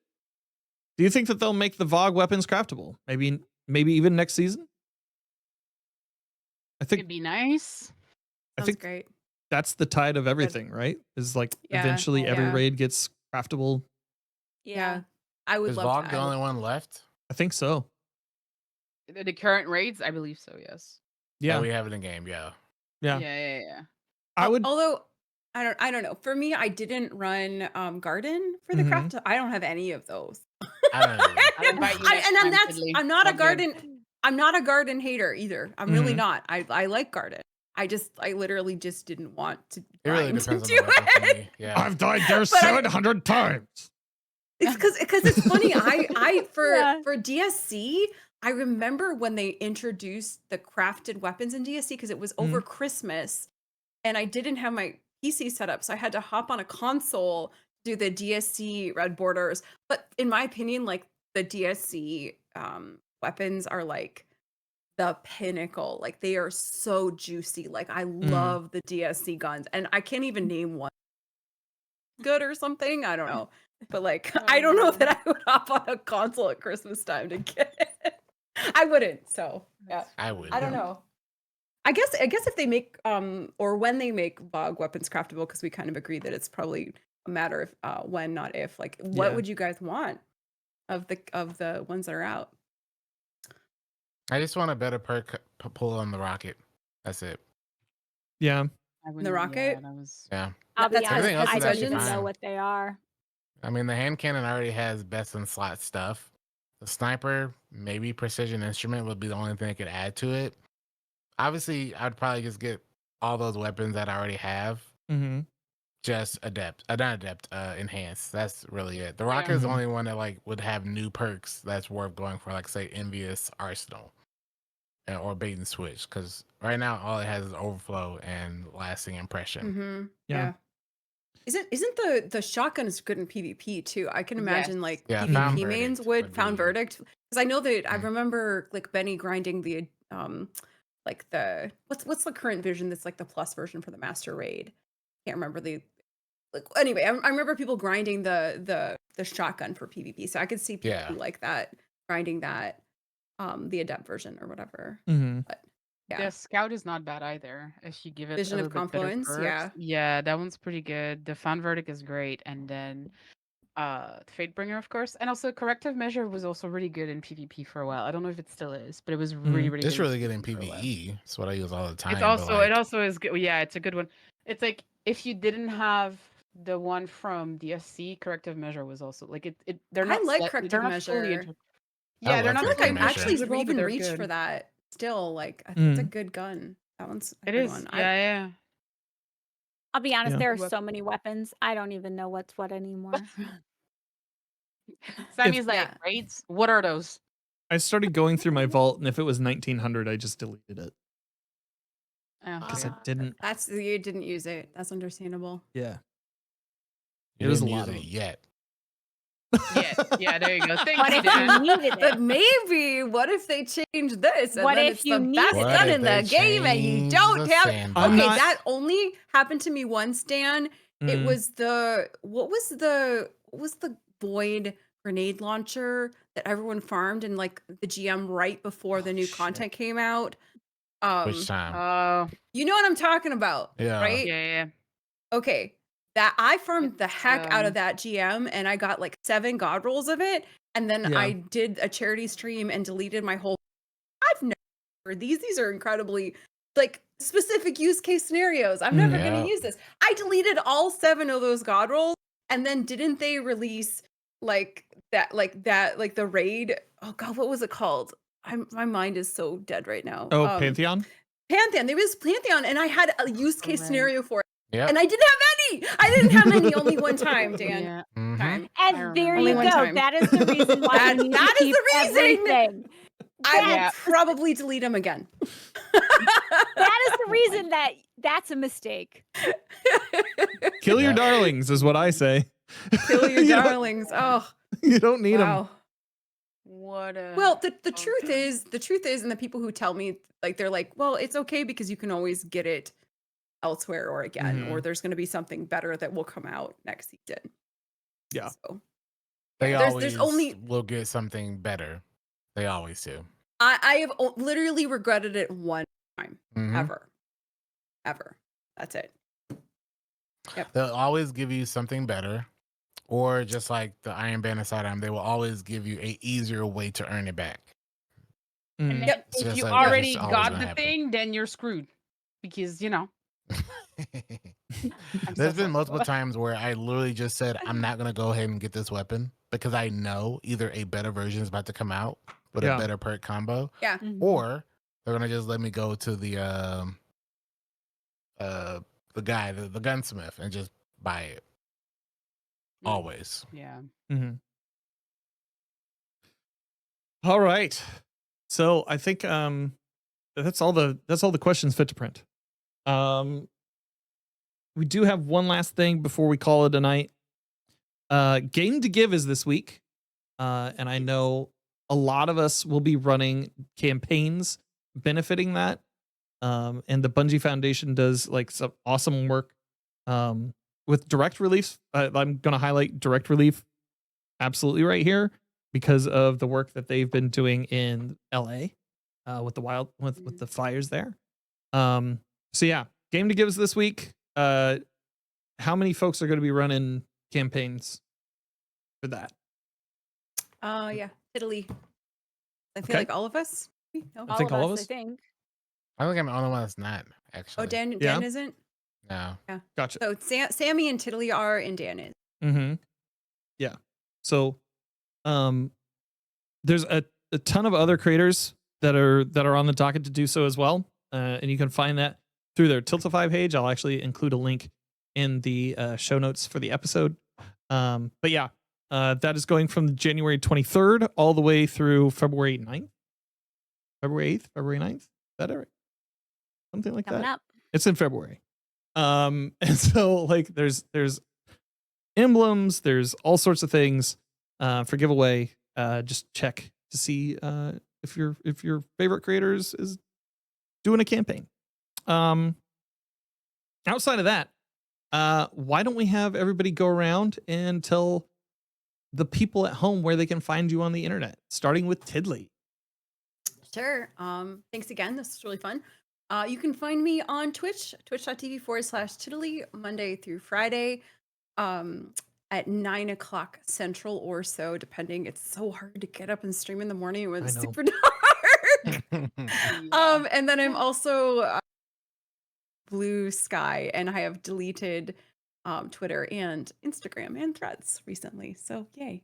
Do you think that they'll make the VOG weapons craftable? Maybe even next season? I think It'd be nice. I Sounds think great. that's the tide of everything, right? Is like Yeah, eventually every yeah. raid gets craftable. Yeah. I would Is love Vogue to. the only one left I think so. The current raids, I believe so. Yes. that Yeah. we have in the game? Yeah. Yeah. Yeah. I would. Although I don't know. For me, I didn't run garden for the Mhm. craft. I don't have any of those. I don't know. I'll invite you next and time, that's Fiddly. I'm not a All good. garden. I'm not a garden hater either. I'm really Mhm. not. I like garden. I literally just didn't want to. It really grind to depends on do the weapon for it. me. Yeah. I've died there But I- 700 times. It's because it's funny. I Yeah. for DSC, I remember when they introduced the crafted weapons in DSC because it was over Christmas, and I didn't have my PC set up, so I had to hop on a console to do the DSC red borders. But in my opinion, like the DSC weapons are like the pinnacle. Like they are so juicy. Like I love the DSC guns, and I can't even name one good or something. I don't know. But like I don't know that I would hop on a console at Christmas time to get it. I wouldn't. So yeah. I would. I don't know. I guess if they make or when they make Vogue weapons craftable, because we kind of agree that it's probably a matter of when, not if. Like, what Yeah. would you guys want of the ones that are out? I just want a better perk pull on the rocket. That's it. Yeah. I The wouldn't- rocket? Yeah, that was. Yeah. I'll be That's honest, everything else I is don't actually even know fine. what they are. I mean, the hand cannon already has best in slot stuff. The sniper, maybe precision instrument would be the only thing I could add to it. Obviously, I'd probably just get all those weapons that I already have. Mm-hmm. Just enhanced. That's really it. The rocket is the Mhm. only one that like would have new perks that's worth going for, like say Envious Arsenal or bait and switch. Because right now all it has is overflow and lasting impression. Mm-hmm. Yeah. Isn't the shotgun is good in PvP too? I can imagine Yes. like Yeah, PvP Found mains Verdict would would found be- verdict, because I know that I Mm. remember like Benny grinding the like the what's the current version that's like the plus version for the master raid. Can't remember the like anyway. I remember people grinding the shotgun for PvP, so I could see people Yeah. like that grinding that the adept version or whatever. Mm-hmm. But yeah, The scout is not bad either. If you give it Vision a of little bit better Confluence, perks. yeah. Yeah, that one's pretty good. The Found Verdict is great, and then Fatebringer, of course, and also Corrective Measure was also really good in PvP for a while. I don't know if it still is, but it was really, really It's good. really good in for a while. PvE. It's what I use all the time. It's but, also like, it also is good. Yeah, it's a good one. It's like if you didn't have the one from DSC, Corrective Measure was also like it. They're I not like set- Corrective they're not Measure. fully I Yeah, they're love not. I feel like Corrective I Measure. actually interchangeable, but even they're reached good. for that. Still, like I think it's a Mm. good gun. That one's a It good is. one. Yeah. I'll be honest, Yeah. there are What- so many weapons. I don't even know what's what anymore. Sammy's like, yeah. raids? What are those? I started going through my vault, and if it was 1900, I just deleted it Oh, because okay. it didn't. That's you didn't use it. That's understandable. Yeah. You It was a didn't lot use of it them. yet. Yeah, there you go. What Thanks, if you Dan. needed But it? maybe what if they change this? And What then if it's you the need best it? gun What in if the they game and you change don't the have sandbox? I'm Okay, not- that only happened to me once, Dan. It Mm. was what was the void grenade launcher that everyone farmed in like the GM right before the new shit. content came out? Which time? Oh, You know what I'm talking about, Yeah. right? yeah. Okay, that I farmed the It's, heck out of that GM, and I got like 7 god rolls of it, and then Yeah. I did a charity stream and deleted my whole. I've never these are incredibly like specific use case scenarios. I'm never Yeah. gonna use this. I deleted all 7 of those god rolls, and then didn't they release like the raid? Oh god, what was it called? My mind is so dead right now. Oh, Pantheon? Pantheon. There was Pantheon, and I had a use case right. scenario for it. Yep. And I didn't have any. I didn't have any. Only one time, Dan. Yeah. Mhm. Time. I And there remember Only you one go. time. That is the reason why That- you need that to is keep the reason. everything. I will Yeah. probably delete them again. That is the reason that's a mistake. Kill your Yeah. darlings is what I say. Kill your You don't- darlings. Oh, You don't need them. wow. What a. Well, the truth Okay. is, and the people who tell me, like, they're like, well, it's okay because you can always get it elsewhere or again, or there's going to be something better that will come out next season. Yeah. So They there's always only will get something better. They always do. I have literally regretted it one time Mhm. ever. That's it. They'll always give you something better, or just like the Iron Banner sidearm, they will always give you a easier way to earn it back. And Mm. then It's if just you like, that's already just always got gonna the happen. thing, then you're screwed because I'm There's so been multiple flexible. times where I literally just said, I'm not going to go ahead and get this weapon because I know either a better version is about to come out with Yeah. a better perk combo, Yeah. Mhm. or they're going to just let me go to the guy, the gunsmith, and just buy it. Mm. Always. Yeah. Mm-hmm. All right. So I think that's all the questions fit to print. We do have one last thing before we call it a night. Game to Give is this week. And I know a lot of us will be running campaigns benefiting that. And the Bungie Foundation does like some awesome work with direct relief. I'm going to highlight direct relief absolutely right here because of the work that they've been doing in LA with the fires there. So yeah, Game to Give is this week. How many folks are going to be running campaigns for that? Yeah, Italy. I feel Okay. like all of us. No? I think all of us. I think. I think I'm the only one that's not, actually. Oh, Dan Yeah. isn't. No. Yeah. Gotcha. So Sammy and Tiddly are, and Dan is. Mm-hmm. Yeah. So, there's a ton of other creators that are on the docket to do so as well, and you can find that through their Tiltify page. I'll actually include a link in the show notes for the episode. But yeah, that is going from January 23rd all the way through February 9th. February 8th, February 9th. Is that right? Something like Coming that. up. It's in February. And so like there's emblems, there's all sorts of things for giveaway. Just check to see if your favorite creators is doing a campaign. Outside of that, why don't we have everybody go around and tell the people at home where they can find you on the internet, starting with Tiddly. Sure. Thanks again. This is really fun. You can find me on Twitch, twitch.tv/Tiddly, Monday through Friday, at 9 o'clock Central or so, depending. It's so hard to get up and stream in the morning when I it's know. super dark. Yeah. And then I'm also Blue Sky, and I have deleted Twitter and Instagram and Threads recently. So yay.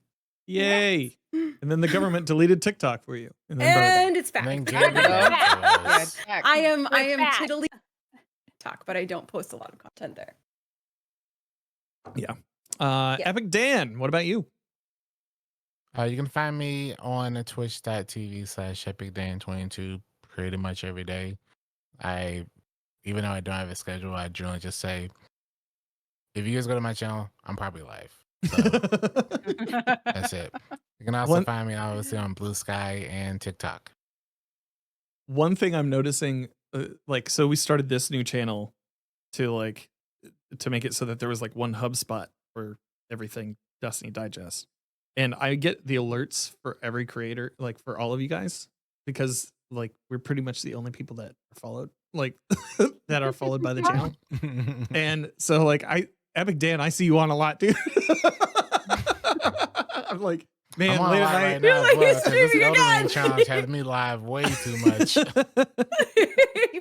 Yay. And then the government deleted TikTok for you. And then brought it back. And it's back. And then There gave we it go. back to Yeah, us. Jack. I am We're back. Tiddly TikTok, but I don't post a lot of content there. Yeah. Epic Dan, what about you? You can find me on twitch.tv/EpicDan22 pretty much every day. Even though I don't have a schedule, I generally just say, if you guys go to my channel, I'm probably live. So that's it. You can also find me obviously on Blue Sky and TikTok. One thing I'm noticing, so we started this new channel to make it so that there was like one hub spot for everything Destiny Digest. And I get the alerts for every creator, like for all of you guys, because like we're pretty much the only people that are followed, like that are followed by the channel. And so like Epic Dan, I see you on a lot, dude. I'm like, man, I'm on late a at lot night. right now as You're like, well, "You're 'cause this streaming Elden Ring again." challenge has me live way too much. You're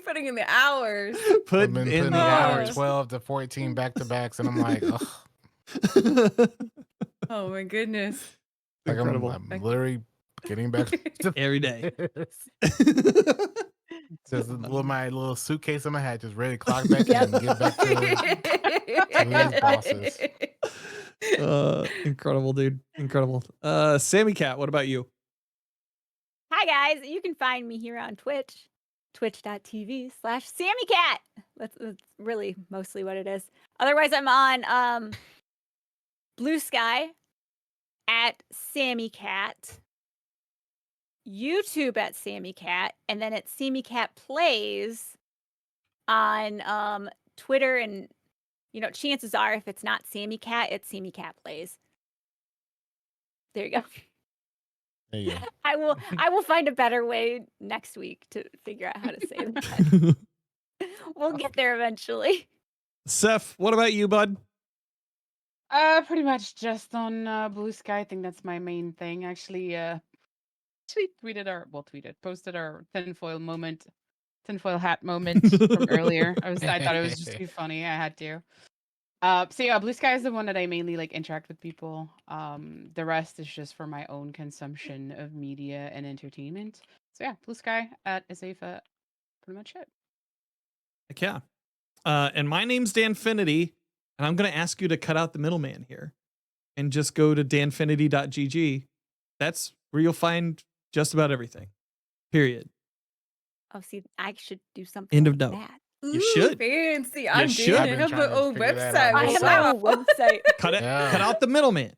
putting in the hours. I've Put been in putting the out hours. 12 to 14 back-to-backs, and I'm like, ugh. Oh my goodness. Like Incredible. I'm literally getting back to Every day. just with my little suitcase in my hat, just ready to clock back in and get back to these bosses. Incredible, dude. Incredible. Sammy Cat, what about you? Hi guys, you can find me here on Twitch, twitch.tv/SammyCat. That's really mostly what it is. Otherwise, I'm on Blue Sky at SammyCat, YouTube at SammyCat, and then at SammyCat Plays on Twitter. And chances are, if it's not SammyCat, it's SammyCat Plays. There you go. There you go. I will find a better way next week to figure out how to say that. We'll get there eventually. Seth, what about you, bud? Pretty much just on Blue Sky. I think that's my main thing. Actually, posted our tinfoil hat moment from earlier. I thought it was just too funny. I had to. So yeah, Blue Sky is the one that I mainly like interact with people. The rest is just for my own consumption of media and entertainment. So yeah, Blue Sky at Asafa, pretty much it. Heck yeah. And my name's Danfinity, and I'm going to ask you to cut out the middleman here and just go to danfinity.gg. That's where you'll find just about everything. Period. Oh, see, I should do something End of like note. that. You should. Fancy. I'm should. doing I've I been have trying my to own figure that website. out I have my own website. Cut it. Yeah. Cut out the middleman.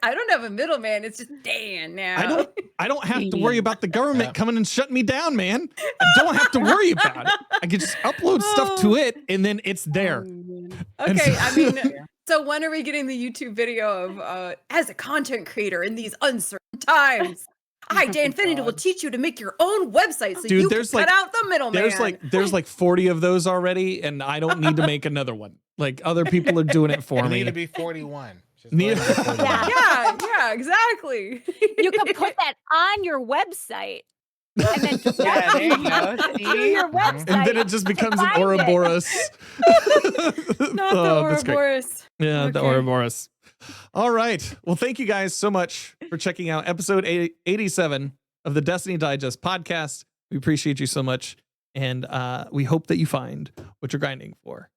I don't have a middleman. It's just Dan now. I don't have to worry about the government Yeah. coming and shutting me down, man. I don't have to worry about it. I can just upload stuff to it, and then it's there. Oh, man. And Okay, so- I mean, so when are we getting the YouTube video of as a content creator in these uncertain times? I, Dan Finity, will God. teach you to make your own website so Dude, you can there's cut like- out the middleman. There's like 40 of those already, and I don't need to make another one. Like other people are doing it for You me. need to be 41. Just Need- go ahead and be 41. yeah, exactly. You can put that on your website and then just Yeah, there you go. to See? your website. And then it just becomes an find it. Ouroboros. Not Oh, the that's great. Ouroboros. Yeah, the Okay. Ouroboros. All right. Well, thank you guys so much for checking out episode 87 of the Destiny Digest podcast. We appreciate you so much. And we hope that you find what you're grinding for.